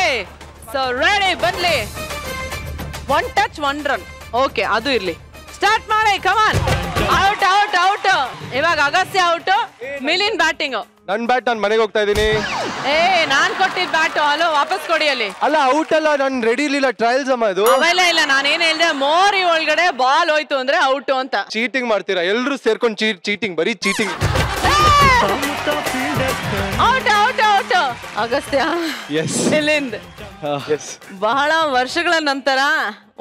ಸೊ ರೆಡಿ, ಬನ್ನಿ. 1 touch 1 run. ಓಕೆ, ಅದು ಇರ್ಲಿ. ಸ್ಟಾರ್ಟ್ ಮಾಡಿ, ಕಮಾನ್. Out out out. ಇವಾಗ ಅಗಸ್ತ್ಯ ಔಟ್, ಮಿಲಿನ್ ಬ್ಯಾಟಿಂಗ್. ನನ್ ಬ್ಯಾಟ್ ನಾನು ಮನೆಗೆ ಹೋಗ್ತಾ ಇದೀನಿ. ನಾನ್ ಕೊಟ್ಟಿದ್ ಬ್ಯಾಟ್ ಅಲ್ಲೋ, ವಾಪಸ್ ಕೊಡಿ. ಅಲ್ಲಿ ಅಲ್ಲ, ಔಟ್ ಅಲ್ಲ, ನಾನು ರೆಡಿ ಇರ್ಲಿಲ್ಲ. ಟ್ರಯಲ್ಸ್ ಅಮ್ಮ ಅದು. ಇಲ್ಲ, ನಾನೇನ್ ಹೇಳ್ದೆ, ಮೋರಿ ಒಳಗಡೆ ಬಾಲ್ ಹೋಯ್ತು ಅಂದ್ರೆ ಔಟ್ ಅಂತ. ಚೀಟಿಂಗ್ ಮಾಡ್ತೀರಾ ಎಲ್ರು ಸೇರ್ಕೊಂಡು? ಚೀಟಿಂಗ್, ಬರೀ cheating. Out out out. Agastya, Milind ಬಹಳ ವರ್ಷಗಳ ನಂತರ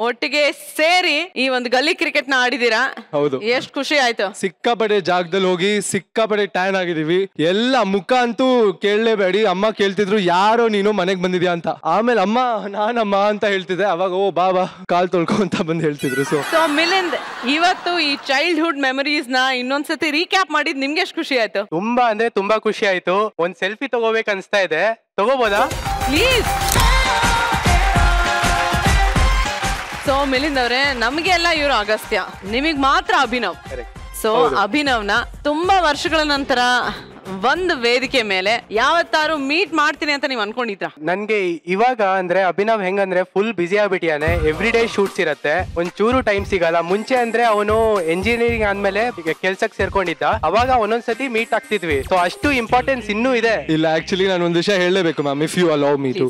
ಒಟ್ಟಿಗೆ ಸೇರಿ ಈ ಒಂದು ಗಲ್ಲಿ ಕ್ರಿಕೆಟ್ ನ ಆಡಿದೀರಾ. ಹೌದು, ಎಷ್ಟು ಖುಷಿ ಆಯ್ತು. ಸಿಕ್ಕಾಪಡೆ ಜಾಗದಲ್ಲಿ ಹೋಗಿ ಸಿಕ್ಕಾಪಡೆ ಟ್ಯಾನ್ ಆಗಿದೀವಿ. ಎಲ್ಲ ಮುಖ ಅಂತೂ ಕೇಳಲೇಬೇಡಿ. ಅಮ್ಮ ಕೇಳ್ತಿದ್ರು ಯಾರೋ ನೀನು ಮನೆಗ್ ಬಂದಿದ್ಯಾ ಅಂತ. ಆಮೇಲೆ ಅಮ್ಮ ನಾನಮ್ಮ ಅಂತ ಹೇಳ್ತಿದ್ದೆ. ಅವಾಗ ಓ ಬಾಬಾ ಕಾಲ್ ತೊಳ್ಕೊ ಅಂತ ಬಂದು ಹೇಳ್ತಿದ್ರು. ಸೊ ಮಿಲಿಂದ್, ಇವತ್ತು ಈ ಚೈಲ್ಡ್ಹುಡ್ ಮೆಮರೀಸ್ ನ ಇನ್ನೊಂದ್ಸತಿ ರೀಕ್ಯಾಪ್ ಮಾಡಿದ್ ನಿಮ್ಗೆ ಎಷ್ಟು ಖುಷಿ ಆಯ್ತು? ತುಂಬಾ ಅಂದ್ರೆ ತುಂಬಾ ಖುಷಿ ಆಯ್ತು. ಒಂದ್ ಸೆಲ್ಫಿ ತಗೋಬೇಕು ಅನ್ಸ್ತಾ ಇದೆ, ತಗೋಬೋದಾ ಪ್ಲೀಸ್? ಸೊ ಮಿಲಿಂದ್ ಅವ್ರೆ, ನಮ್ಗೆಲ್ಲ ಇವ್ರು ಅಗಸ್ತ್ಯ, ನಿಮಗ್ ಮಾತ್ರ ಅಭಿನವ್. ಸೊ ಅಭಿನವ್ನ ತುಂಬಾ ವರ್ಷಗಳ ನಂತರ ಒಂದು ವೇದಿಕೆ ಮೇಲೆ ಯಾವತ್ತಾರು ಮೀಟ್ ಮಾಡ್ತೀನಿ ಅಂತ ನೀವ್ ಅನ್ಕೊಂಡಿದ್ರ? ನನ್ಗೆ ಇವಾಗ ಅಂದ್ರೆ ಅಭಿನವ್ ಹೆಂಗಂದ್ರೆ ಫುಲ್ ಬಿಸಿ ಆಗ್ಬಿಟ್ಟಿಯಾನೆ. ಎವ್ರಿ ಡೇ ಶೂಟ್ಸ್ ಇರತ್ತೆ, ಒಂದ್ ಚೂರು ಟೈಮ್ ಸಿಗಲ್ಲ. ಮುಂಚೆ ಅಂದ್ರೆ ಅವನು ಎಂಜಿನಿಯರಿಂಗ್ ಆದ್ಮೇಲೆ ಕೆಲ್ಸಕ್ಕೆ ಸೇರ್ಕೊಂಡಿದ್ದ, ಅವಾಗ ಒಂದೊಂದ್ಸತಿ ಮೀಟ್ ಆಗ್ತಿದ್ವಿ. ಸೊ ಅಷ್ಟು ಇಂಪಾರ್ಟೆನ್ಸ್ ಇನ್ನೂ ಇದೆ. ಇಲ್ಲ, ಆಕ್ಚುಲಿ ನಾನು ಒಂದ್ ವಿಷಯ ಹೇಳಲೇಬೇಕು ma'am, if you allow me to.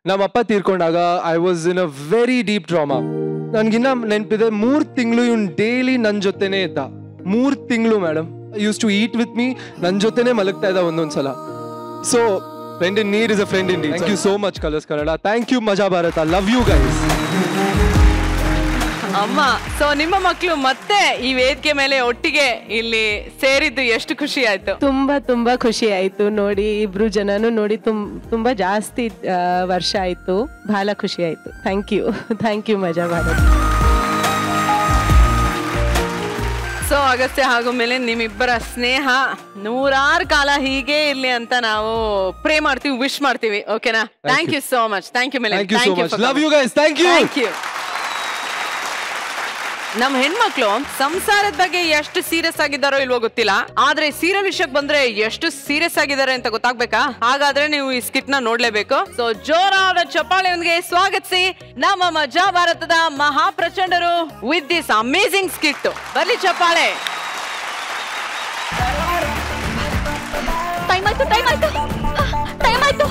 ನಮ್ಮ ಅಪ್ಪ ತೀರ್ಕೊಂಡಾಗ I was in a very deep trauma. ನನ್ಗಿನ್ನ ನೆನಪಿದೆ, 3 ತಿಂಗಳು ಇವ್ನು ಡೈಲಿ ನನ್ ಜೊತೆನೆ ಇದ್ದ. 3 ತಿಂಗಳು madam. Used to eat with me, ನನ್ ಜೊತೆನೆ ಮಲಗ್ತಾ ಇದ್ದ ಒಂದೊಂದ್ಸಲ. So friend in need is a friend in need. Thank you so much Colors Kannada. Thank you Maja Bharata. Love you guys. ಅಮ್ಮ, ಸೊ ನಿಮ್ಮ ಮಕ್ಕಳು ಮತ್ತೆ ಈ ವೇದಿಕೆ ಮೇಲೆ ಒಟ್ಟಿಗೆ ಇಲ್ಲಿ ಸೇರಿದ್ದು ಎಷ್ಟು ಖುಷಿ ಆಯ್ತು? ತುಂಬಾ ಖುಷಿ ಆಯ್ತು ನೋಡಿ. ಇಬ್ರು ಜನನು ನೋಡಿ ತುಂಬಾ ಜಾಸ್ತಿ ವರ್ಷ ಆಯ್ತು. ಬಹಳ ಖುಷಿ ಆಯ್ತು. ಥ್ಯಾಂಕ್ ಯು ಮಜಾ ಭಾರತ್. ಸೊ ಅಗಸ್ತ್ಯ ಹಾಗೂ ಮಿಲಿಂದ್, ನಿಮ್ಮಿಬ್ಬರ ಸ್ನೇಹ 100 ಕಾಲ ಹೀಗೆ ಇರ್ಲಿ ಅಂತ ನಾವು ಪ್ರೇ ಮಾಡ್ತೀವಿ, ವಿಶ್ ಮಾಡ್ತೀವಿ. ಓಕೆನಾ? Thank you so much. Thank you Milind. Love you guys. Thank you. ನಮ್ ಹೆಣ್ಮಕ್ಳು ಸಂಸಾರದ ಬಗ್ಗೆ ಎಷ್ಟು ಸೀರಿಯಸ್ ಆಗಿದ್ದಾರೋ ಇಲ್ವೋ ಗೊತ್ತಿಲ್ಲ, ಆದ್ರೆ ಸೀರಿಯಲ್ ವಿಷಯಕ್ಕೆ ಬಂದ್ರೆ ಎಷ್ಟು ಸೀರಿಯಸ್ ಆಗಿದ್ದಾರೆ ಅಂತ ಗೊತ್ತಾಗ್ಬೇಕಾ? ಹಾಗಾದ್ರೆ ನೀವು ಈ ಸ್ಕಿಟ್ ನ ನೋಡ್ಲೇಬೇಕು. ಸೊ ಜೋರಾದ ಚಪ್ಪಾಳೆಯೊಂದಿಗೆ ಸ್ವಾಗತಿಸಿ ನಮ್ಮ ಮಜಾ ಭಾರತದ ಮಹಾ ಪ್ರಚಂಡರು ವಿತ್ ದಿಸ್ ಅಮೇಜಿಂಗ್ ಸ್ಕಿಟ್. ಬರ್ಲಿ ಚಪ್ಪಾಳೆ. ಟೈಮ್ ಆಯ್ತು.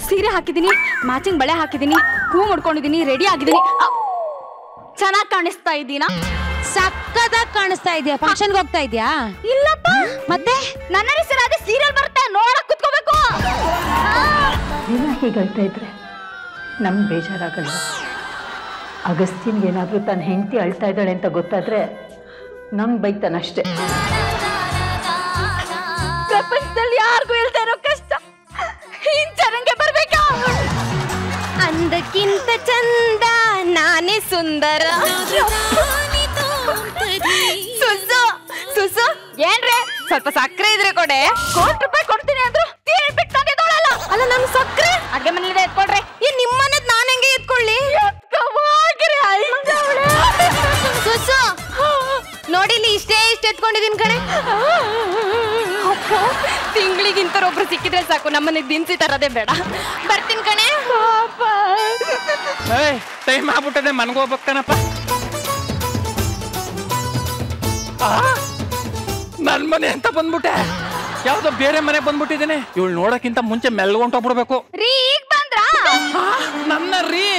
ಸೀರೆ ಹಾಕಿದೀನಿ, ಮ್ಯಾಚಿಂಗ್ ಬಳೆ ಹಾಕಿದೀನಿ, ಹೂ ಮುಡ್ಕೊಂಡಿದೀನಿ, ರೆಡಿ ಆಗಿದೀನಿ. ಚೆನ್ನಾಗಿ ಕಾಣಿಸ್ತಾ ಇದ್ದೀನಾ? ಸಕ್ಕದಾಗಿ ಕಾಣಿಸ್ತಾ ಇದೆಯಾ? ಫಂಕ್ಷನ್ಗೆ ಹೋಗ್ತಾ ಇದೆಯಾ? ಇಲ್ಲಪ್ಪ. ಮತ್ತೆ ನನ್ನ ಹೆಸರಾದ ಸೀರಿಯಲ್ ಬರುತ್ತೆ, ನೋಡಕ್ ಕುತ್ಕೋಬೇಕು. ದಿನ ಹೀಗೆ ಹೇಳ್ತಾ ಇದ್ರೆ ನಮ್ಗೆ ಬೇಜಾರಾಗಲ್ವಾ? ಅಗಸ್ತ್ಯನ್ಗೆ ಏನಾದ್ರೂ ತನ್ನ ಹೆಂಡತಿ ಅಳ್ತಾ ಇದ್ದಾಳೆ ಅಂತ ಗೊತ್ತಾದ್ರೆ ನಮ್ಗೆ ಬೈತಾನಷ್ಟೇ. ಪ್ರಪಂಚದಲ್ಲಿ ಯಾರಿಗೂ ಇಲ್ದೇ ಇರೋ ಕಷ್ಟ ಹಿಂಚರಂಗೆ ಬರ್ಬೇಕಾ? ಅಂದಕ್ಕಿಂತ ಚಂದ ನಾನೇ ಸುಂದರ. ಸುಸು ಏನ್ರೆ ಸ್ವಲ್ಪ ಸಕ್ಕರೆ ಇದ್ರೆ ಕೊಡೆ. ₹1 ಕೊಡ್ತೀನಿ ಅಂದ್ರು ಬಿಟ್ಟು ತೊಗೊಳಲ್ಲ. ಅಲ್ಲ, ನಮ್ ಸಕ್ಕರೆ ಅಡ್ಗೆ ಮನೇಲಿ ಎತ್ಕೊಡ್ರಿ. ಈ ನಿಮ್ಮನೆದ್ ನಾನ್ ಹೆಂಗೆ ಎತ್ಕೊಳ್ಳಿ? ಸುಸು ನೋಡಿಲಿ, ಇಷ್ಟೇ ಎತ್ಕೊಂಡಿದೀನಿ ಕಣೆ. ತಿಂಗಳಿಗೆ ಇಂಥರೊಬ್ರು ಸಿಕ್ಕಿದ್ರೆ ಸಾಕು, ನಮ್ಮನೆಗ್ ದಿನಸಿ ತರದೇ ಬೇಡ. ಬರ್ತೀನಿ ಕಣೆ. ಟೈಮ್ ಆಗ್ಬಿಟ್ಟದೆ, ಮನ್ಗೋಗ್ಬೇಕನಪ್ಪ. ನನ್ ಮನೆ ಅಂತ ಬಂದ್ಬಿಟ್ಟೆ, ಯಾವ್ದೋ ಬೇರೆ ಮನೆ ಬಂದ್ಬಿಟ್ಟಿದ್ದೇನೆ. ಇವಳು ನೋಡಕ್ಕಿಂತ ಮುಂಚೆ ಮೆಲ್ಗೊಂಟೋಗ್ಬಿಡ್ಬೇಕು. ನನ್ನ ರೀ,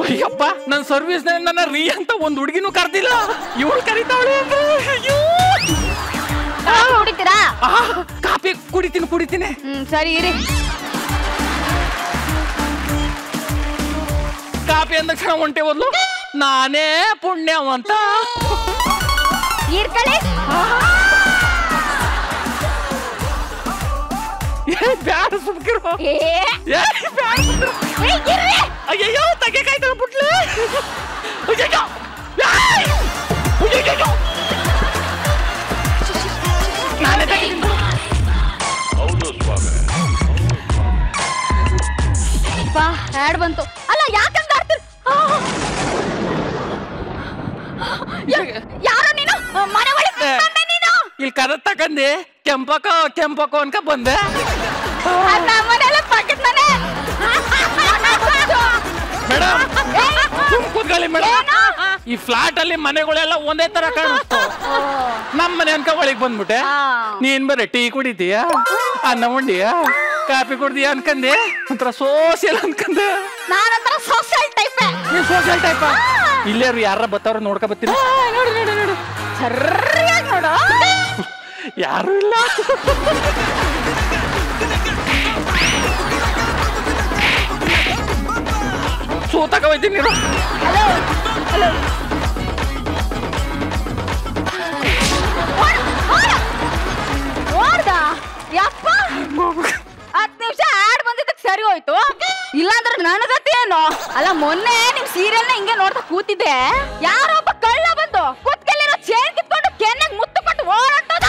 ಅಯ್ಯಪ್ಪ, ನನ್ ಸರ್ವಿಸ್ ನನ್ನ ರೀ ಅಂತ ಒಂದ್ ಹುಡುಗಿನೂ ಕರ್ದಿಲ್ಲ. ಇವಳು ಕರಿತಾವಳೆ ಅಂದ್ರೆ ಕುಡಿತೀರಾ? ಕಾಫಿ ಕುಡಿತೀನಿ. ಸರಿ ಇರಿ. ಕಾಫಿ ಅಂದ ಕ್ಷಣ ಹೊಂಟೆ ಹೋದ್ಲು. ನಾನೇ ಪುಣ್ಯವಂತ. ಬ್ಯಾಡ ಸುಮ್ಕಿರೋ. ಅಯ್ಯಯ್ಯೋ, ತಗೆಕಾಯ್ತಲ್ಲ ಬಿಟ್ಲು. ನಾನೇ ತಗಿದ್ದೀನಿ. ಹ್ಯಾಡ್ ಬಂತು. ಅಲ್ಲ, ಯಾಕಂತ ಆಡ್ತೀರಿ? ಯಾರೋ ನೀನು? ಇಲ್ಲಿ ಕದ ತಕಂದಿ ಕೆಂಪಕೋ ಅನ್ಕ ಬಂದೆ. ಮೇಡಮ್ ಕೂತ್ಕೊಳ್ಳಿ ಮೇಡಮ್. ಈ ಫ್ಲಾಟ್ ಅಲ್ಲಿ ಮನೆಗಳೆಲ್ಲ ಒಂದೇ ತರ ಕಾಣಿಸ್ತು. ನಮ್ ಮನೆ ಅನ್ಕ ಒಳಗ್ ಬಂದ್ಬಿಟ್ಟೆ. ನೀನ್ ಬರೀ ಟೀ ಕುಡಿತೀಯ, ಅನ್ನ ಉಂಡಿಯ, ಕಾಫಿ ಕುಡ್ದೀಯ ಅನ್ಕಂದೆ. ಒಂಥರ ಸೋಷಿಯಲ್ ಅನ್ಕಂದೆ. Social type. ನೀನ್ ಸೋಷಿಯಲ್ ಟೈಪ್. ಇಲ್ಲೇ ಯಾರ ಬತ್ತವ್ರ ನೋಡ್ಕೊ ಬತ್ತೀನಿ. ನೋಡು ಸರಿಯಾಗಿ ನೋಡು. ಯಾರು ಇಲ್ಲ. ಸೋತಾಕ ಹೋಯ್ತೀನಿ ನೀನು. ನೋಡ್ದ ಯಪ್ಪ 10 ನಿಮಿಷ ಆಡ್ ಬಂದಿದ್ದಕ್ಕೆ ಸರಿ ಹೋಯ್ತು. ಇಲ್ಲಾಂದ್ರೆ ನನ್ನ ಗತಿ ಏನು? ಅಲ್ಲ ಮೊನ್ನೆ ನಿಮ್ ಸೀರಿಯಲ್ ನ ಹಿಂಗೆ ನೋಡ್ತಾ ಕೂತಿದ್ದೆ, ಯಾರೊಬ್ಬ ಕಳ್ಳ ಬಂದು ಕುತ್ಕೆಲ್ಲಿರೋ ಚೇನ್ ಕಿತ್ಕೊಂಡು ಕೆನ್ನೆಗ್ ಮುತ್ತು ಕೊಟ್ಟು ಓಡಾಡ್ತದ.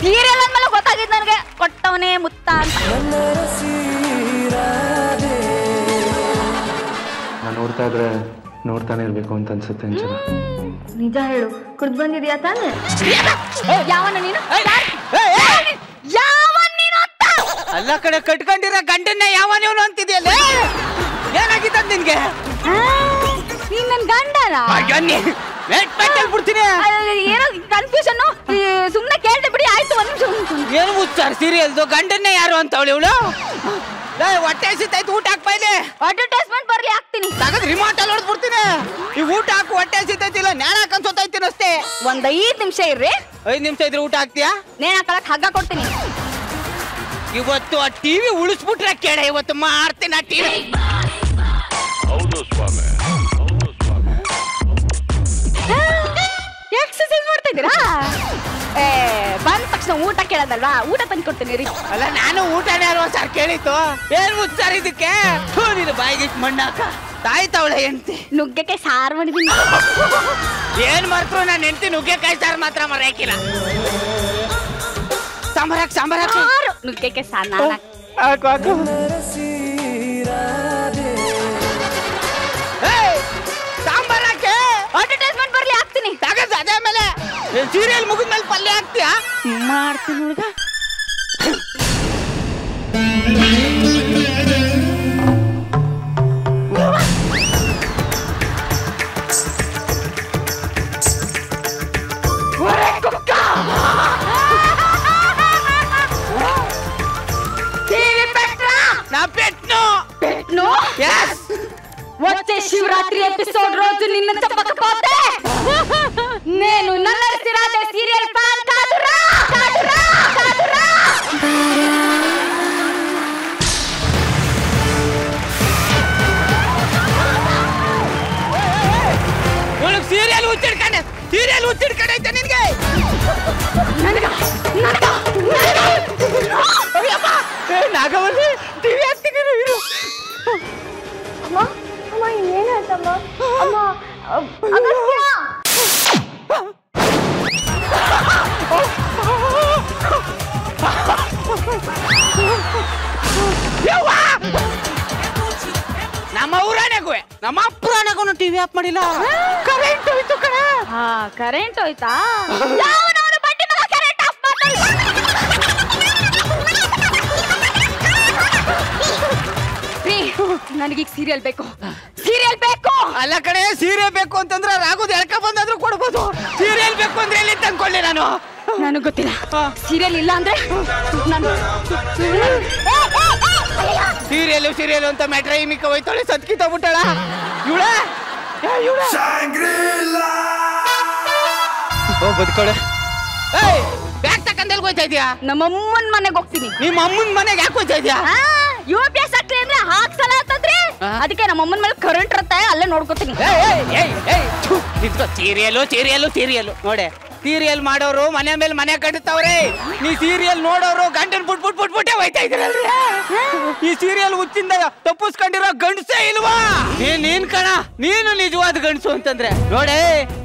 ಸೀರಿಯಲ್ ಅಂದ್ಮೇಲೆ ಗೊತ್ತಾಗಿದ್ ನನಗೆ ಕೊಟ್ಟವನೇ ಮುತ್ತ ಅಂತ. ನಾನು ನೋಡ್ತಾ ಇದ್ರೆ ನೋಡ್ತಾನೆ ಇರ್ಬೇಕು ಅಂತ ಅನ್ಸುತ್ತೆ ಅಂಚನ. ನಿಜ ಹೇಳು, ಕುಡ್ದು ಬಂದಿದ್ಯಾ ತಾನೆ? ಯಾವನ ನೀನು? ಯಾವನ್ ನೀನು ಅಂತ? ಅಲ್ಲ ಕಡೆ ಕಟ್ಕೊಂಡಿರೋ ಗಂಡನ್ನೇ ಯಾವನೇವನು ಅಂತಿದ್ಯಲ್ಲ. ಏನಾಗಿದ್ದ ನಿನ್ಗೆ? ನೀನ್ ನನ್ ಗಂಡನ? ಬಿಡ್ತೀನಿ. ಏನೋ ಕನ್ಫ್ಯೂಷನ್. ಸುಮ್ನೆ ಕೇಳ್ದೆ ಬಿಡಿ. ಆಯ್ತು ಒಂದ್ ನಿಮಿಷ. ಏನು ಮುಚ್ಚಾರ ಸೀರಿಯಲ್ದು ಗಂಡನ್ನೇ ಯಾರು ಅಂತ ಅವಳು ಇವಳು. ಹೊಟ್ಟೆ ಹಸಿತಾಯ್ತು, ಊಟ ಹಾಕ್ ಬೈಲಿ. ಅಡ್ವರ್ಟೈಸ್ಮೆಂಟ್ ಬರ್ಲಿ ಹಾಕ್ತೀನಿ. ತಗದ್ ರಿಮೋಟ್ ಅಲ್ಲಿ ಹೊಡ್ಬಿಡ್ತೀನಿ. ಈ ಊಟ ಹಾಕು, ಹೊಟ್ಟೆ ಹಸಿತೈತಿಲ್ಲ, ನೇಣ ಹಾಕಂತ ಸೋತಾಯ್ತೀನಿ ಅಷ್ಟೇ. ಒಂದ್ 5 ನಿಮಿಷ ಇರ್ರಿ. 5 ನಿಮಿಷ ಇದ್ರೆ ಊಟ ಹಾಕ್ತೀಯಾ? ನೇಣ ಹಾಕಳಕ್ ಹಗ್ಗ ಕೊಡ್ತೀನಿ. ಇವತ್ತು ಆ ಟಿವಿ ಉಳಿಸ್ಬಿಟ್ರೆ ಕೇಳ. ಇವತ್ತು ಮಾಡ್ತೀನಿ ಆ ಟಿವಿ. ಎಕ್ಸರ್ಸೈಸ್ ಮಾಡ್ತಾ ಇದ್ದೀರಾ? ಬಂದ ತಕ್ಷಣ ಊಟ ಕೇಳೋದಲ್ವಾ? ಊಟ ತಂದು ಕೊಡ್ತೀನಿ ರೀ. ಅಲ್ಲ ನಾನು ಊಟನೇ ಅಲ್ವಾ ಸರ್ ಕೇಳಿತ್ತು. ಏನ್ ಮುಚ್ಚಾರ ಇದಕ್ಕೆ? ನೀನು ಬಾಯಿಗಿಟ್ಟು ಮಣ್ಣಾಕ ತಾಯ್ತಾವಳೆ ಹೆಂಡ್ತಿ. ನುಗ್ಗೆಕಾಯಿ ಸಾರು ಮಾಡಿದೀನಿ. ಏನ್ ಮಾಡ್ರು ನಾನು ಹೆಂಡ್ತಿ ನುಗ್ಗೆಕಾಯಿ ಸಾರು ಮಾತ್ರ ಮರೆಯಾಕಿಲ್ಲ. ಸಾಂಬಾರ್ ನುಗ್ಗೆಕಾಯಿ ಸಾರು ಹಾಕು ಹಾಕು. ಸಾಂಬಾರ್ ಹಾಕಿ. ಅಡ್ವರ್ಟೈಸ್ಮೆಂಟ್ ಬರ್ಲಿ ಹಾಕ್ತೀನಿ. ತಗದ್ ಅದೇ ಮೇಲೆ ಸೀರಿಯಲ್ ಮುಗಿದ್ಮೇಲೆ ಪಲ್ಯ ಹಾಕ್ತೀಯಾ? ಮಾಡ್ತೀನಿ ಹುಡುಗ. వచ్చే శివరాత్రి ఎపిసోడ్ రోజు నిన్న చెప్పకపోతే నేను నల్లరసి రాధే సీరియల్ ఫ్యాన్ కాదురా. ಇವಳಿಗೆ ಸೀರಿಯಲ್ ಹುಚ್ಚಿಡ್ಕೊಂಡೈತೆ ನಿನ್ಗೆ. ನಾಗವಲ್ಲಿ ಟಿವಿ ಹಾಕ್ತೀನಿ. ಅಮ್ಮ ಏನಾಯ್ತಮ್ಮ? ಅಮ್ಮ ಅಗಸ್ತ್ಯ. ನಮ್ಮ ಊರಾಣೆಗೂ ನಮ್ಮ ಅಪ್ಪರಾಣೆಗೂ ಟಿವಿ ಆಫ್ ಮಾಡಿಲ್ಲ. ಕರೆಂಟ್ ಹೋಯ್ತು ಕಣ. ಕರೆಂಟ್ ಹೋಯ್ತಾ? ಯಾವನವನು ಬಡ್ಡಿ ಮಗ ಕರೆಂಟ್ ಆಫ್ ಮಾಡ್ತಾನೆ? ನನಗೀಗ ಸೀರಿಯಲ್ ಬೇಕು. ಅಲ್ಲ ಕಡೆ ಸೀರಿಯಲ್ ಬೇಕು ಅಂತಂದ್ರೆ ರಾಘುದ್ ಎಳ್ಕ ಬಂದಾದ್ರೂ ಕೊಡ್ಬೋದು. ಸೀರಿಯಲ್ ಬೇಕು ಅಂದ್ರೆ ಎಲ್ಲಿ ತಂದ್ಕೊಳ್ಳಿ ನಾನು. ನನಗೆ ಗೊತ್ತಿಲ್ಲ. ಸೀರಿಯಲ್ ಇಲ್ಲ ಅಂದ್ರೆ ಸೀರಿಯಲ್ ಅಂತ ಮ್ಯಾಟ್ರ ಮಿಕ್ಕ ಹೋಯ್ತಾಳೆ. ಸತ್ಕಿ ತಗ್ಬಿಟ್ಟಾಳ ಇವಳ. ಬದುಕೊಳೆ. ಬ್ಯಾಗ್ ತಕಂದಲ್ಲಿ ಹೋಯ್ತಾ ಇದೀಯಾ? ನಮ್ಮಮ್ಮನ ಮನೆಗೆ ಹೋಗ್ತೀನಿ. ನಿಮ್ಮ ಅಮ್ಮನ ಮನೆಗೆ ಯಾಕೆ ಹೋಯ್ತಾ ಇದೀಯಾ? UPS ಹಾಕ್ರಿ ಅಂದ್ರೆ ಹಾಕ್ಸಲ ಅಂತಂದ್ರಿ. ಅದಕ್ಕೆ ನಮ್ಮ ಅಮ್ಮನ ಮೇಲೆ ಕರೆಂಟ್ ಇರುತ್ತೆ, ಅಲ್ಲೇ ನೋಡ್ಕೋತೀನಿ. ಸೀರಿಯಲ್ ನೋಡೆ. ಸೀರಿಯಲ್ ಮಾಡೋರು ಮನೆ ಮೇಲೆ ಮನೆ ಕಟ್ಟುತ್ತವ್ರೆ. ನೀ ಸೀರಿಯಲ್ ನೋಡೋರು ಗಂಡನ್ ಬಿಟ್ಬಿಟ್ಟೆ ಹೋಯ್ತಾ ಇದ್ದೀರಲ್ರಿ. ಈ ಸೀರಿಯಲ್ ಹುಚ್ಚಿಂದ ತಪ್ಪಿಸ್ಕೊಂಡಿರೋ ಗಂಡಸೇ ಇಲ್ವಾ? ನೀನ್ ಕಣ, ನೀನು ನಿಜವಾದ ಗಂಡಸು ಅಂತಂದ್ರೆ. ನೋಡೆ,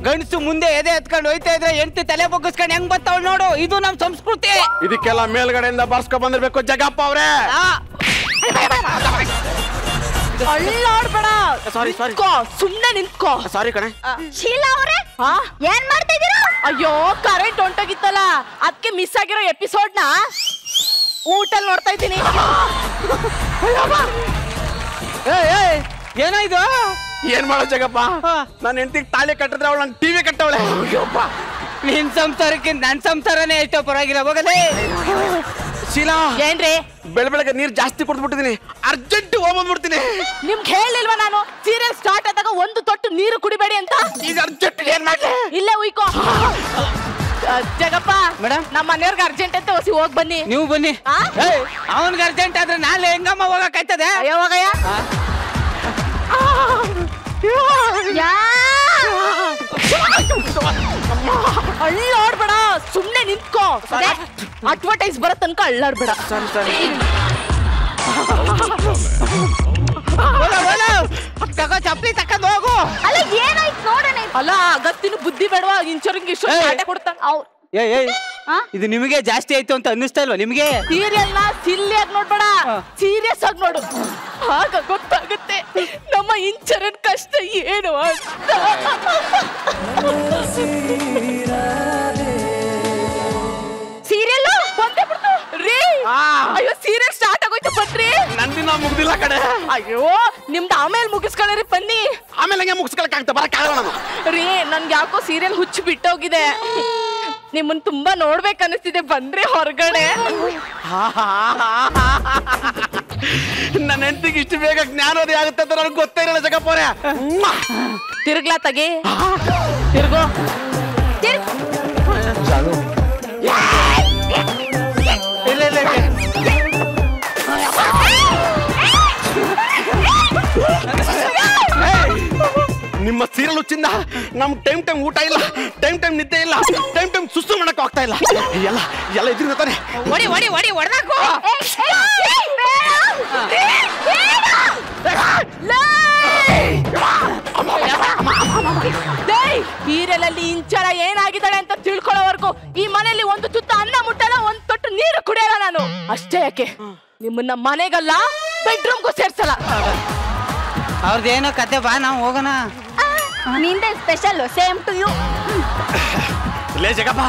ಗಂಡಸು ಮುಂದೆ ಎದೆ ಎತ್ಕೊಂಡು ಹೋಯ್ತಾ ಇದ್ರೆ ಹೆಂಡತಿ ತಲೆ ಬಗ್ಗಿಸ್ಕೊಂಡು ಹೆಂಗ್ ಬರ್ತಾವ್ ನೋಡು. ಇದು ನಮ್ ಸಂಸ್ಕೃತಿ. ಇದಕ್ಕೆಲ್ಲ ಮೇಲ್ಗಡೆಯಿಂದ ಬರ್ಸ್ಕೊ ಬಂದಿರ್ಬೇಕು ಜಗಪ್ಪ ಅವ್ರೆ. ಅಲ್ಲಾಡ್ಬೇಡ. ಸಾರಿ ಸುಮ್ನೆ ನಿಂತ್ಕೋ. ಸಾರಿ ಕಣೆ. ಶೀಲಾ ಅವರೇ ಏನ್ ಮಾಡ್ತಾ ಇದೀರಾ? ಅಯ್ಯೋ ಕರೆಂಟ್ ಹೊಂಟೋಗಿತ್ತಲ್ಲ ಅದಕ್ಕೆ ಮಿಸ್ ಆಗಿರೋ ಎಪಿಸೋಡ್ ನ ಊಟಲ್ ನೋಡ್ತಾ ಇದ್ದೀನಿ. ಏನೋ ಇದು? ಏನ್ ಮಾಡೋ ಜಗಪ್ಪ, ನನ್ನ ಹೆಂಡತಿಗೆ ತಾಳಿ ಕಟ್ಟಿದ್ರೆ ಅವಳು ನನ್ನ ಟಿವಿ ಕಟ್ಟವಳೆ. ನಿನ್ ಸಂಸಾರಕ್ಕೆ ನನ್ ಸಂಸಾರನೇ ಎಷ್ಟೋ ಪರವಾಗಿಲ್ಲ ಹೋಗಲೇ. ಶೀಲಾ ಏನ್ರಿ ಬೆಳಗ್ಗೆ ನೀರ್ ಜಾಸ್ತಿ ಕೊಡ್ಬಿಟ್ಟಿದೀನಿ, ಅರ್ಜೆಂಟ್ ಹೋಗ್ಬಿಡ್ತೀನಿ. ನಿಮ್ಗೆ ಹೇಳಿಲ್ವಾ ನಾನು ಸೀರಿಯಲ್ ಸ್ಟಾರ್ಟ್ ಆದಾಗ ಒಂದು ತೊಟ್ಟು ನೀರು ಕುಡಿಬೇಡಿ ಅಂತ? ಈಗ ಅರ್ಜೆಂಟ್ ಏನ್ ಮಾಡ್ಲಿ? ಇಲ್ಲೇ ಉಯ್ಕೋ. ಜಗಪ್ಪ ಮೇಡಮ್, ನಮ್ಮ ಮನೆಯವ್ರಿಗೆ ಅರ್ಜೆಂಟ್ ಅಂತ ಹೊಸಿ ಹೋಗ್ ಬನ್ನಿ. ನೀವು ಬನ್ನಿ. ಅವನ್ಗೆ ಅರ್ಜೆಂಟ್ ಆದ್ರೆ ನಾಳೆ ಹೆಂಗಮ್ಮ ಹೋಗಕ್ಕಾಯ್ತದೆ? ಯಾವಾಗಯ್ಯ ಅಳ್ಳಾಡ್ಬೇಡ, ಸುಮ್ನೆ ನಿಂತ್ಕೋ. ಅಡ್ವರ್ಟೈಸ್ ಬರೋ ತನಕ ಅಳ್ಳಾಡ್ಬೇಡ. ತಗೋ ಚಪ್ಪಲಿ ತಕೊಂಡ್ ಹೋಗು. ಅಲ್ಲ ಏನಾಯ್ತು ನೋಡೋಣ. ಅಲ್ಲ ಅಗತ್ತಿನ ಬುದ್ಧಿ ಬೇಡವಾ? ಇಂಚೋರ್ಗೆ ಇಷ್ಟ ಕೊಡ್ತಾನ. ಇದು ನಿಮಗೆ ಜಾಸ್ತಿ ಆಯ್ತು ಅಂತ ಅನ್ನಿಸ್ತಾ ಇಲ್ವಾ ನಿಮ್ಗೆ? ಸೀರಿಯಲ್ ನ ಸಿಲ್ಲಿಯಾಗಿ ನೋಡ್ಬೇಡ, ಸೀರಿಯಸ್ ಆಗಿ ನೋಡು. ಆಗ ಗೊತ್ತಾಗುತ್ತೆ ನಮ್ಮ ಇಂಚರನ್ ಕಷ್ಟ ಏನು ಅಂತ. ಸೀರಿಯಲ್ ಬಂದೇ ಬಿಡ್ತು ರೀ. ಅಯ್ಯೋ ಸೀರಿಯಲ್ ಸ್ಟಾರ್ಟ್ ಆಗೋಯ್ತು ಬನ್ರಿ. ನಂದಿನ ಮುಗ್ದಿಲ್ಲ ಕಡೆ. ಅಯ್ಯೋ ನಿಮ್ದು ಆಮೇಲೆ ಮುಗಿಸ್ಕೊಳ್ಳಿ ಬನ್ನಿ. ಆಮೇಲೆ ಹಂಗೆ ಮುಗಿಸ್ಕೊಳಕ್ ಆಗ್ತಾ ಬರಕ್ಕಾಗಲ್ಲ ನಾನು. ರೀ ನನ್ಗೆ ಯಾಕೋ ಸೀರಿಯಲ್ ಹುಚ್ಚು ಬಿಟ್ಟೋಗಿದೆ. ನಿಮ್ಮನ್ ತುಂಬಾ ನೋಡ್ಬೇಕು ಅನಿಸ್ತಿದೆ, ಬಂದ್ರೆ ಹೊರಗಡೆ. ನನ್ನ ಹೆಂಡತಿಗೆ ಇಷ್ಟು ಬೇಗ ಜ್ಞಾನೋದಯ ಆಗುತ್ತೆ ಅಂತ ನನಗೆ ಗೊತ್ತೇ ಇರಲ್ಲ ಜಗಪ್ಪವ್ರೆ. ತಿರ್ಗ್ಲಾ ತಗಿ, ತಿರ್ಗೋ. ನಿಮ್ಮ ಸೀರಿಯಲ್ ಹುಚ್ಚಿಂದ ನಮ್ ಟೈಮ್ ಊಟ ಇಲ್ಲ, ಟೈಮ್ ನಿದ್ದೆ ಇಲ್ಲ, ಟೈಮ್ ಸುಸ್ತು ಮಾಡಕ್ ಆಗ್ತಾ ಇಲ್ಲ. ಎಲ್ಲ ಇದ್ರಿಂದ ತಾನೆ. ಒಡಿ ಒಡಿ ಒಡಿ ಹೊಡೆದಾಕು. ಸೀರಿಯಲಲ್ಲಿ ಇಂಚರ ಏನಾಗಿದ್ದಾಳೆ ಅಂತ ತಿಳ್ಕೊಳ್ಳೋವರೆಗೂ ಈ ಮನೆಯಲ್ಲಿ ಒಂದು ತುತ್ತ ಅನ್ನ ಮುಟ್ಟಲ್ಲ, ಒಂದು ತೊಟ್ಟು ನೀರು ಕುಡಿಯಲ್ಲ ನಾನು. ಅಷ್ಟೇ ಯಾಕೆ ನಿಮ್ಮನ್ನ ಮನೆಗಲ್ಲ ಬೆಡ್ರೂಮ್ಗೂ ಸೇರ್ಸಲ್ಲ. ಅವ್ರದ್ದೇನೋ ಕತೆ, ಬಾ ನಾವು ಹೋಗೋಣ. ನಿಂದೆ ಸ್ಪೆಷಲ್, ಸೇಮ್ ಟು ಯು. ಲೇ ಜಗಪ್ಪ,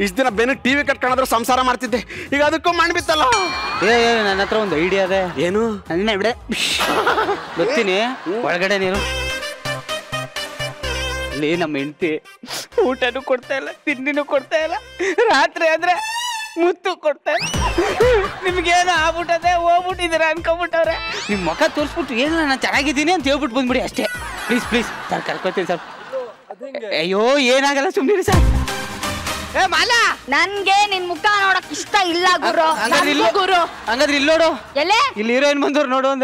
ಇಷ್ಟ ದಿನ ಬೆನ್ನು ಟಿವಿ ಕಟ್ಕೊಂಡ್ರು ಸಂಸಾರ ಮಾಡ್ತಿದ್ದೆ, ಈಗ ಅದಕ್ಕೂ ಮಾಡ್ಬಿತ್ತಲ್ಲ. ನನ್ನ ಹತ್ರ ಒಂದು ಐಡಿಯಾ ಅದೇ. ಏನು? ನನ್ನ ಬಿಡೆ ಗೊತ್ತೀನಿ. ಒಳಗಡೆ ನೀರು ಇಲ್ಲಿ ನಮ್ಮ ಹೆಂಡತಿ ಊಟನೂ ಕೊಡ್ತಾ ಇಲ್ಲ, ತಿಂಡಿನೂ ಕೊಡ್ತಾ ಇಲ್ಲ, ರಾತ್ರಿ ಆದ್ರೆ ಮುತ್ತು ಕೊಡ್ತಾ ಇಲ್ಲ. ನಿಮ್ಗೇನು ಆಗ್ಬಿಟ್ಟದೆ, ಹೋಗ್ಬಿಟ್ಟಿದ್ದೀರ ಅನ್ಕೊಂಬಿಟ್ಟವ್ರೆ. ನಿಮ್ ಮುಖ ತೋರಿಸ್ಬಿಟ್ಟು ಏನು ನಾನು ಚೆನ್ನಾಗಿದ್ದೀನಿ ಅಂತ ಹೇಳ್ಬಿಟ್ಟು ಬಂದ್ಬಿಡಿ ಅಷ್ಟೇ. ಪ್ಲೀಸ್ ಸರ್ ಕರ್ಕೋತೀನಿ ಸರ್. ಅಯ್ಯೋ ಏನಾಗಲ್ಲ, ಸುಮ್ಮನೆ ಸರ್. ನನ್ಗೆ ನಿನ್ ಮುಖ ನೋಡಕ್ ಇಷ್ಟ ಇಲ್ಲ ಗುರು. ಗುರು ಹಂಗಾದ್ರೆ ಇಲ್ಲಿ ನೋಡು, ಎಲ್ಲೇ ಇಲ್ಲಿ ಹೀರೋಯಿನ್ ಬಂದವ್ರು ನೋಡು ಅಂದ.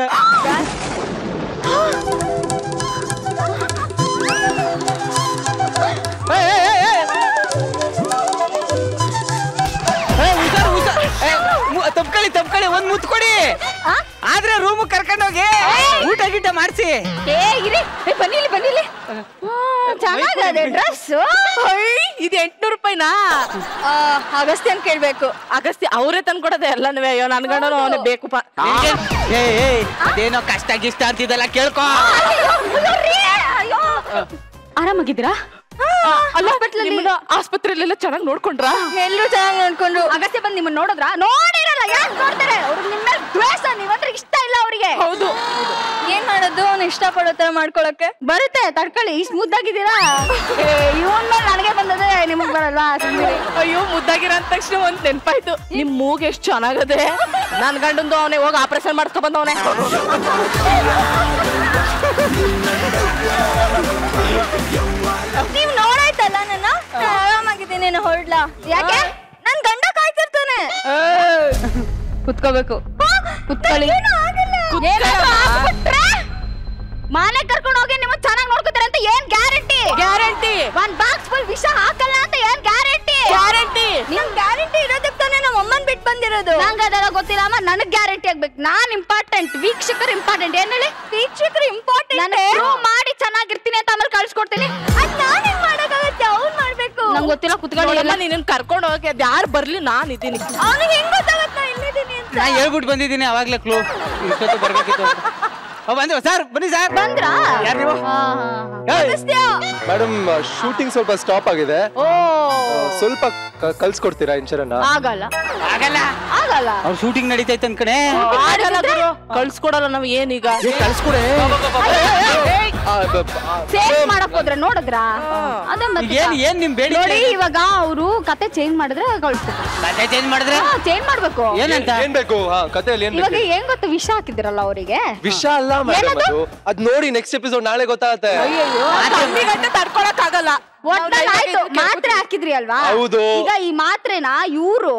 ತಪ್ಕೊಳ್ಳಿ ಒಂದ್ ಮುತ್ತು ಕೊಡಿ. ಆದ್ರೆ ರೂಮ್ ಕರ್ಕೊಂಡೋಗಿ ಊಟ ಗೀಟ ಮಾಡಿಸಿ. ಬನ್ನಿಲಿ ಚೆನ್ನಾಗದೆ ಡ್ರೆಸ್. ಇದು 800 ರೂಪಾಯಿನಾ? ಅಗಸ್ತ್ಯನ್ ಕೇಳ್ಬೇಕು. ಅಗಸ್ತ್ಯ ಅವರೇ ತಂದ್ಕೊಡದೆ ಎಲ್ಲನೂ. ಅಯ್ಯೋ ನನ್ ಗಂಡನು ಅವನೇ ಬೇಕುಪ್ಪ. ಅದೇನೋ ಕಷ್ಟ ಗಿಷ್ಟ ಅಂತಿದ್ದಲ್ಲ ಕೇಳ್ಕೊ. ಆರಾಮಾಗಿದ್ದೀರಾ? ಆಸ್ಪತ್ರೆಯಲ್ಲೆಲ್ಲ ಚೆನ್ನಾಗಿ ನೋಡ್ಕೊಂಡ್ರ? ಎಲ್ಲರೂ ಚೆನ್ನಾಗಿ ನೋಡ್ಕೊಂಡ್ರು. ಅಗಸ್ತ್ಯ ಬಂದ್ ನಿಮ್ಮನ್ನ ನೋಡಿದ್ರ? ನೋಡಿರಲ್ಲ, ಯಾಕೆ ನೋಡ್ತಾರೆ? ಅವ್ರು ನಿಮ್ಮ ಮೇಲೆ ದ್ವೇಷ, ನೀವಂದ್ರೆ ಇಷ್ಟ ಇಲ್ಲ ಅವ್ರಿಗೆ. ಹೌದು. ಏನ್ ಮಾಡೋದು? ಅವ್ನು ಇಷ್ಟ ಪಡೋ ತರ ಮಾಡ್ಕೊಳಕ್ಕೆ ಬರುತ್ತೆ. ತಡ್ಕೊಳ್ಳಿ, ಇಷ್ಟು ಮುದ್ದಾಗಿದ್ದೀರಾ. ಇವನ್ ಮೇಲೆ ನನಗೆ ಬಂದದೆ, ನಿಮಗ್ ಬರಲ್ವಾ? ಅಯ್ಯೋ ಮುದ್ದಾಗಿರ ಅಂದ ತಕ್ಷಣ ಒಂದ್ ನೆನ್ಪಾಯ್ತು, ನಿಮ್ ಮೂಗ್ ಎಷ್ಟ್ ಚೆನ್ನಾಗದೆ. ನನ್ ಗಂಡಂದು ಅವನೇ ಹೋಗಿ ಆಪರೇಷನ್ ಮಾಡ್ಕೊ ಬಂದವನೇ. ನೀವ್ ನೋಡಾಯ್ತಲ್ಲ ನನ್ನ ಆರಾಮಾಗಿದ್ದೀನಿ, ಹೊರಡ್ಲಾ? ಯಾಕೆ? ನನ್ ಗಂಡ ಕಾಯ್ತಿರ್ತಾನೆ. ಕುತ್ಕೋಬೇಕು. ಕುತ್ಕೊಳ್ಳಿ. ಮನೆ ಕರ್ಕೊಂಡು ಹೋಗಿ ನಿಮ್ಮ ಚೆನ್ನಾಗಿ ನೋಡ್ಕೋತಾರೆ ಅಂತ ಏನ್ ಗ್ಯಾರಂಟಿ? ಗ್ಯಾರಂಟಿ. ಒಂದ್ ಬಾಕ್ಸ್ ಫುಲ್ ವಿಷ ಹಾಕಲ್ಲ ಅಂತ ಏನ್ ಗ್ಯಾರಂಟಿ? ಗ್ಯಾರಂಟಿ. ನಿಮ್ ಗ್ಯಾರಂಟಿ ಇರೋದಕ್ಕೆ ತಾನೇ ನಮ್ಮ ಅಮ್ಮನ್ ಬಿಟ್ಟು ಬಂದಿರೋದು. ನಂಗೆ ಅದೆಲ್ಲ ಗೊತ್ತಿಲ್ಲ ಅಮ್ಮ, ನನಗ್ ಗ್ಯಾರಂಟಿ ಆಗ್ಬೇಕು. ನಾನ್ ಇಂಪಾರ್ಟೆಂಟ್, ವೀಕ್ಷಕರು ಇಂಪಾರ್ಟೆಂಟ್. ಏನ್ ಹೇಳಿ? ವೀಕ್ಷಕರು ಇಂಪಾರ್ಟೆಂಟ್. ನಾನು ಪ್ರೂವ್ ಮಾಡಿ ಚೆನ್ನಾಗಿರ್ತೀನಿ ಅಂತ ಆಮೇಲೆ ಕಳ್ಸಿಕೊಡ್ತೀನಿ. ಅದ್ ನಾನ್ ಹೆಂಗ್ ಮಾಡಕ್ಕಾಗತ್ತೆ? ಅವ್ನ್ ಮಾಡ್ಬೇಕು. ನಂಗೆ ಗೊತ್ತಿಲ್ಲ, ಕುತ್ಕೊಳ್ಳಿ. ನೀನ್ ಕರ್ಕೊಂಡು ಹೋಗಿ ಅದ್ ಯಾರು ಬರ್ಲಿ, ನಾನ್ ಇದ್ದೀನಿ. ಅವ್ನಿಗೆ ಹೆಂಗ್ ಗೊತ್ತಾಗತ್ತ ಇಲ್ಲಿದ್ದೀನಿ ಅಂತ? ನಾ ಹೇಳ್ಬಿಟ್ಟು ಬಂದಿದ್ದೀನಿ ಅವಾಗ್ಲೇ ಕ್ಲೂ. ಇಷ್ಟೊತ್ತು ಬರ್ಬೇಕಿತ್ತು. ಬಂದ್ರು ಸರ್, ಬನ್ನಿ ಸರ್. ಬಂದ್ರಾ? ಯಾರು ನೀವು? ಮೇಡಮ್ ಶೂಟಿಂಗ್ ಸ್ವಲ್ಪ ಸ್ಟಾಪ್ ಆಗಿದೆ, ಸ್ವಲ್ಪ ಕಲ್ಸ್ಕೊಡ್ತೀರಾ ಇಂಚರನ್ನ? ಆಗಲ್ಲ ಆಗಲ್ಲ ಆಗಲ್ಲ. ಅವ್ರ ಶೂಟಿಂಗ್ ನಡೀತೈತೆ ಅನ್ಕಣೆ. ಕಳ್ಸ್ಕೊಡಲ್ಲ ನಾವ್ ಏನೀಗ? ಕಳ್ಸ್ಕೊಡೆ. ಚೇಂಜ್ ಮಾಡಕ್ ಹೋದ್ರೆ ನೋಡಿದ್ರ ಅದೇ ಮತ್ತೆ ಏನ್ ನಿಮ್ ಬೇಡಿ? ನೋಡಿ ಇವಾಗ ಅವರು ಕತೆ ಚೇಂಜ್ ಮಾಡಿದ್ರೆ ಕಳ್ಸ್ತಾರೆ. ಕತೆ ಚೇಂಜ್ ಮಾಡಿದ್ರೆ ಚೇಂಜ್ ಮಾಡ್ಬೇಕು. ಏನ್ ಬೇಕು ಕಥೆಯಲ್ಲಿ? ಏನ್ ಇವಾಗ ಏನ್ ಗೊತ್ತು, ವಿಷ ಹಾಕಿದಿರಲ್ಲ ಅವರಿಗೆ. ವಿಷ ಅಲ್ಲ ಮೇಡಮ್, ಅದ್ ನೋಡಿ ನೆಕ್ಸ್ಟ್ ಎಪಿಸೋಡ್ ನಾಳೆ ಗೊತ್ತಾಗತ್ತೆ. ತಡ್ಕೊಳಕ್ ಆಗಲ್ಲ. ಆಯ್ತು, ಮಾತ್ರೆ ಹಾಕಿದ್ರಿ ಅಲ್ವಾ? ಹೌದು. ಈಗ ಈ ಮಾತ್ರೆನ ಇವ್ರು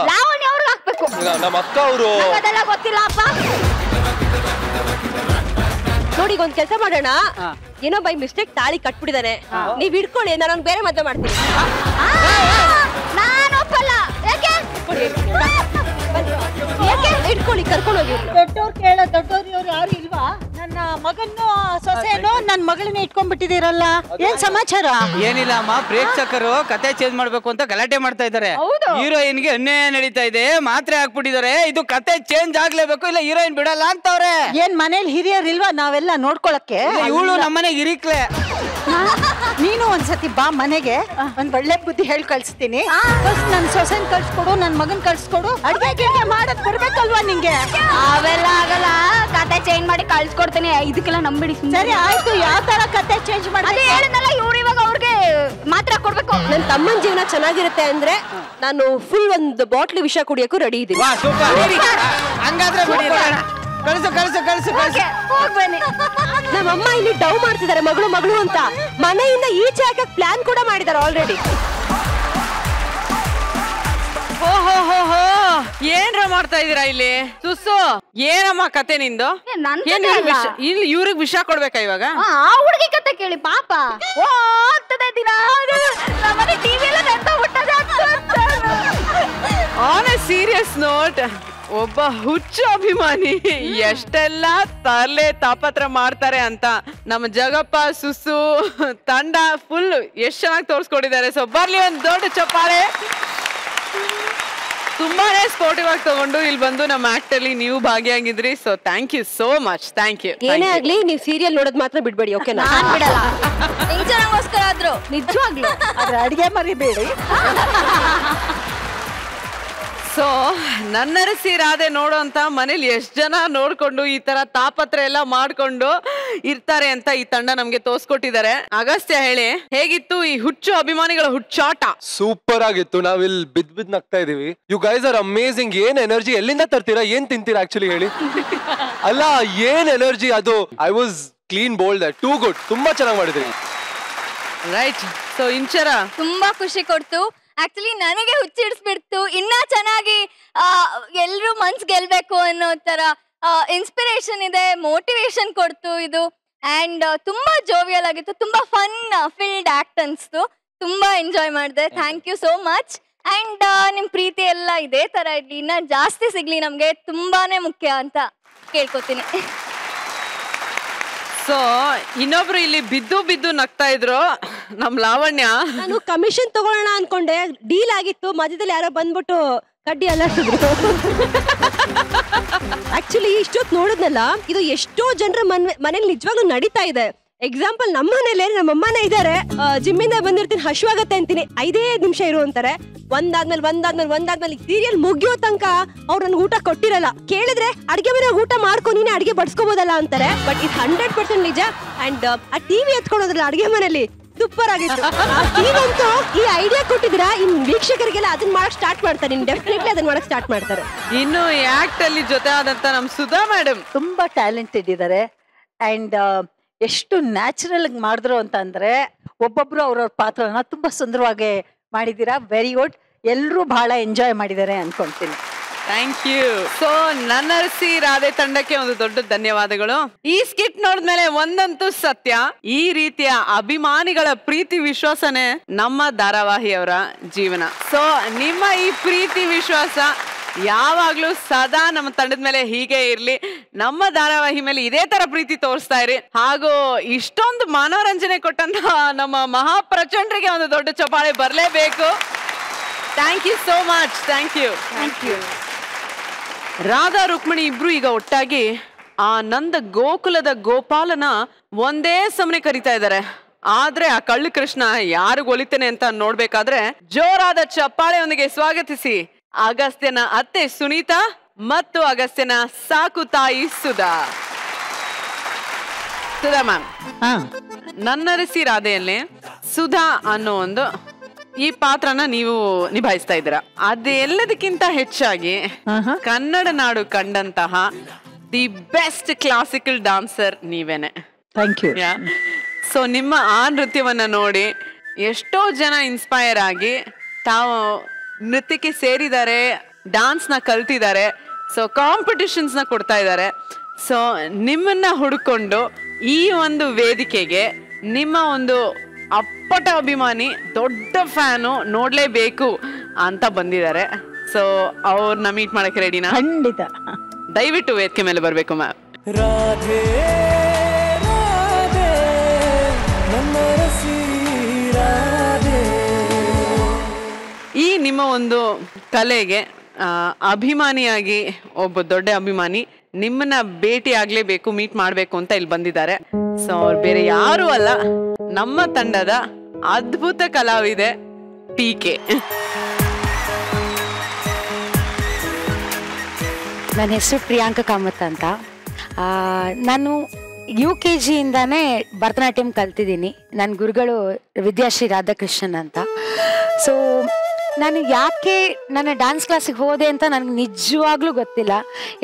ಲಾವಣ್ಯ ಅವ್ರಿಗೆ ಹಾಕ್ಬೇಕು. ನಮ್ಮ ಅಕ್ಕ ಅವರು. ಅದೆಲ್ಲ ಗೊತ್ತಿಲ್ಲ ಅಪ್ಪ. ನೋಡಿ ಈಗ ಒಂದ್ ಕೆಲಸ ಮಾಡೋಣ, ಏನೋ ಬೈ ಮಿಸ್ಟೇಕ್ ತಾಳಿ ಕಟ್ಬಿಟ್ಟಿದಾನೆ, ನೀವ್ ಹಿಡ್ಕೊಳ್ಳಿ, ನಾನು ಬೇರೆ ಮದ್ವೆ ಮಾಡ್ತೀನಿ. ನಾನು ಒಪ್ಪಲ್ಲ. ಯಾಕೆ? ಯಾಕೆ ಇಟ್ಕೊಳ್ಳಿ, ಕರ್ಕೊಂಡು ಹೋಗಿ. ದೊಡ್ಡವ್ರು ಕೇಳೋ ದೊಡ್ಡವ್ರು ಇವ್ರು ಯಾರು ಇಲ್ವಾ? ನನ್ನ ಮಗನ್ನು ಸೊಸೆನೋ ನನ್ನ ಮಗಳನ್ನ ಇಟ್ಕೊಂಡ್ಬಿಟ್ಟಿದ್ದೀರಲ್ಲ, ಏನ್ ಸಮಾಚಾರ? ಏನಿಲ್ಲ ಅಮ್ಮ, ಪ್ರೇಕ್ಷಕರು ಕತೆ ಚೇಂಜ್ ಮಾಡ್ಬೇಕು ಅಂತ ಗಲಾಟೆ ಮಾಡ್ತಾ ಇದ್ದಾರೆ. ಹೀರೋಯಿನ್ಗೆ ಅನ್ಯಾಯ ನಡೀತಾ ಇದೆ, ಮಾತ್ರೆ ಹಾಕ್ಬಿಟ್ಟಿದ್ದಾರೆ, ಇದು ಕತೆ ಚೇಂಜ್ ಆಗ್ಲೇಬೇಕು, ಇಲ್ಲ ಹೀರೋಯಿನ್ ಬಿಡಲ್ಲ ಅಂತವ್ರೆ. ಏನ್ ಮನೇಲಿ ಹಿರಿಯರ್ ಇಲ್ವಾ ನಾವೆಲ್ಲ ನೋಡ್ಕೊಳಕ್ಕೆ? ಇವಳು ನಮ್ಮನೆಗೆ ಇರಿಕ್ಲೆ. ನೀನು ಒಂದ್ಸತಿ ಬಾ ಮನೆಗೆ, ಒಂದ್ ಒಳ್ಳೆ ಬುದ್ಧಿ ಹೇಳಿ ಕಳ್ಸ್ತೀನಿ. ನನ್ ಸೊಸೆನ್ ಕಳ್ಸ್ಕೊಡು, ನನ್ ಮಗನ್ ಕಳ್ಸ್ಕೊಡು, ಅಡ್ಗೆ ಮಾಡಕ್ ಬರ್ಬೇಕಲ್ವಾ ನಿಂಗೆ? ಅವೆಲ್ಲ ಆಗಲ್ಲ, ಕತೆ ಚೇಂಜ್ ಮಾಡಿ ಕಳ್ಸ್ಕೊಡ್ತೀನಿ. ಇದಕ್ಕೆಲ್ಲ ನಂಬಿಡಿ. ಸರಿ ಆಯ್ತು, ಯಾವ ತರ ಕತೆ ಚೇಂಜ್ ಮಾಡಿ ಹೇಳಿದ್ನಲ್ಲ, ಇವ್ರು ಇವಾಗ ಅವ್ರಿಗೆ ಮಾತ್ರ ಕೊಡ್ಬೇಕು. ನನ್ ತಮ್ಮನ ಜೀವನ ಚೆನ್ನಾಗಿರುತ್ತೆ ಅಂದ್ರೆ ನಾನು ಫುಲ್ ಒಂದು ಬಾಟ್ಲಿ ವಿಷ ಕುಡಿಯಕ್ಕೂ ರೆಡಿ ಇದ್ದೀನಿ. ಹಂಗಾದ್ರೆ ಕಳ್ಸು ಕಳ್ಸು ಕಳ್ಸು ಕಳ್ಸು. ನಮ್ಮಮ್ಮ ಇಲ್ಲಿ ಡೌ ಮಾಡ್ತಿದ್ದಾರೆ ಮಗಳು ಮಗಳು ಅಂತ, ಮನೆಯಿಂದ ಈಚೆ ಹಾಕಕ್ ಪ್ಲಾನ್ ಕೂಡ ಮಾಡಿದ್ದಾರೆ ಆಲ್ರೆಡಿ. ಓಹೋ, ಏನ್ರ ಮಾಡ್ತಾ ಇದೀರಾ ಇಲ್ಲಿ? ಸುಸ್ಸು, ಏನಮ್ಮ ಕತೆ ನಿಂದು? ಇಲ್ಲಿ ಇವ್ರಿಗೆ ವಿಷ ಕೊಡ್ಬೇಕಾ ಇವಾಗ? ಆ ಹುಡುಗಿ ಕತೆ ಕೇಳಿ ಪಾಪ. ಓ ಆಗ್ತದೆ ದಿನ ನಮ್ಮನೆ ಟಿವಿ ಎಲ್ಲ ನೆನ್ಪೋಗ್ಬಿಟ್ಟದೆ. ಆನ್ ಎ ಸೀರಿಯಸ್ ನೋಟ್, ಒಬ್ಬ ಹುಚ್ಚು ಅಭಿಮಾನಿ ಎಷ್ಟೆಲ್ಲ ತಲೆ ತಾಪತ್ರ ಮಾಡ್ತಾರೆ ಅಂತ ನಮ್ಮ ಜಗಪ್ಪ ಸುಸ್ಸು ತಂಡ ಫುಲ್ ಎಷ್ಟ್ ಚೆನ್ನಾಗಿ ತೋರ್ಸ್ಕೊಟ್ಟಿದ್ದಾರೆ. ಸೊ ಬರ್ಲಿ ಒಂದ್ ದೊಡ್ಡ ಚಪ್ಪಾಳೆ. ತುಂಬಾನೇ ಸ್ಪೋರ್ಟಿವ್ ಆಗಿ ತಗೊಂಡು ಇಲ್ಲಿ ಬಂದು ನಮ್ಮ ಆಕ್ಟ್ ಅಲ್ಲಿ ನೀವು ಭಾಗಿಯಾಗಿದ್ರಿ. So thank you so much. Thank you. ಏನೇ ಆಗ್ಲಿ ನೀವು ಸೀರಿಯಲ್ ನೋಡೋದ್ ಮಾತ್ರ ಬಿಡ್ಬೇಡಿ, ಓಕೆನಾ? ನಾನ್ ಬಿಡಲ್ಲ. ಇಂಚರಂಗೋಸ್ಕರ ಆದ್ರು ನಿಜವಾಗ್ಲು ಆದ್ರೆ ಅಡಿಗೆ ಮರಿಬೇಡಿ. ಸೊ ನನ್ನರಸಿ ರಾಧೆ ನೋಡೋಂತ ಮನೇಲಿ ಎಷ್ಟ್ ಜನ ನೋಡ್ಕೊಂಡು ಈ ತರ ತಾಪತ್ರ ಎಲ್ಲ ಮಾಡ್ಕೊಂಡು ಇರ್ತಾರೆ ಅಂತ ಈ ತಂಡ ನಮ್ಗೆ ತೋರ್ಸ್ಕೊಟ್ಟಿದ್ದಾರೆ. ಅಗಸ್ತ್ಯ ಹೇಳಿ, ಹೇಗಿತ್ತು ಈ ಹುಚ್ಚು ಅಭಿಮಾನಿಗಳ ಹುಚ್ಚಾಟ? ಸೂಪರ್ ಆಗಿತ್ತು. ನಾವಿಲ್ಲಿ ಬಿದ್ ನಗ್ತಾ ಇದೀವಿ. You guys are amazing. ಏನ್ ಎನರ್ಜಿ ಎಲ್ಲಿಂದ ತರ್ತೀರಾ, ಏನ್ ತಿಂತೀರಾ ಆಕ್ಚುಲಿ ಹೇಳಿ? ಅಲ್ಲ ಏನ್ ಎನರ್ಜಿ ಅದು. I was clean bold, too good. ತುಂಬಾ ಚೆನ್ನಾಗಿ ಮಾಡಿದ್ರಿ. ರೈಟ್. ಸೊ ಇಂಚರ ತುಂಬಾ ಖುಷಿ ಕೊಡ್ತು. ಆಕ್ಚುಲಿ ನನಗೆ ಹುಚ್ಚಿಡಿಸ್ಬಿಡ್ತು. ಇನ್ನ ಚೆನ್ನಾಗಿ ಎಲ್ರು ಮನ್ಸ್ ಗೆಲ್ಬೇಕು ಅನ್ನೋ ತರ ಇನ್ಸ್ಪಿರೇಷನ್ ಇದೆ, ಮೋಟಿವೇಶನ್ ಕೊಡ್ತು ಇದು. ಅಂಡ್ ತುಂಬಾ ಜೋವಿಯಲ್ ಆಗಿತ್ತು, ತುಂಬಾ ಫನ್ ಫೀಲ್ಡ್ ಆಕ್ಟ್ ಅನ್ಸ್ತು. ತುಂಬಾ ಎಂಜಾಯ್ ಮಾಡಿದೆ. Thank you so much. And ನಿಮ್ ಪ್ರೀತಿ ಎಲ್ಲ ಇದೇ ತರ ಇರ್ಲಿ, ಇನ್ನ ಜಾಸ್ತಿ ಸಿಗ್ಲಿ, ನಮ್ಗೆ ತುಂಬಾನೇ ಮುಖ್ಯ ಅಂತ ಕೇಳ್ಕೊತೀನಿ. ಸೊ ಇನ್ನೊಬ್ರು ಇಲ್ಲಿ ಬಿದ್ದು ನಗ್ತಾ ಇದ್ರು, ನಮ್ ಲಾವಣ್ಯ. ನಾನು ಕಮಿಷನ್ ತಗೊಳ್ಳೋಣ ಅನ್ಕೊಂಡೆ, ಡೀಲ್ ಆಗಿತ್ತು, ಮಧ್ಯದಲ್ಲಿ ಯಾರೋ ಬಂದ್ಬಿಟ್ಟು ಕಡ್ಡಿ ಅಲ್ಲಾಡ್ತಿದ್ರು. ಆಕ್ಚುಲಿ ಇಷ್ಟೊತ್ತು ನೋಡಿದ್ನಲ್ಲ, ಇದು ಎಷ್ಟೋ ಜನರ ಮನೇಲಿ ನಿಜವಾಗ್ಲೂ ನಡೀತಾ ಇದೆ. ಎಕ್ಸಾಂಪಲ್ ನಮ್ಮ ಮನೇಲಿ ನಮ್ಮ ಅಮ್ಮನೇ ಇದಾರೆ, ಜಿಮ್ಮಿಂದ ಬಂದಿರ್ತೀನಿ, ಹಶ್ವಾಗತ್ತೆ ಅಂತೀನಿ, 5 ನಿಮಿಷ ಇರು ಅಂತಾರೆ. ಒಂದಾದ್ಮೇಲೆ ಸೀರಿಯಲ್ ಮುಗಿಯೋ ತನಕ ಅವ್ರು ನನ್ಗೆ ಊಟ ಕೊಟ್ಟಿರಲ್ಲ. ಕೇಳಿದ್ರೆ ಅಡ್ಗೆ ಮನೆ ಊಟ ಮಾಡ್ಕೊ, ನೀನೆ ಅಡ್ಗೆ ಬಡ್ಸ್ಕೋಬೋದಲ್ಲ ಅಂತಾರೆ. ಬಟ್ ಇದು 100% ನಿಜ. ಅಂಡ್ ಆ ಟಿವಿ ಎತ್ಕೊಳ್ಳೋದ್ರಲ್ಲ ಅಡ್ಗೆ ಮನೇಲಿ ಸೂಪರ್ ಆಗಿತ್ತು. ನೀವಂತೂ ಈ ಐಡಿಯಾ ಕೊಟ್ಟಿದ್ರ, ಇನ್ ವೀಕ್ಷಕರಿಗೆಲ್ಲ ಅದನ್ನ ಮಾಡಕ್ ಸ್ಟಾರ್ಟ್ ಮಾಡ್ತಾರೆ. ಡೆಫಿನೆಟ್ಲಿ ಅದನ್ನ ಮಾಡಕ್ ಸ್ಟಾರ್ಟ್ ಮಾಡ್ತಾರೆ. ಇನ್ನು ಈ ಆಕ್ಟ್ ಅಲ್ಲಿ ಜೊತೆ ಆದಂತ ನಮ್ ಸುಧಾ ಮೇಡಮ್ ತುಂಬಾ ಟ್ಯಾಲೆಂಟೆಡ್ ಇದ್ದಾರೆ. ಅಂಡ್ ಎಷ್ಟು ನ್ಯಾಚುರಲ್ ಆಗಿ ಮಾಡಿದ್ರು ಅಂತ ಅಂದ್ರೆ, ಒಬ್ಬೊಬ್ರು ಅವ್ರವ್ರ ಪಾತ್ರನ ತುಂಬಾ ಸುಂದರವಾಗಿ ಮಾಡಿದ್ದೀರಾ. Very good. ಎಲ್ಲರೂ ಬಹಳ ಎಂಜಾಯ್ ಮಾಡಿದ್ದಾರೆ ಅನ್ಕೊಂತೀನಿ. Thank you. So Nannarasi Radhe ತಂಡಕ್ಕೆ ಒಂದು ದೊಡ್ಡ ಧನ್ಯವಾದಗಳು. ಈ ಸ್ಕಿಟ್ ನೋಡಿದ್ಮೇಲೆ ಒಂದಂತೂ ಸತ್ಯ, ಈ ರೀತಿಯ ಅಭಿಮಾನಿಗಳ ಪ್ರೀತಿ ವಿಶ್ವಾಸನೆ ನಮ್ಮ ಧಾರಾವಾಹಿಯವರ ಜೀವನ. ಸೊ ನಿಮ್ಮ ಈ ಪ್ರೀತಿ ವಿಶ್ವಾಸ ಯಾವಾಗ್ಲೂ ಸದಾ ನಮ್ಮ ತಂಡದ ಮೇಲೆ ಹೀಗೆ ಇರ್ಲಿ. ನಮ್ಮ ಧಾರಾವಾಹಿ ಮೇಲೆ ಇದೇ ತರ ಪ್ರೀತಿ ತೋರಿಸ್ತಾ ಇರಿ. ಹಾಗೂ ಇಷ್ಟೊಂದು ಮನೋರಂಜನೆ ಕೊಟ್ಟಂತ ನಮ್ಮ ಮಹಾಪ್ರಚಂಡ್ರಿಗೆ ಒಂದು ದೊಡ್ಡ ಚಪ್ಪಾಳೆ ಬರಲೇಬೇಕು. Thank you so much. Thank you. Radha Rukmini ಇಬ್ರು ಈಗ ಒಟ್ಟಾಗಿ ಆ ನಂದ ಗೋಕುಲದ ಗೋಪಾಲನ ಒಂದೇ ಸಮನೆ ಕರಿತಾ ಇದ್ದಾರೆ. ಆದ್ರೆ ಆ ಕಳ್ಳ ಕೃಷ್ಣ ಯಾರಿಗ್ ಒಲಿತೇನೆ ಅಂತ ನೋಡ್ಬೇಕಾದ್ರೆ ಜೋರಾದ ಚಪ್ಪಾಳೆಯೊಂದಿಗೆ ಸ್ವಾಗತಿಸಿ ಅಗಸ್ತ್ಯನ ಅತ್ತೆ ಸುನೀತಾ ಮತ್ತು ಅಗಸ್ತ್ಯನ ಸಾಕು ತಾಯಿ ಸುಧಾ. ಸುಧಾ ಮ್ಯಾಮ್, ನನ್ನರಸಿ ರಾಧೆಯಲ್ಲಿ ಸುಧಾ ಅನ್ನೋ ಒಂದು ಈ ಪಾತ್ರನ ನೀವು ನಿಭಾಯಿಸ್ತಾ ಇದ್ದೀರಾ. ಅದೆಲ್ಲದಕ್ಕಿಂತ ಹೆಚ್ಚಾಗಿ ಕನ್ನಡ ನಾಡು ಕಂಡಂತಹ ದಿ ಬೆಸ್ಟ್ ಕ್ಲಾಸಿಕಲ್ ಡಾನ್ಸರ್ ನೀವೇನೆ. Thank you. ಸೊ ನಿಮ್ಮ ಆ ನೃತ್ಯವನ್ನ ನೋಡಿ ಎಷ್ಟೋ ಜನ ಇನ್ಸ್ಪೈರ್ ಆಗಿ ತಾವು ನೃತ್ಯಕ್ಕೆ ಸೇರಿದ್ದಾರೆ, ಡಾನ್ಸ್ನ ಕಲ್ತಿದ್ದಾರೆ, ಸೊ ಕಾಂಪಿಟಿಷನ್ಸ್ನ ಕೊಡ್ತಾ ಇದ್ದಾರೆ. ಸೊ ನಿಮ್ಮನ್ನ ಹುಡ್ಕೊಂಡು ಈ ಒಂದು ವೇದಿಕೆಗೆ ನಿಮ್ಮ ಒಂದು ಅಪ್ಪಟ ಅಭಿಮಾನಿ, ದೊಡ್ಡ ಫ್ಯಾನು, ನೋಡ್ಲೇಬೇಕು ಅಂತ ಬಂದಿದ್ದಾರೆ. ಸೊ ಅವ್ರನ್ನ ಮೀಟ್ ಮಾಡಕ್ಕೆ ರೆಡಿನಾ? ಖಂಡಿತ. ದಯವಿಟ್ಟು ವೇದಿಕೆ ಮೇಲೆ ಬರ್ಬೇಕು ಮ್ಯಾಮ್. ರಾಧೆ ರಾಧೆ ನನ್ನ ರಸಿ ರಾಧೆ. ಈ ನಿಮ್ಮ ಒಂದು ಕಲೆಗೆ ಅಭಿಮಾನಿಯಾಗಿ ಒಬ್ಬ ದೊಡ್ಡ ಅಭಿಮಾನಿ ನಿಮ್ಮನ್ನ ಭೇಟಿ ಆಗ್ಲೇಬೇಕು, ಮೀಟ್ ಮಾಡ್ಬೇಕು ಅಂತ ಇಲ್ಲಿ ಬಂದಿದ್ದಾರೆ. ಸೊ ಅವ್ರು ಬೇರೆ ಯಾರು ಅಲ್ಲ, ನಮ್ಮ ತಂಡದ ಅದ್ಭುತ ಕಲಾವಿದೆ ಟೀಕೆ. ನನ್ನ ಹೆಸರು ಪ್ರಿಯಾಂಕಾ ಕಾಮತ್ ಅಂತ. ನಾನು UKG ಇಂದಾನೇ ಭರತನಾಟ್ಯಂ ಕಲ್ತಿದ್ದೀನಿ. ನನ್ನ ಗುರುಗಳು ವಿದ್ಯಾಶ್ರೀ ರಾಧಾಕೃಷ್ಣನ್ ಅಂತ. ಸೊ ನಾನು ಯಾಕೆ ನನ್ನ ಡ್ಯಾನ್ಸ್ ಕ್ಲಾಸಿಗೆ ಹೋದೆ ಅಂತ ನನಗೆ ನಿಜವಾಗ್ಲೂ ಗೊತ್ತಿಲ್ಲ.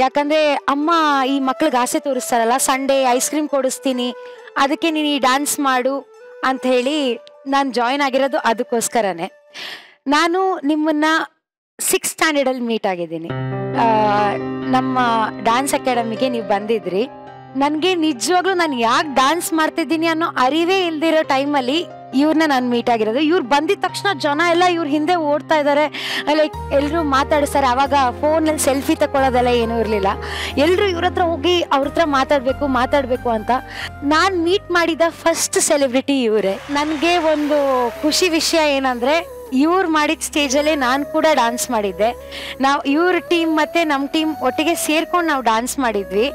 ಯಾಕಂದರೆ ಅಮ್ಮ ಈ ಮಕ್ಳಿಗೆ ಆಸೆ ತೋರಿಸ್ತಾರಲ್ಲ, ಸಂಡೇ ಐಸ್ ಕ್ರೀಮ್ ಕೊಡಿಸ್ತೀನಿ, ಅದಕ್ಕೆ ನೀನು ಈ ಡ್ಯಾನ್ಸ್ ಮಾಡು ಅಂತ ಹೇಳಿ ನಾನು ಜಾಯಿನ್ ಆಗಿರೋದು ಅದಕ್ಕೋಸ್ಕರನೇ. ನಾನು ನಿಮ್ಮನ್ನು 6th ಸ್ಟ್ಯಾಂಡರ್ಡಲ್ಲಿ ಮೀಟ್ ಆಗಿದ್ದೀನಿ. ನಮ್ಮ ಡ್ಯಾನ್ಸ್ ಅಕಾಡೆಮಿಗೆ ನೀವು ಬಂದಿದ್ರಿ. ನನಗೆ ನಿಜವಾಗ್ಲೂ ನಾನು ಯಾಕೆ ಡ್ಯಾನ್ಸ್ ಮಾಡ್ತಿದ್ದೀನಿ ಅನ್ನೋ ಅರಿವೇ ಇಲ್ದಿರೋ ಟೈಮಲ್ಲಿ ಇವ್ರನ್ನ ನಾನು ಮೀಟ್ ಆಗಿರೋದು. ಇವ್ರು ಬಂದಿದ ತಕ್ಷಣ ಜನ ಎಲ್ಲ ಇವ್ರ ಹಿಂದೆ ಓಡ್ತಾ ಇದ್ದಾರೆ, ಲೈಕ್ ಎಲ್ಲರೂ ಮಾತಾಡಿಸ್ತಾರೆ. ಆವಾಗ ಫೋನಲ್ಲಿ ಸೆಲ್ಫಿ ತಗೊಳ್ಳೋದೆಲ್ಲ ಏನೂ ಇರಲಿಲ್ಲ. ಎಲ್ಲರೂ ಇವ್ರ ಹತ್ರ ಹೋಗಿ ಅವ್ರ ಹತ್ರ ಮಾತಾಡಬೇಕು ಅಂತ. ನಾನು ಮೀಟ್ ಮಾಡಿದ ಫಸ್ಟ್ ಸೆಲೆಬ್ರಿಟಿ ಇವರೇ. ನನಗೆ ಒಂದು ಖುಷಿ ವಿಷಯ ಏನಂದರೆ, ಇವ್ರು ಮಾಡಿದ ಸ್ಟೇಜಲ್ಲೇ ನಾನು ಕೂಡ ಡ್ಯಾನ್ಸ್ ಮಾಡಿದ್ದೆ. ನಾವು ಇವ್ರ ಟೀಮ್ ಮತ್ತು ನಮ್ಮ ಟೀಮ್ ಒಟ್ಟಿಗೆ ಸೇರ್ಕೊಂಡು ನಾವು ಡ್ಯಾನ್ಸ್ ಮಾಡಿದ್ವಿ.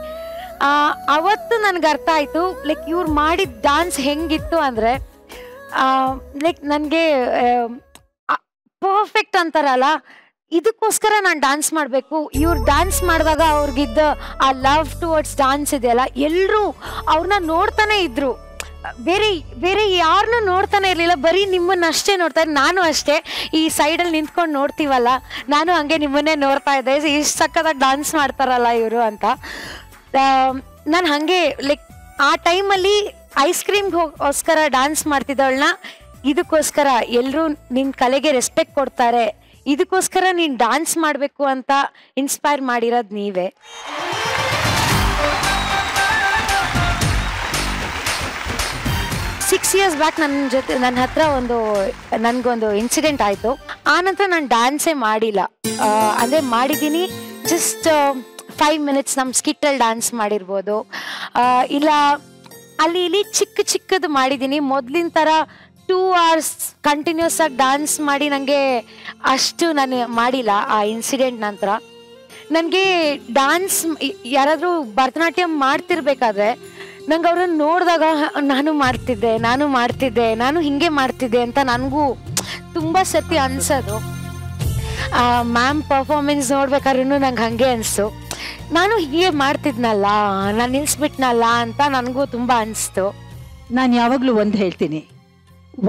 ಅವತ್ತು ನನಗೆ ಅರ್ಥ ಆಯಿತು, ಲೈಕ್ ಇವ್ರು ಮಾಡಿದ ಡ್ಯಾನ್ಸ್ ಹೆಂಗಿತ್ತು ಅಂದರೆ, ಲೈಕ್ ನನಗೆ ಪರ್ಫೆಕ್ಟ್ ಅಂತಾರಲ್ಲ, ಇದಕ್ಕೋಸ್ಕರ ನಾನು ಡ್ಯಾನ್ಸ್ ಮಾಡಬೇಕು. ಇವ್ರು ಡ್ಯಾನ್ಸ್ ಮಾಡಿದಾಗ ಅವ್ರಿಗಿದ್ದ ಆ ಲವ್ ಟುವರ್ಡ್ಸ್ ಡ್ಯಾನ್ಸ್ ಇದೆಯಲ್ಲ, ಎಲ್ಲರೂ ಅವ್ರನ್ನ ನೋಡ್ತಾನೆ ಇದ್ರು, ಬೇರೆ ಯಾರನ್ನೂ ನೋಡ್ತಾನೆ ಇರಲಿಲ್ಲ, ಬರೀ ನಿಮ್ಮನ್ನಷ್ಟೇ ನೋಡ್ತಾ ಇದ್ದೆ. ನಾನು ಅಷ್ಟೇ ಈ ಸೈಡಲ್ಲಿ ನಿಂತ್ಕೊಂಡು ನೋಡ್ತೀವಲ್ಲ, ನಾನು ಹಂಗೆ ನಿಮ್ಮನ್ನೇ ನೋಡ್ತಾ ಇದ್ದೆ, ಇಷ್ಟು ಸಕ್ಕತ್ತಾಗಿ ಡ್ಯಾನ್ಸ್ ಮಾಡ್ತಾರಲ್ಲ ಇವರು ಅಂತ. ನಾನು ಹಾಗೆ ಲೈಕ್ ಆ ಟೈಮಲ್ಲಿ ಐಸ್ ಕ್ರೀಮ್ಗೋಸ್ಕರ ಡ್ಯಾನ್ಸ್ ಮಾಡ್ತಿದ್ದವಳನ್ನ, ಇದಕ್ಕೋಸ್ಕರ ಎಲ್ಲರೂ ನಿನ್ನ ಕಲೆಗೆ ರೆಸ್ಪೆಕ್ಟ್ ಕೊಡ್ತಾರೆ, ಇದಕ್ಕೋಸ್ಕರ ನೀನು ಡ್ಯಾನ್ಸ್ ಮಾಡಬೇಕು ಅಂತ ಇನ್ಸ್ಪೈರ್ ಮಾಡಿರೋದು ನೀವೇ. ಸಿಕ್ಸ್ ಇಯರ್ಸ್ ಬ್ಯಾಕ್ ನನ್ನ ಹತ್ರ ನನಗೊಂದು ಇನ್ಸಿಡೆಂಟ್ ಆಯಿತು. ಆನಂತರ ನಾನು ಡ್ಯಾನ್ಸೇ ಮಾಡಿಲ್ಲ. ಅಂದರೆ ಮಾಡಿದ್ದೀನಿ ಜಸ್ಟ್ 5 minutes ನಮ್ಮ ಸ್ಕಿಟ್ಟಲ್ಲಿ ಡ್ಯಾನ್ಸ್ ಮಾಡಿರ್ಬೋದು, ಇಲ್ಲ ಅಲ್ಲಿ ಇಲ್ಲಿ ಚಿಕ್ಕದು ಮಾಡಿದ್ದೀನಿ. ಮೊದಲಿನ ಥರ 2 hours ಕಂಟಿನ್ಯೂಸ್ ಆಗಿ ಡ್ಯಾನ್ಸ್ ಮಾಡಿ ನನಗೆ ಅಷ್ಟು ನಾನು ಮಾಡಿಲ್ಲ. ಆ ಇನ್ಸಿಡೆಂಟ್ ನಂತರ ನನಗೆ ಡ್ಯಾನ್ಸ್ ಯಾರಾದರೂ ಭರತನಾಟ್ಯಂ ಮಾಡ್ತಿರ್ಬೇಕಾದ್ರೆ ನಂಗೆ ಅವ್ರನ್ನ ನೋಡಿದಾಗ ನಾನು ಹಿಂಗೆ ಮಾಡ್ತಿದ್ದೆ ಅಂತ ನನಗೂ ತುಂಬ ಸರ್ತಿ ಅನ್ಸೋದು. ಮ್ಯಾಮ್ ಪರ್ಫಾರ್ಮೆನ್ಸ್ ನೋಡ್ಬೇಕಾದ್ರೂ ನಂಗೆ ಹಾಗೆ ಅನಿಸ್ತು, ನಾನು ಹೀಗೆ ಮಾಡ್ತಿದ್ನಲ್ಲ, ನಾನು ನಿಲ್ಸ್ಬಿಟ್ನಲ್ಲ ಅಂತ ನನಗೂ ತುಂಬ ಅನಿಸ್ತು. ನಾನು ಯಾವಾಗಲೂ ಒಂದು ಹೇಳ್ತೀನಿ,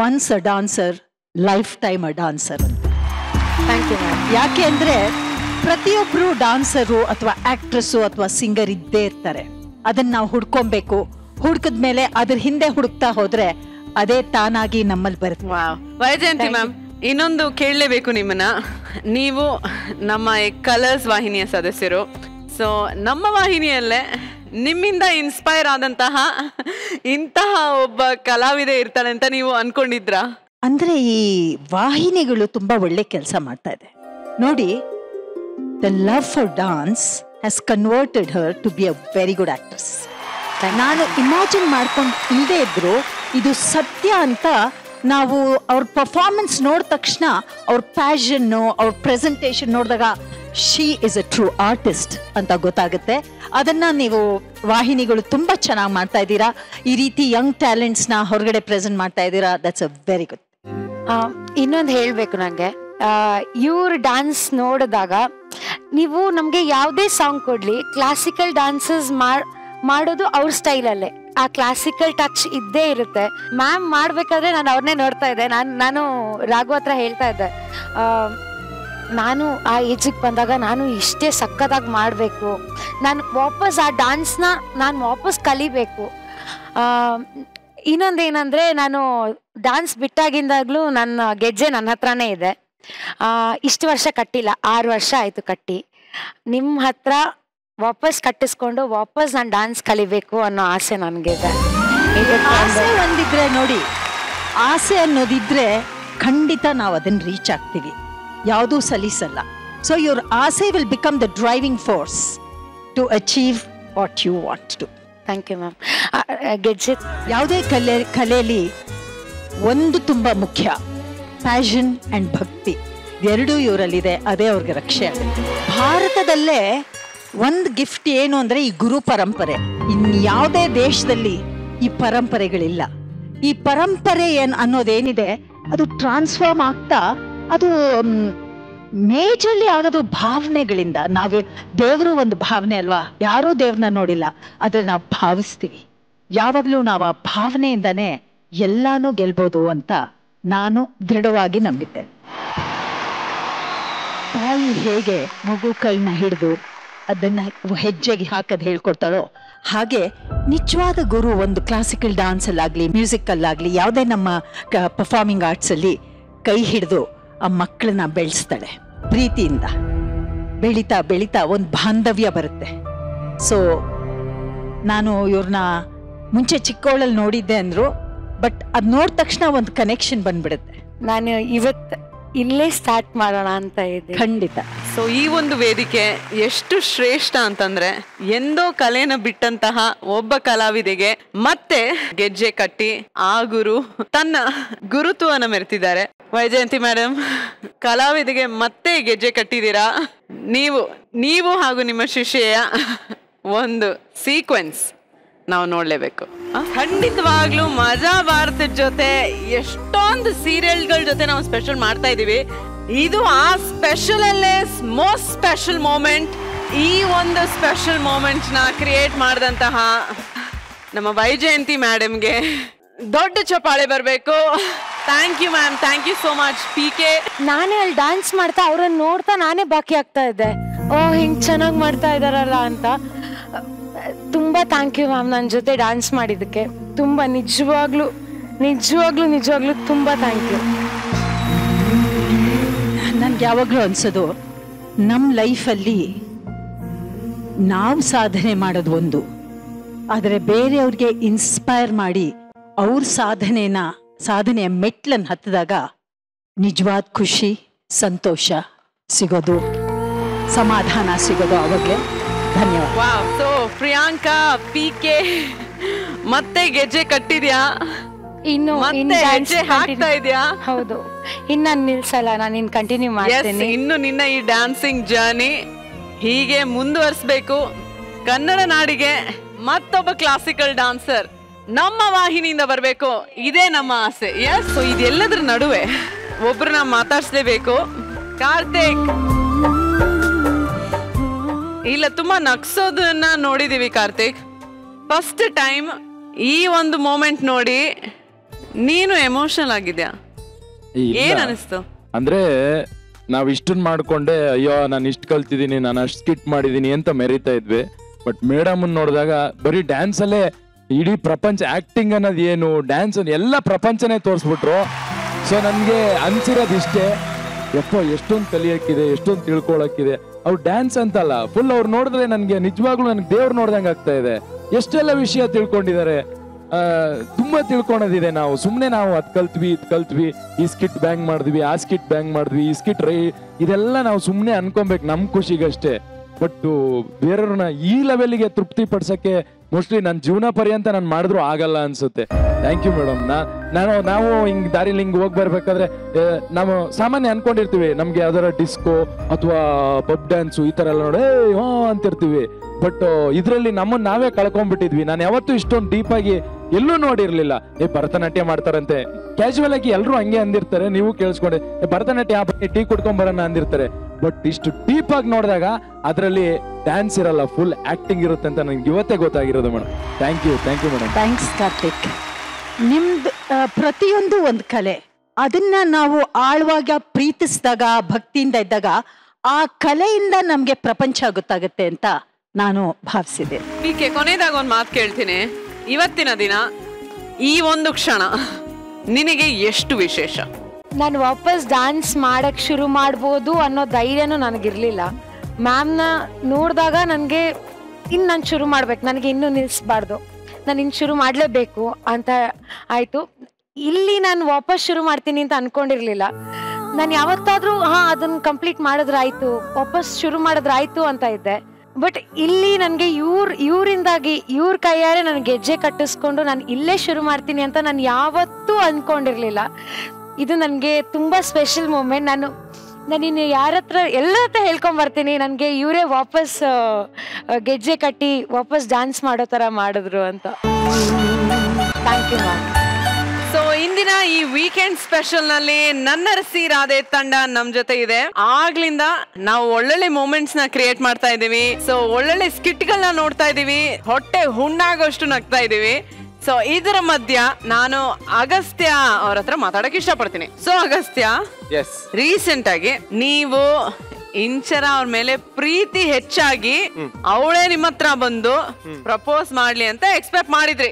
once a dancer life time a dancer ಅಂತ. Thank you ma'am. ಯಾಕೆ ಅಂದರೆ ಪ್ರತಿಯೊಬ್ಬರು ಡಾನ್ಸರು ಅಥವಾ ಆ್ಯಕ್ಟ್ರೆಸ್ಸು ಅಥವಾ ಸಿಂಗರ್ ಇದ್ದೇ ಇರ್ತಾರೆ. ಅದನ್ನು ನಾವು ಹುಡ್ಕೊಬೇಕು. ಹುಡ್ಕದ್ಮೇಲೆ ಅದ್ರ ಹಿಂದೆ ಹುಡುಕ್ತಾ ಹೋದ್ರೆ ಅದೇ ತಾನಾಗಿ ನಮ್ಮಲ್ಲಿ ಬರುತ್ತೆ. ವೈಜಯಂತಿ ಮ್ಯಾಮ್, ಇನ್ನೊಂದು ಕೇಳಲೇಬೇಕು ನಿಮ್ಮನ್ನ. ನೀವು ನಮ್ಮ ಕಲರ್ಸ್ ವಾಹಿನಿಯ ಸದಸ್ಯರು. ಸೊ ನಮ್ಮ ವಾಹಿನಿಯಲ್ಲೇ ನಿಮ್ಮಿಂದ ಇನ್ಸ್ಪೈರ್ ಆದಂತಹ ಇಂತಹ ಒಬ್ಬ ಕಲಾವಿದೆ ಇರ್ತಾಳೆ ಅಂತ ನೀವು ಅನ್ಕೊಂಡಿದ್ರಾ? ಅಂದ್ರೆ ಈ ವಾಹಿನಿಗಳು ತುಂಬಾ ಒಳ್ಳೆ ಕೆಲಸ ಮಾಡ್ತಾ ಇದೆ ನೋಡಿ. The love for dance has converted her to be a very good actress. ನಾನು ಇಮ್ಯಾಜಿನ್ ಮಾಡ್ಕೊಂಡು ಇಲ್ಲದೆ ಇದ್ರು ಇದು ಸತ್ಯ ಅಂತ. ನಾವು ಅವ್ರ ಪರ್ಫಾರ್ಮೆನ್ಸ್ ನೋಡಿದ ತಕ್ಷಣ ಅವ್ರ ಪ್ಯಾಷನ್ನು, ಅವ್ರ ಪ್ರೆಸೆಂಟೇಷನ್ ನೋಡಿದಾಗ she is a true artist ಅಂತ ಗೊತ್ತಾಗುತ್ತೆ. ಅದನ್ನ ನೀವು ವಾಹಿನಿಗಳು ತುಂಬಾ ಚೆನ್ನಾಗಿ ಮಾಡ್ತಾ ಇದ್ದೀರಾ. ಈ ರೀತಿ ಯಂಗ್ ಟ್ಯಾಲೆಂಟ್ಸ್ ನ ಹೊರಗಡೆ ಪ್ರೆಸೆಂಟ್ ಮಾಡ್ತಾ ಇದ್ದೀರಾ. That's a very good. ಇನ್ನೊಂದು ಹೇಳ್ಬೇಕು ನಂಗೆ, ಇವ್ರ ಡ್ಯಾನ್ಸ್ ನೋಡಿದಾಗ ನೀವು ನಮ್ಗೆ ಯಾವುದೇ ಸಾಂಗ್ ಕೊಡ್ಲಿ, ಕ್ಲಾಸಿಕಲ್ ಡ್ಯಾನ್ಸಸ್ ಮಾಡೋದು ಅವ್ರ ಸ್ಟೈಲಲ್ಲೇ, ಆ ಕ್ಲಾಸಿಕಲ್ ಟಚ್ ಇದ್ದೇ ಇರುತ್ತೆ. ಮ್ಯಾಮ್ ಮಾಡ್ಬೇಕಾದ್ರೆ ನಾನು ಅವ್ರನ್ನೇ ನೋಡ್ತಾ ಇದ್ದೆ. ನಾನು ರಾಘು ಹತ್ರ ಹೇಳ್ತಾ ಇದ್ದೆ, ನಾನು ಆ ಏಜಿಗೆ ಬಂದಾಗ ನಾನು ಇಷ್ಟೇ ಸಕ್ಕತ್ತಾಗಿ ಮಾಡಬೇಕು, ನಾನು ವಾಪಸ್ ಆ ಡ್ಯಾನ್ಸ್ನ ನಾನು ವಾಪಸ್ ಕಲಿಬೇಕು. ಇನ್ನೊಂದೇನಂದರೆ, ನಾನು ಡ್ಯಾನ್ಸ್ ಬಿಟ್ಟಾಗಿಂದಾಗಲೂ ನನ್ನ ಗೆಜ್ಜೆ ನನ್ನ ಹತ್ರನೇ ಇದೆ. ಇಷ್ಟು ವರ್ಷ ಕಟ್ಟಿಲ್ಲ, 6 ವರ್ಷ ಆಯಿತು ಕಟ್ಟಿ. ನಿಮ್ಮ ಹತ್ರ ವಾಪಸ್ ಕಟ್ಟಿಸ್ಕೊಂಡು ವಾಪಸ್ ನಾನು ಡ್ಯಾನ್ಸ್ ಕಲಿಬೇಕು ಅನ್ನೋ ಆಸೆ ನನಗಿದೆ. ಆಸೆ ಒಂದಿದ್ರೆ ನೋಡಿ, ಆಸೆ ಅನ್ನೋದಿದ್ರೆ ಖಂಡಿತ ನಾವು ಅದನ್ನ ರೀಚ್ ಆಗ್ತೀವಿ, ಯಾವುದೂ ಸಲೀಸಲ್ಲ. ಸೊ ಯುವರ್ ಆಸೆ will become the driving force to achieve what you want to. Thank you ma'am. ಗೆಜ್ಜೆ ಯಾವುದೇ ಕಲೆಯಲ್ಲಿ ಒಂದು ತುಂಬಾ ಮುಖ್ಯ, ಪ್ಯಾಷನ್ ಅಂಡ್ ಭಕ್ತಿ. ಎರಡೂ ಇವರಲ್ಲಿದೆ, ಅದೇ ಅವ್ರಿಗೆ ರಕ್ಷೆ ಆಗುತ್ತೆ. ಭಾರತದಲ್ಲೇ ಒಂದು ಗಿಫ್ಟ್ ಏನು ಅಂದ್ರೆ ಈ ಗುರು ಪರಂಪರೆ. ಇನ್ಯಾವುದೇ ದೇಶದಲ್ಲಿ ಈ ಪರಂಪರೆಗಳಿಲ್ಲ. ಈ ಪರಂಪರೆ ಅನ್ನೋದೇನಿದೆ ಅದು ಟ್ರಾನ್ಸ್ಫಾರ್ಮ್ ಆಗ್ತಾ ಅದು ಮೇಜರ್ಲಿ ಆಗೋದು ಭಾವನೆಗಳಿಂದ. ನಾವು ದೇವರು ಒಂದು ಭಾವನೆ ಅಲ್ವಾ, ಯಾರೂ ದೇವ್ರನ್ನ ನೋಡಿಲ್ಲ, ಆದ್ರೆ ನಾವು ಭಾವಿಸ್ತೀವಿ. ಯಾವಾಗಲೂ ನಾವು ಆ ಭಾವನೆಯಿಂದಾನೇ ಎಲ್ಲಾನು ಗೆಲ್ಬೋದು ಅಂತ ನಾನು ದೃಢವಾಗಿ ನಂಬಿದ್ದೆ. ತಾಯಿ ಹೇಗೆ ಮಗು ಕೈನ ಹಿಡಿದು ಅದನ್ನ ಹೆಜ್ಜೆಗೆ ಹಾಕದ್ ಹೇಳ್ಕೊಡ್ತಾಳೋ, ಹಾಗೆ ನಿಜವಾದ ಗುರು ಒಂದು ಕ್ಲಾಸಿಕಲ್ ಡ್ಯಾನ್ಸ್ ಅಲ್ಲಾಗ್ಲಿ, ಮ್ಯೂಸಿಕ್ ಅಲ್ಲಾಗ್ಲಿ, ಯಾವುದೇ ನಮ್ಮ ಪರ್ಫಾರ್ಮಿಂಗ್ ಆರ್ಟ್ಸ್ ಅಲ್ಲಿ ಕೈ ಹಿಡಿದು ಆ ಮಕ್ಕಳನ್ನ ಬೆಳೆಸ್ತಾಳೆ. ಪ್ರೀತಿಯಿಂದ ಬೆಳೀತಾ ಬೆಳೀತಾ ಒಂದು ಬಾಂಧವ್ಯ ಬರುತ್ತೆ. ಸೊ ನಾನು ಇವ್ರನ್ನ ಮುಂಚೆ ಚಿಕ್ಕವಳಲ್ಲಿ ನೋಡಿದ್ದೆ ಅಂದ್ರು, ಬಟ್ ಅದ್ ನೋಡಿದ ತಕ್ಷಣ ಒಂದು ಕನೆಕ್ಷನ್ ಬಂದ್ಬಿಡುತ್ತೆ. ನಾನು ಇವತ್ತು ಇಲ್ಲೇ ಸ್ಟಾರ್ಟ್ ಮಾಡೋಣ ಅಂತ ಇದ್ದೆ. ಖಂಡಿತ. ಸೊ ಈ ಒಂದು ವೇದಿಕೆ ಎಷ್ಟು ಶ್ರೇಷ್ಠ ಅಂತಂದ್ರೆ, ಎಂದೋ ಕಲೆನ ಬಿಟ್ಟಂತಹ ಒಬ್ಬ ಕಲಾವಿದೆಗೆ ಮತ್ತೆ ಗೆಜ್ಜೆ ಕಟ್ಟಿ ಆ ಗುರು ತನ್ನ ಗುರುತ್ವವನ್ನು ಮೆರೆತಿದ್ದಾರೆ. ವೈಜಯಂತಿ ಮೇಡಮ್, ಕಲಾವಿದೆಗೆ ಮತ್ತೆ ಗೆಜ್ಜೆ ಕಟ್ಟಿದ್ದೀರಾ. ನೀವು ಹಾಗೂ ನಿಮ್ಮ ಶಿಷ್ಯೆಯ ಒಂದು ಸೀಕ್ವೆನ್ಸ್ ನಾವು ನೋಡ್ಲೇಬೇಕು. ಖಂಡಿತವಾಗ್ಲೂ ಮಜಾ ಭಾರತದ ಜೊತೆ ಎಷ್ಟೊಂದು ಸೀರಿಯಲ್ಗಳ ಜೊತೆ ನಾವು ಸ್ಪೆಷಲ್ ಮಾಡ್ತಾ ಇದೀವಿ. ಇದು ಆ ಸ್ಪೆಷಲ್ ಅಲ್ಲೇ ಮೋಸ್ಟ್ ಸ್ಪೆಷಲ್ ಮೂಮೆಂಟ್. ಈ ಒಂದು ಸ್ಪೆಷಲ್ ಮೂಮೆಂಟ್ ನ ಕ್ರಿಯೇಟ್ ಮಾಡಿದಂತಹ ನಮ್ಮ ವೈಜಯಂತಿ ಮೇಡಮ್ಗೆ ದೊಡ್ಡ ಚಪ್ಪಾಳೆ ಬರಬೇಕು. Thank you ma'am, thank you so much. PK, ನಾನೇ ಅಲ್ಲಿ ಡ್ಯಾನ್ಸ್ ಮಾಡ್ತಾ ಅವ್ರನ್ನ ನೋಡ್ತಾ ನಾನೇ ಬಾಕಿ ಆಗ್ತಾ ಇದ್ದೆ. ಹಿಂಗ್ ಚೆನ್ನಾಗಿ ಮಾಡ್ತಾ ಇದಾರಲ್ಲ ಅಂತ. ತುಂಬಾ ಥ್ಯಾಂಕ್ ಯು ಮ್ಯಾಮ್, ನನ್ನ ಜೊತೆ ಡ್ಯಾನ್ಸ್ ಮಾಡಿದ್ದಕ್ಕೆ. ತುಂಬಾ ನಿಜವಾಗ್ಲೂ ತುಂಬಾ ಥ್ಯಾಂಕ್ ಯು. ನನ್ಗೆ ಯಾವಾಗ್ಲೂ ಅನ್ಸೋದು, ನಮ್ಮ ಲೈಫಲ್ಲಿ ನಾವು ಸಾಧನೆ ಮಾಡೋದು ಒಂದು, ಆದರೆ ಬೇರೆಯವ್ರಿಗೆ ಇನ್ಸ್ಪೈರ್ ಮಾಡಿ ಅವ್ರ ಸಾಧನೆಯ ಮೆಟ್ಲನ್ನು ಹತ್ತಿದಾಗ ನಿಜವಾದ ಖುಷಿ, ಸಂತೋಷ ಸಿಗೋದು, ಸಮಾಧಾನ ಸಿಗೋದು ಅವಾಗಲೇ. ಧನ್ಯವಾದ. ವಾವ್. ಸೊ ಪ್ರಿಯಾಂಕಾ, PK ಮತ್ತೆ ಗೆಜ್ಜೆ ಕಟ್ಟಿದ್ಯಾ? ಇನ್ನು ಹೆಜ್ಜೆ ಹಾಕ್ತಾ ಇದೆಯಾ? ಹೌದು, ಇನ್ನು ನಿಲ್ಸಲ್ಲ, ನಾನು ಕಂಟಿನ್ಯೂ ಮಾಡ್ತೀನಿ. ಇನ್ನು ನಿನ್ನ ಈ ಡ್ಯಾನ್ಸಿಂಗ್ ಜರ್ನಿ ಹೀಗೆ ಮುಂದುವರಿಸಬೇಕು. ಕನ್ನಡ ನಾಡಿಗೆ ಮತ್ತೊಬ್ಬ ಕ್ಲಾಸಿಕಲ್ ಡಾನ್ಸರ್ ನಮ್ಮ ವಾಹಿನಿಯಿಂದ ಬರಬೇಕು, ಇದೇ ನಮ್ಮ ಆಸೆ. ಸೊ ಇದೆಲ್ಲದ್ರ ನಡುವೆ ಒಬ್ರನ್ನ ಮಾತಾಡ್ಸ್ಲೇಬೇಕು. ಕಾರ್ತಿಕ್, ಇಲ್ಲ ತುಂಬಾ ನಗ್ಸೋದನ್ನ ನೋಡಿದೀವಿ ಕಾರ್ತಿಕ್. ಫಸ್ಟ್ ಟೈಮ್ ಈ ಒಂದು ಮೂಮೆಂಟ್ ನೋಡಿ ನೀನು ಎಮೋಷನಲ್ ಆಗಿದ್ಯಾ? ಏನ್ ಅನಿಸ್ತು? ಅಂದ್ರೆ ನಾವ್ ಇಷ್ಟನ್ ಮಾಡ್ಕೊಂಡೆ, ಅಯ್ಯೋ ನಾನು ಇಷ್ಟ ಕಲ್ತಿದೀನಿ, ನಾನು ಅಷ್ಟು ಸ್ಕಿಟ್ ಮಾಡಿದೀನಿ ಅಂತ ಮೆರೀತಾ ಇದ್ವಿ. ಬಟ್ ಮೇಡಮ್ ನೋಡಿದಾಗ ಬರೀ ಡ್ಯಾನ್ಸ್ ಅಲ್ಲೇ ಇಡೀ ಪ್ರಪಂಚ, ಆಕ್ಟಿಂಗ್ ಅನ್ನೋದು ಏನು, ಡ್ಯಾನ್ಸ್ ಎಲ್ಲ ಪ್ರಪಂಚನೇ ತೋರಿಸ್ಬಿಟ್ರು. ಸೊ ನನ್ಗೆ ಅನ್ಸಿರೋದು ಇಷ್ಟೇ, ಯಪ್ಪ ಎಷ್ಟೊಂದು ಕಲಿಯಕ್ಕಿದೆ, ಎಷ್ಟೊಂದು ತಿಳ್ಕೊಳಕ್ಕಿದೆ. ಅವ್ರು ಡ್ಯಾನ್ಸ್ ಅಂತಲ್ಲ, ಫುಲ್ ಅವ್ರು ನೋಡಿದ್ರೆ ನನ್ಗೆ ನಿಜವಾಗ್ಲೂ ನನ್ಗೆ ದೇವ್ರು ನೋಡ್ದಂಗೆ ಆಗ್ತಾ ಇದೆ. ಎಷ್ಟೆಲ್ಲ ವಿಷಯ ತಿಳ್ಕೊಂಡಿದ್ದಾರೆ, ತುಂಬಾ ತಿಳ್ಕೊಳೋದಿದೆ. ನಾವು ಸುಮ್ನೆ ನಾವು ಅದ್ ಕಲ್ತ್ವಿ, ಇದ್ ಕಲ್ತ್ವಿ, ಈ ಸ್ಕಿಟ್ ಬ್ಯಾಂಗ್ ಮಾಡಿದ್ವಿ, ಆ ಸ್ಕಿಟ್ ಬ್ಯಾಂಗ್ ಮಾಡಿದ್ವಿ, ಈ ಸ್ಕಿಟ್ ಇದೆಲ್ಲ ನಾವು ಸುಮ್ನೆ ಅನ್ಕೊಬೇಕು ನಮ್ ಖುಷಿಗಷ್ಟೇ. ಬಟ್ ಬೇರೆಯವ್ರನ್ನ ಈ ಲೆವೆಲ್ಗೆ ತೃಪ್ತಿ ಪಡ್ಸಕ್ಕೆ ಮೋಸ್ಟ್ಲಿ ನನ್ನ ಜೀವನ ಪರ್ಯಂತ ನಾನು ಮಾಡಿದ್ರು ಆಗಲ್ಲ ಅನ್ಸುತ್ತೆ. Thank you madam. ನಾವು ಹಿಂಗ್ ದಾರಿಲಿ ಹಿಂಗ್ ಹೋಗಿ ಬರ್ಬೇಕಾದ್ರೆ ನಾವು ಸಾಮಾನ್ಯ ಅನ್ಕೊಂಡಿರ್ತೀವಿ ನಮ್ಗೆ ಯಾವ್ದಾರ ಡಿಸ್ಕೋ ಅಥವಾ ಪಬ್ ಡ್ಯಾನ್ಸು ಈ ತರ ಎಲ್ಲ ನೋಡಿ ಅಂತಿರ್ತೀವಿ. ಬಟ್ ಇದ್ರಲ್ಲಿ ನಮ್ಮನ್ನ ನಾವೇ ಕಳ್ಕೊಂಡ್ಬಿಟ್ಟಿದ್ವಿ. ನಾನು ಯಾವತ್ತೂ ಇಷ್ಟೊಂದು ಡೀಪ್ ಆಗಿ ಎಲ್ಲೂ ನೋಡಿರ್ಲಿಲ್ಲ. ಭರತನಾಟ್ಯ ಮಾಡ್ತಾರಂತೆ, ಕ್ಯಾಶುವಲ್ ಆಗಿ ಎಲ್ಲರೂ ಹಂಗೆ ಅಂದಿರ್ತಾರೆ. ನೀವು ಕೇಳಿಸ್ಕೊಂಡೆ ಭರತನಾಟ್ಯ ಟೀ ಕುಡ್ಕೊಂಡ್ ಬರೋಣ ಅಂದಿರ್ತಾರೆ. ಬಟ್ ಇಷ್ಟು ಡೀಪ್ ಆಗಿ ನೋಡಿದಾಗ ಅದರಲ್ಲಿ ಡ್ಯಾನ್ಸ್ ಇರಲ್ಲ, ಫುಲ್ ಆಕ್ಟಿಂಗ್ ಇರುತ್ತೆ ಅಂತ ನನಗೆ ಇವತ್ತೇ ಗೊತ್ತಾಗಿರೋದು madam. Thank you madam. Thanks Karthik. ನಿಮ್ದು ಪ್ರತಿಯೊಂದು ಒಂದು ಕಲೆ, ಅದನ್ನ ನಾವು ಆಳವಾಗಿ ಪ್ರೀತಿಸಿದಾಗ, ಭಕ್ತಿಯಿಂದ ಇದ್ದಾಗ ಆ ಕಲೆಯಿಂದ ನಮ್ಗೆ ಪ್ರಪಂಚ ಗೊತ್ತಾಗುತ್ತೆ ಅಂತ ನಾನು ಭಾವಿಸಿದೆ. ಈಕೆ ಕೊನೆಯದಾಗ ಒಂದು ಮಾತು ಕೇಳ್ತೀನಿ. ಇವತ್ತಿನ ದಿನ ಈ ಒಂದು ಕ್ಷಣ ನಿನಗೆ ಎಷ್ಟು ವಿಶೇಷ? ನಾನು ವಾಪಸ್ ಡ್ಯಾನ್ಸ್ ಮಾಡಕ್ ಶುರು ಮಾಡ್ಬೋದು ಅನ್ನೋ ಧೈರ್ಯನೂ ನನಗಿರ್ಲಿಲ್ಲ. ಮ್ಯಾಮ್ನ ನೋಡಿದಾಗ ನನಗೆ ಇನ್ನು ನಾನು ಶುರು ಮಾಡ್ಬೇಕು, ನನಗೆ ಇನ್ನೂ ನಿಲ್ಲಿಸ್ಬಾರ್ದು, ನಾನು ಇನ್ನು ಶುರು ಮಾಡಲೇಬೇಕು ಅಂತ ಆಯಿತು. ಇಲ್ಲಿ ನಾನು ವಾಪಸ್ ಶುರು ಮಾಡ್ತೀನಿ ಅಂತ ಅನ್ಕೊಂಡಿರ್ಲಿಲ್ಲ. ನಾನು ಯಾವತ್ತಾದರೂ ಅದನ್ನು ಕಂಪ್ಲೀಟ್ ಮಾಡಿದ್ರಾಯ್ತು, ವಾಪಸ್ ಶುರು ಮಾಡಿದ್ರಾಯ್ತು ಅಂತ ಇದ್ದೆ. ಬಟ್ ಇಲ್ಲಿ ನನಗೆ ಇವರಿಂದಾಗಿ ಇವ್ರ ಕೈಯಾರೆ ನನಗೆ ಗೆಜ್ಜೆ ಕಟ್ಟಿಸ್ಕೊಂಡು ನಾನು ಇಲ್ಲೇ ಶುರು ಮಾಡ್ತೀನಿ ಅಂತ ನಾನು ಯಾವತ್ತೂ ಅಂದ್ಕೊಂಡಿರ್ಲಿಲ್ಲ. ಇದು ನನಗೆ ತುಂಬ ಸ್ಪೆಷಲ್ ಮೂಮೆಂಟ್. ನಾನು ಇನ್ನು ಯಾರ ಹತ್ರ ಎಲ್ಲ ಹತ್ರ ಹೇಳ್ಕೊಂಬರ್ತೀನಿ, ನನಗೆ ಇವರೇ ವಾಪಸ್ ಗೆಜ್ಜೆ ಕಟ್ಟಿ ವಾಪಸ್ ಡ್ಯಾನ್ಸ್ ಮಾಡೋ ಥರ ಮಾಡಿದ್ರು ಅಂತ. Thank you ma'am. ಸೊ ಇಂದಿನ ಈ ವೀಕೆಂಡ್ ಸ್ಪೆಷಲ್ ನಲ್ಲಿ ನನ್ನರಸಿ ರಾಧೆ ತಂಡ ನಮ್ ಜೊತೆ ಇದೆ. ಆಗ್ಲಿಂದ ನಾವು ಒಳ್ಳೊಳ್ಳೆ ಮೂಮೆಂಟ್ಸ್ ನ ಕ್ರಿಯೇಟ್ ಮಾಡ್ತಾ ಇದೀವಿ. ಸೊ ಒಳ್ಳೊಳ್ಳೆ ಸ್ಕಿಟ್ ಗಳನ್ನ ನೋಡ್ತಾ ಇದೀವಿ, ಹೊಟ್ಟೆ ಹುಣ್ಣಾಗೋಷ್ಟು ನಗ್ತಾ ಇದೀವಿ. ಸೊ ಇದರ ಮಧ್ಯ ನಾನು ಅಗಸ್ತ್ಯ ಅವ್ರ ಹತ್ರ ಮಾತಾಡಕ್ ಇಷ್ಟಪಡ್ತೀನಿ. ಸೊ ಅಗಸ್ತ್ಯ, ರೀಸೆಂಟ್ ಆಗಿ ನೀವು ಇಂಚರ ಅವ್ರ ಮೇಲೆ ಪ್ರೀತಿ ಹೆಚ್ಚಾಗಿ ಅವಳೇ ನಿಮ್ಮ ಹತ್ರ ಬಂದು ಪ್ರಪೋಸ್ ಮಾಡ್ಲಿ ಅಂತ ಎಕ್ಸ್ಪೆಕ್ಟ್ ಮಾಡಿದ್ರಿ.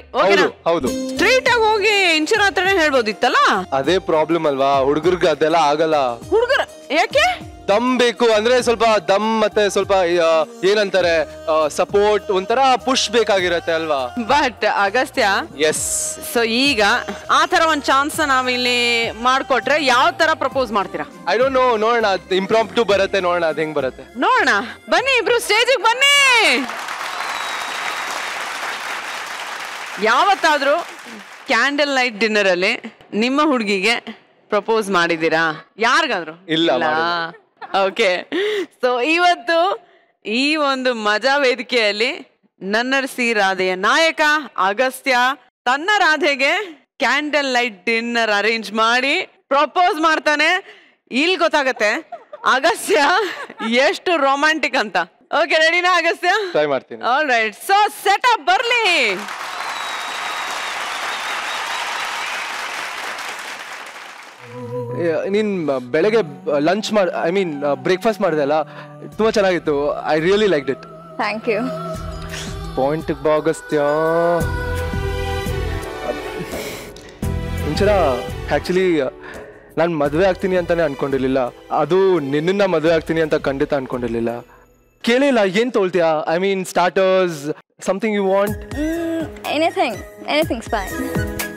ಹೌದು. ಸ್ಟ್ರೈಟ್ ಆಗಿ ಹೋಗಿ ಇಂಚರ ಹತ್ರನೇ ಹೇಳ್ಬೋದಿತ್ತಲ್ಲ. ಅದೇ ಪ್ರಾಬ್ಲಮ್ ಅಲ್ವಾ, ಹುಡುಗರ್ಗೆ ಅದೆಲ್ಲ ಆಗಲ್ಲ. ಹುಡುಗರ ಯಾಕೆ ದಮ್ ಬೇಕು ಅಂದ್ರೆ ಸ್ವಲ್ಪ ದಮ್ ಮತ್ತೆ ಸ್ವಲ್ಪ ಏನಂತಾರೆ ಸಪೋರ್ಟ್, ಒಂಥರ ಪುಷ್ ಬೇಕಾಗಿರತ್ತೆ ಅಲ್ವಾ. ಬಟ್ ಅಗಸ್ತ್ಯ, ಎಸ್, ಸೊ ಈಗ ಆ ತರ ಒಂದ್ ಚಾನ್ಸ್ ನಾವಿಲ್ಲಿ ಮಾಡ್ಕೊಟ್ರೆ ಯಾವ ತರ ಪ್ರಪೋಸ್ ಮಾಡ್ತೀರಾ? ಐ ಡೋಂಟ್ ನೋ, ನೋಡೋಣ. ಇಂಪ್ರಾಂಪ್ಟು ಬರುತ್ತೆ, ನೋಡೋಣ ಅದ್ ಹೆಂಗ್ ಬರುತ್ತೆ. ನೋಡೋಣ, ಬನ್ನಿ ಇಬ್ರು ಸ್ಟೇಜಿಗೆ ಬನ್ನಿ. ಯಾವತ್ತಾದ್ರೂ ಕ್ಯಾಂಡಲ್ ಲೈಟ್ ಡಿನ್ನರ್ ಅಲ್ಲಿ ನಿಮ್ಮ ಹುಡುಗಿಗೆ ಪ್ರಪೋಸ್ ಮಾಡಿದ್ದೀರಾ? ಯಾರಿಗಾದ್ರು? ಇಲ್ಲ. ಓಕೆ, ಸೊ ಇವತ್ತು ಈ ಒಂದು ಮಜಾ ವೇದಿಕೆಯಲ್ಲಿ ನನ್ನರಸಿ ರಾಧೆಯ ನಾಯಕ ಅಗಸ್ತ್ಯ ತನ್ನ ರಾಧೆಗೆ ಕ್ಯಾಂಡಲ್ ಲೈಟ್ ಡಿನ್ನರ್ ಅರೇಂಜ್ ಮಾಡಿ ಪ್ರಪೋಸ್ ಮಾಡ್ತಾನೆ. ಇಲ್ಲಿ ಗೊತ್ತಾಗತ್ತೆ ಅಗಸ್ತ್ಯ ಎಷ್ಟು ರೊಮ್ಯಾಂಟಿಕ್ ಅಂತ. ಓಕೆ, ರೆಡಿನಾ ಅಗಸ್ತ್ಯ? ಟ್ರೈ ಮಾಡ್ತೀನಿ. All right, so set up ಬರ್ಲಿ. ನೀನ್ ಬೆಳಗ್ಗೆ ಲಂಚ್ ಬ್ರೇಕ್ಫಾಸ್ಟ್ ಮಾಡಿದೆ ಅಲ್ಲ, ತುಂಬಾ ಚೆನ್ನಾಗಿತ್ತು. I really like it. Thank you. Point Agastya. Inchara actually ನಾನು ಮದುವೆ ಆಗ್ತೀನಿ ಅಂತಾನೆ ಅನ್ಕೊಂಡಿರ್ಲಿಲ್ಲ. ಅದು ನಿನ್ನ ಮದುವೆ ಆಗ್ತೀನಿ ಅಂತ ಖಂಡಿತ ಅನ್ಕೊಂಡಿರ್ಲಿಲ್ಲ. ಕೇಳಿಲ್ಲ, ಏನ್ ತೊಳ್ತೀಯಾ? Starters, something you want? Anything fine.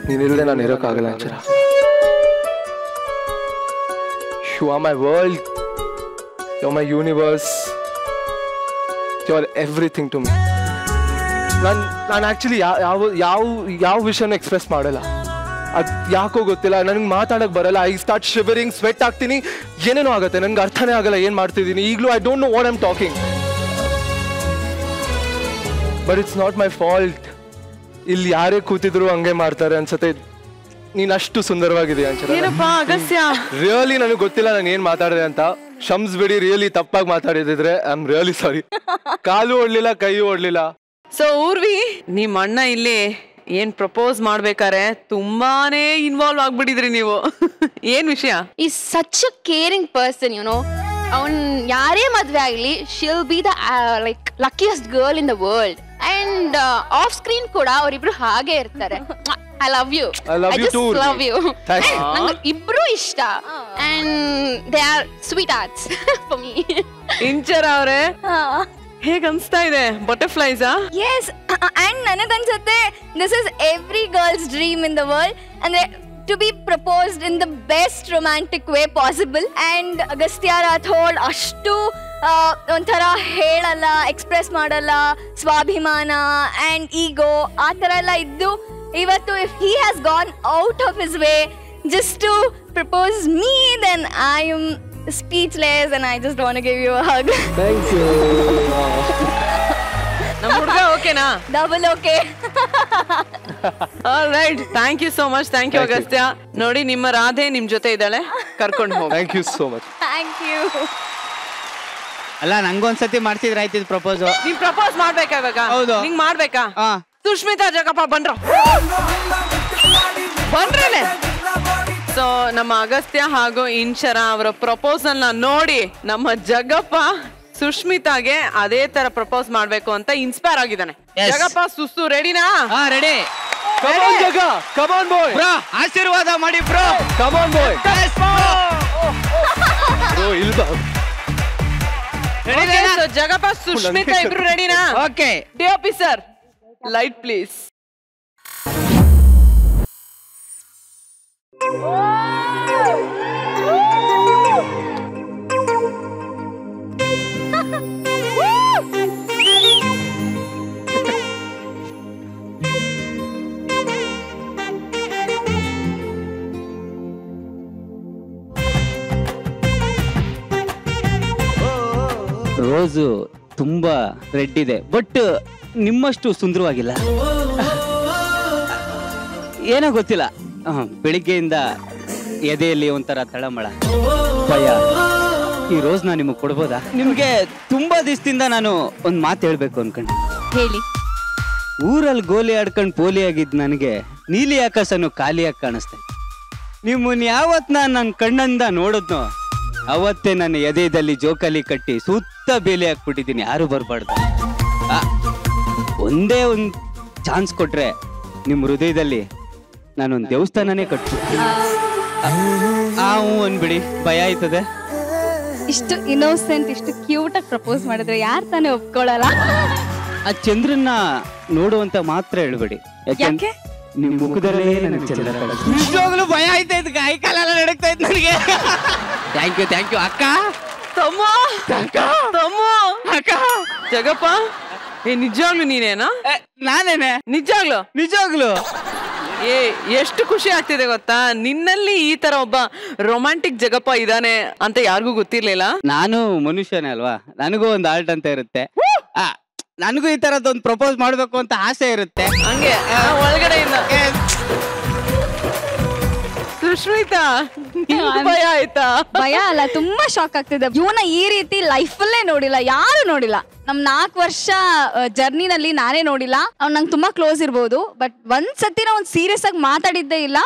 ನೀನಿಲ್ಲದೆ ನಾನು ಇರೋಕ್ಕಾಗಲ್ಲ Inchara. You are my world. You're my universe. You're everything to me. ನಾನು ಆಕ್ಚುಲಿ ಯಾವ ವಿಷಯನ ಎಕ್ಸ್ಪ್ರೆಸ್ ಮಾಡಲ್ಲ. ಅದು ಯಾಕೋ ಗೊತ್ತಿಲ್ಲ, ನನಗೆ ಮಾತಾಡಕ್ ಬರಲ್ಲ. ಐ ಸ್ಟಾರ್ಟ್ ಶಿವರಿಂಗ್, ಸ್ವೆಟ್ ಆಗ್ತೀನಿ, ಏನೇನೋ ಆಗುತ್ತೆ, ನನಗೆ ಅರ್ಥನೇ ಆಗಲ್ಲ ಏನ್ ಮಾಡ್ತಿದ್ದೀನಿ. ಈಗಲೂ I don't know what I am talking. But it's not my fault. ಇಲ್ಲಿ ಯಾರೇ ಕೂತಿದ್ರು ಹಂಗೆ ಮಾಡ್ತಾರೆ ಅನ್ಸತ್ತೆ. ನೀನ್ ಅಷ್ಟು ಸುಂದರವಾಗಿದೆಯಾ ಅಗಸ್ತ್ಯ? ರಿಯಲಿ ನನಗೆ ಗೊತ್ತಿಲ್ಲ ನಾನು ಏನ್ ಮಾತಾಡಿದೆ ಅಂತ. ಶಮ್ಸ್ ಬಿಡಿ, ರಿಯಲಿ ತಪ್ಪಾಗಿ ಮಾತಾಡಿದ್ರೆ ಐ ಆಮ್ ರಿಯಲಿ ಸಾರಿ. ಕಾಲು ಓಡ್ಲಿಲ್ಲ, ಕೈ ಓಡ್ಲಿಲ್ಲ. ಸೊ ಊರ್ವಿ, ನಿಮ್ ಅಣ್ಣ ಇಲ್ಲಿ ಏನ್ ಪ್ರಪೋಸ್ ಮಾಡ್ಬೇಕಾರೆ ತುಂಬಾನೇ ಇನ್ವಾಲ್ವ್ ಆಗ್ಬಿಟ್ಟಿದ್ರಿ ನೀವು. ಏನ್ ವಿಷಯ? Is such a caring person, you know. ಅವನ್ ಯಾರೇ ಮದ್ವೆ ಆಗ್ಲಿ, she'll be the like luckiest girl in the world. And off screen ಕೂಡ ಅವರಿಬ್ರು ಹಾಗೆ ಇರ್ತಾರೆ. I love you. I love you too. Love you. Thanks. ನಂಗೆ ಇಬ್ರು ಇಷ್ಟ. And they are sweethearts for me. Inchara ಅವರೇ, ಹೇಗೆ ಅನ್ಸ್ತಾ ಇದೆ? ಬಟರ್ಫ್ಲೈಸಾ? Yes, and ನನಗನ್ಸುತ್ತೆ this is every girl's dream in the world. ಅಂದ್ರೆ to be proposed in the best romantic way possible. And Agastya Rathore ಅಷ್ಟು ಒಂಥರ ಹೇಳಲ್ಲ, ಎಕ್ಸ್ಪ್ರೆಸ್ ಮಾಡಲ್ಲ, ಸ್ವಾಭಿಮಾನ ಆ್ಯಂಡ್ ಈಗೋ ಆ ಥರ ಎಲ್ಲ ಇದ್ದು ಇವತ್ತು if he has gone out of his way just to propose me then I am speechless and I just want to give you a hug. Thank you. ನಮ್ಮ ಹುಡುಗ ಓಕೆನಾ? Double okay. Alright, thank you so much. Thank you Agastya. ನೋಡಿ ನಿಮ್ಮ ರಾಧೆ ನಿಮ್ ಜೊತೆ ಇದ್ದಾಳೆ, ಕರ್ಕೊಂಡು ಹೋಗಿ. Thank you so much. Thank you. ಅಲ್ಲ ನಂಗೊಂದ್ಸತಿ ಮಾಡ್ತಿದ್ರೆ ಆಯ್ತಿದ್ ಪ್ರಪೋಸ್. ನೀವ್ ಪ್ರಪೋಸ್ ಮಾಡ್ಬೇಕಾ ಇವಾಗ? ಹೌದು. ನಿಂಗ್ ಮಾಡ್ಬೇಕಾ? ಸುಷ್ಮಿತಾ ಜಗಪ್ಪ ಬನ್ರೋ ಬನ್ರೇನೆ. ಸೊ ನಮ್ಮ ಅಗಸ್ತ್ಯ ಹಾಗೂ ಇಂಚರ ಅವರ ಪ್ರಪೋಸಲ್ ನ ನೋಡಿ ನಮ್ಮ ಜಗಪ್ಪ ಸುಷ್ಮಿತಾಗೆ ಅದೇ ತರ ಪ್ರಪೋಸ್ ಮಾಡ್ಬೇಕು ಅಂತ ಇನ್ಸ್ಪೈರ್ ಆಗಿದ್ದಾನೆ. ಜಗಪ್ಪ ಸುಸ್ತು ರೆಡಿನಾ? Ready. Come on, Jaga. Come on, boy. Bro ಆಶೀರ್ವಾದ ಮಾಡಿ bro. Come on, boy. Bro, ilba. Okay, so Jagappa Sushmita ಇಬ್ರು ರೆಡಿನಾ? Okay. DOP sir, light please. Rose ತುಂಬಾ ರೆಡ್ ಇದೆ, ಬಟ್ ನಿಮ್ಮಷ್ಟು ಸುಂದರವಾಗಿಲ್ಲ. ಏನೋ ಗೊತ್ತಿಲ್ಲ, ಬೆಳಿಗ್ಗೆಯಿಂದ ಎದೆಯಲ್ಲಿ ಒಂಥರ ತಳಮಳ, ಭಯ. ಈ ರೋಸ್ನ ನಿಮಗೆ ಕೊಡ್ಬೋದಾ? ನಿಮ್ಗೆ ತುಂಬಾ ದಿವಸದಿಂದ ನಾನು ಒಂದ್ ಮಾತು ಹೇಳ್ಬೇಕು ಅನ್ಕೊಂಡೆ. ಹೇಳಿ. ಊರಲ್ಲಿ ಗೋಲಿ ಆಡ್ಕೊಂಡು ಪೋಲಿ ಆಗಿದ್ ನನಗೆ ನೀಲಿ ಆಕಾಶನು ಖಾಲಿಯಾಗಿ ಕಾಣಿಸ್ತೆ. ನಿಮ್ಮನ್ನ ಯಾವತ್ ನನ್ನ ಕಣ್ಣಂದ ನೋಡದ್ನೋ ಅವತ್ತೇ ನನ್ನ ಎದೆಯಲ್ಲಿ ಜೋಕಾಲಿ ಕಟ್ಟಿ ಸುತ್ತ ಬೇಲಿ ಹಾಕ್ಬಿಟ್ಟಿದ್ದೀನಿ, ಯಾರು ಬರ್ಬಾರ್ದು. ಒಂದೇ ಒಂದು ಚಾನ್ಸ್ ಕೊಟ್ರೆ ನಿಮ್ಮ ಹೃದಯದಲ್ಲಿ ನಾನೊಂದು ದೇವಸ್ಥಾನನೇ ಕಟ್ಬಿಡ್ತೀನಿ. ಅನ್ಬಿಡಿ, ಭಯ ಆಯ್ತದೆ. ಇಷ್ಟು ಇನ್ನೋಸೆಂಟ್, ಇಷ್ಟು ಕ್ಯೂಟ್ ಆಗಿ ಪ್ರಪೋಸ್ ಮಾಡಿದ್ರೆ ಯಾರು ತಾನೇ ಒಪ್ಕೊಳ್ಳಲ್ಲ? ಆ ಚಂದ್ರನ್ನ ನೋಡುವಂತ ಮಾತ್ರ ಹೇಳ್ಬೇಡಿ, ಯಾಕೆ ನಿಮ್ ಮುಖದಲ್ಲೇ ನನಗೆ ಚಂದ್ರ ಕಾಣಿಸ್ತು. ನಿಜವಾಗ್ಲೂ ಭಯ ಆಯ್ತಾ ಇದ್, ಕೈ ಕಾಲೆಲ್ಲ ನಡಕ್ತಾ ಇತ್ತು ನನಗೆ. ಥ್ಯಾಂಕ್ ಯು ಅಕ್ಕ. ತಮ್ಮ ಅಕ್ಕ ಜಗಪ್ಪ, ನಿಜವಾಗ್ಲು ನೀನೇನಾ? ನಾನೇನೆ. ನಿಜವಾಗ್ಲು ಎಷ್ಟು ಖುಷಿ ಆಗ್ತಿದೆ ಗೊತ್ತಾ, ನಿನ್ನಲ್ಲಿ ಈ ತರ ಒಬ್ಬ ರೊಮ್ಯಾಂಟಿಕ್ ಜಗಪ್ಪ ಇದಾನೆ ಅಂತ ಯಾರಿಗೂ ಗೊತ್ತಿರ್ಲಿಲ್ಲ. ನಾನು ಮನುಷ್ಯನೇ ಅಲ್ವಾ, ನನಗೂ ಒಂದು ಆರ್ಟ್ ಅಂತ ಇರುತ್ತೆ. ನನಗೂ ಈ ತರದೊಂದು ಪ್ರಪೋಸ್ ಮಾಡ್ಬೇಕು ಅಂತ ಆಸೆ ಇರುತ್ತೆ. ಹಂಗೆ ಒಳಗಡೆಯಿಂದ. ಸುಷ್ಮಿತಾ, ಭಯ ಆಯ್ತಾ? ಭಯ ಅಲ್ಲ, ತುಂಬಾ ಶಾಕ್ ಆಗ್ತಿದೆ. ಇವನ ಈ ರೀತಿ ಲೈಫ್ ಅಲ್ಲೇ ನೋಡಿಲ್ಲ, ಯಾರು ನೋಡಿಲ್ಲ. ನಮ್ 4 ವರ್ಷ ಜರ್ನಿನಲ್ಲಿ ನಾನೇ ನೋಡಿಲ್ಲ. ಅವ್ನು ನಂಗೆ ತುಂಬಾ ಕ್ಲೋಸ್ ಇರ್ಬೋದು, ಬಟ್ ಒಂದ್ಸತಿ ನಾವು ಸೀರಿಯಸ್ ಆಗಿ ಮಾತಾಡಿದ್ದೇ ಇಲ್ಲ.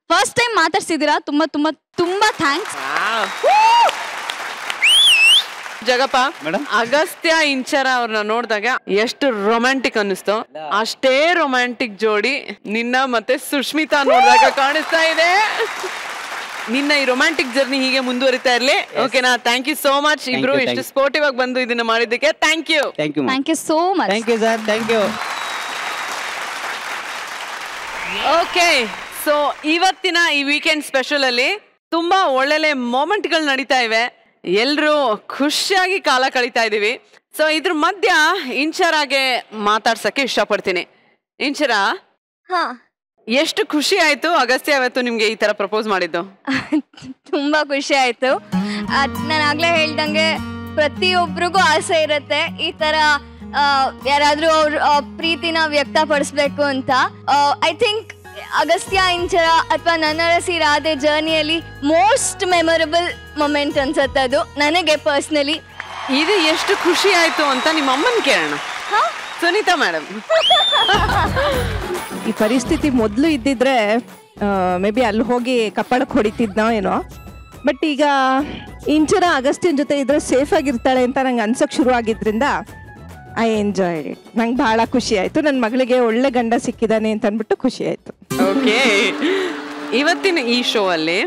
ಫಸ್ಟ್ ಟೈಮ್ ಮಾತಾಡ್ಸಿದೀರಾ, ತುಂಬಾ ತುಂಬಾ ತುಂಬಾ ಥ್ಯಾಂಕ್ಸ್. ಜಗಪ್ಪ, ಅಗಸ್ತ್ಯ ಇಂಚರ ಅವ್ರನ್ನ ನೋಡಿದಾಗ ಎಷ್ಟು ರೊಮ್ಯಾಂಟಿಕ್ ಅನ್ನಿಸ್ತು, ಅಷ್ಟೇ ರೊಮ್ಯಾಂಟಿಕ್ ಜೋಡಿ ನಿನ್ನ ಮತ್ತೆ ಸುಷ್ಮಿತಾ ನೋಡಿದಾಗ ಕಾಣಿಸ್ತಾ ಇದೆ. ನಿನ್ನ ಈ ರೊಮ್ಯಾಂಟಿಕ್ ಜರ್ನಿ ಹೀಗೆ ಮುಂದುವರಿತಾ ಇರ್ಲಿ. ಓಕೆನಾ? ಥ್ಯಾಂಕ್ ಯು ಸೋ ಮಚ್ ಇಬ್ರು, ಇಷ್ಟು ಸ್ಪೋರ್ಟಿವ್ ಆಗಿ ಬಂದು ಇದನ್ನ ಮಾಡಿದ್ದಕ್ಕೆ. Thank you so much. Thank you sir, thank you. Okay, so ಇವತ್ತಿನ ಈ ವೀಕೆಂಡ್ ಸ್ಪೆಷಲ್ ಅಲ್ಲಿ ತುಂಬಾ ಒಳ್ಳೊಳ್ಳೆ ಮೊಮೆಂಟ್ಗಳು ನಡೀತಾ ಇವೆ. ಎಲ್ರು ಖುಷಿಯಾಗಿ ಕಾಲ ಕಳೀತಾ ಇದೀವಿ. ಸೊ ಇದ್ರ ಮಧ್ಯ ಇಂಚರಾಗೆ ಮಾತಾಡ್ಸಕ್ಕೆ ಇಷ್ಟಪಡ್ತೀನಿ. ಇಂಚರ, ಎಷ್ಟು ಖುಷಿ ಆಯ್ತು ಅಗಸ್ತ್ಯ ಅವತ್ತು ನಿಮ್ಗೆ ಈ ತರ ಪ್ರಪೋಸ್ ಮಾಡಿದ್ದು? ತುಂಬಾ ಖುಷಿ ಆಯ್ತು. ನಾನು ಆಗ್ಲೇ ಹೇಳ್ದಂಗೆ ಪ್ರತಿಯೊಬ್ಬರಿಗೂ ಆಸೆ ಇರುತ್ತೆ ಈ ತರ ಯಾರಾದ್ರೂ ಅವ್ರ ಪ್ರೀತಿನ ವ್ಯಕ್ತಪಡಿಸ್ಬೇಕು ಅಂತ. ಐ ಥಿಂಕ್ ಅಗಸ್ತ್ಯ ಇಂಚರ ಅಥವಾ ನನ್ನರಸಿ ರಾಧೆ ಜರ್ನಿಯಲ್ಲಿ ಮೋಸ್ಟ್ ಮೆಮೊರಬಲ್ ಮೊಮೆಂಟ್ ಅನ್ಸತ್ತೆ ಅದು ನನಗೆ ಪರ್ಸನಲಿ. ಇದು ಎಷ್ಟು ಖುಷಿ ಆಯ್ತು ಅಂತ ನಿಮ್ಮ ಅಮ್ಮನ್ ಕೇಳೋಣ. ಸುನೀತಾ ಮೇಡಮ್, ಈ ಪರಿಸ್ಥಿತಿ ಮೊದಲು ಇದ್ದಿದ್ರೆ ಮೇ ಬಿ ಅಲ್ಲಿ ಹೋಗಿ ಕಪ್ಪಳಕ್ಕೆ ಹೊಡಿತಿದ್ನೋ ಏನೋ, ಬಟ್ ಈಗ ಇಂಚರ ಅಗಸ್ತ್ಯನ್ ಜೊತೆ ಇದ್ರೆ ಸೇಫ್ ಆಗಿರ್ತಾಳೆ ಅಂತ ನಂಗೆ ಅನ್ಸಕ್ ಶುರು ಆಗಿದ್ರಿಂದ ಐ ಎಂಜಾಯ್ಡ್ ಇಟ್. ನಂಗೆ ಬಹಳ ಖುಷಿ ಆಯ್ತು. ನನ್ನ ಮಗಳಿಗೆ ಒಳ್ಳೆ ಗಂಡ ಸಿಕ್ಕಿದಾನೆ ಅಂತ ಅಂದ್ಬಿಟ್ಟು ಖುಷಿ ಆಯ್ತು. ಓಕೆ, ಇವತ್ತಿನ ಈ ಶೋ ಅಲ್ಲಿ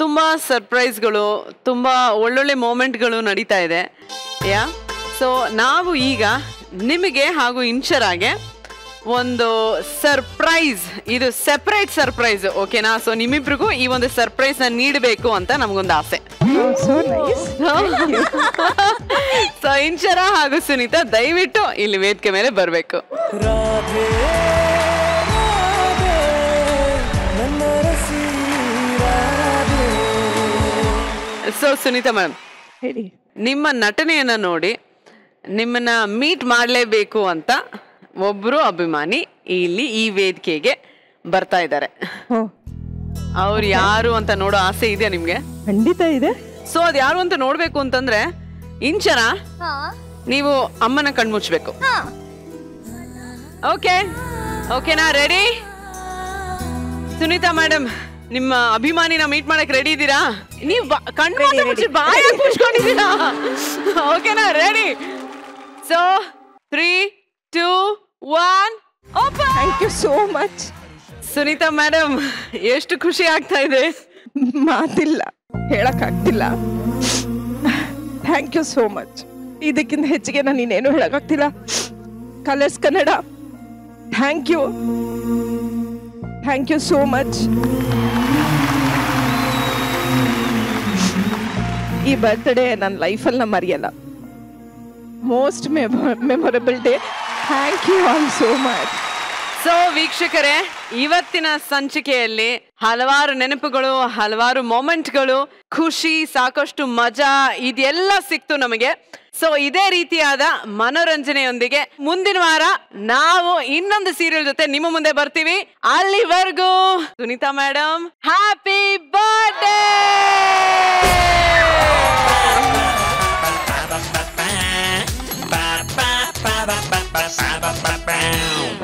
ತುಂಬಾ ಸರ್ಪ್ರೈಸ್ಗಳು, ತುಂಬಾ ಒಳ್ಳೊಳ್ಳೆ ಮೂಮೆಂಟ್ಗಳು ನಡೀತಾ ಇದೆ. ಸೊ ನಾವು ಈಗ ನಿಮಗೆ ಹಾಗೂ ಇಂಚರಾಗೆ ಒಂದು ಸರ್ಪ್ರೈಸ್, ಇದು ಸೆಪರೇಟ್ ಸರ್ಪ್ರೈಸ್, ಓಕೆನಾ? ಸೊ ನಿಮ್ಮಿಬ್ರಿಗೂ ಈ ಒಂದು ಸರ್ಪ್ರೈಸ್ ನ ನೀಡಬೇಕು ಅಂತ ನಮಗೊಂದು ಆಸೆ. ಸೊ ಇಂಚರ ಹಾಗೂ ಸುನೀತಾ ದಯವಿಟ್ಟು ಇಲ್ಲಿ ವೇದಿಕೆ ಮೇಲೆ ಬರಬೇಕು. ರಾಧೆ ರಾಧೆ ಸೊ ಸುನೀತಾ ಮೇಡಮ್, ಹೇಳಿ. ನಿಮ್ಮ ನಟನೆಯನ್ನ ನೋಡಿ ನಿಮ್ಮನ್ನ ಮೀಟ್ ಮಾಡಲೇಬೇಕು ಅಂತ ಒಬ್ರು ಅಭಿಮಾನಿ ಇಲ್ಲಿ ಈ ವೇದಿಕೆಗೆ ಬರ್ತಾ ಇದ್ದಾರೆ. ಅವ್ರು ಯಾರು ಅಂತ ನೋಡೋ ಆಸೆ ಇದೆಯಾ ನಿಮ್ಗೆ? ಖಂಡಿತ ಇದೆ. ಸೊ ಅದ್ ಯಾರು ಅಂತ ನೋಡ್ಬೇಕು ಅಂತಂದ್ರೆ ಇಂಚನ ನೀವು ಅಮ್ಮನ ಕಣ್ಮುಚ್ಬೇಕು. ಓಕೆ ಓಕೆನಾ? ರೆಡಿ? ಸುನೀತಾ ಮೇಡಮ್, ನಿಮ್ಮ ಅಭಿಮಾನಿನ ಮೀಟ್ ಮಾಡಕ್ ರೆಡಿ ಇದ್ದೀರಾ? ನೀವು ಕಣ್ಣು ಮುಚ್ಚಿ ಬಾಯ ಮುಚ್ಕೊಂಡಿದ್ದೀರಾ? ಓಕೆನಾ? Ready? So 3, 2, 1 open. Thank you so much. Sunita madam, ಎಷ್ಟು ಖುಷಿ ಆಗ್ತಾ ಇದೆ, ಮಾತಿಲ್ಲ, ಹೇಳಕ್ ಆಗ್ತಿಲ್ಲ. Thank you so much. ಇದಕ್ಕಿಂತ ಹೆಚ್ಚಿಗೆ ನಾನು ಇನ್ನೇನು ಹೇಳಕ್ಕಾಗ್ತಿಲ್ಲ. Colors Kannada, thank you so much. ಈ ಬರ್ತ್ಡೇ ನನ್ನ ಲೈಫಲ್ಲಿ ನಾ ಮರೆಯಲ್ಲ. Most memorable day. Thank you all so much. So ವೀಕ್ಷಕರೇ, ಇವತ್ತಿನ ಸಂಚಿಕೆಯಲ್ಲಿ ಹಲವಾರು ನೆನಪುಗಳು, ಹಲವಾರು ಮೊಮೆಂಟ್ಗಳು, ಖುಷಿ, ಸಾಕಷ್ಟು ಮಜಾ ಇದೆಲ್ಲ ಸಿಕ್ತು ನಮಗೆ. ಸೊ ಇದೇ ರೀತಿಯಾದ ಮನೋರಂಜನೆಯೊಂದಿಗೆ ಮುಂದಿನ ವಾರ ನಾವು ಇನ್ನೊಂದು ಸೀರಿಯಲ್ ಜೊತೆ ನಿಮ್ಮ ಮುಂದೆ ಬರ್ತೀವಿ. ಅಲ್ಲಿವರೆಗೂ ಸುನೀತಾ ಮೇಡಮ್, ಹ್ಯಾಪಿ ಬರ್ತ್ಡೇ.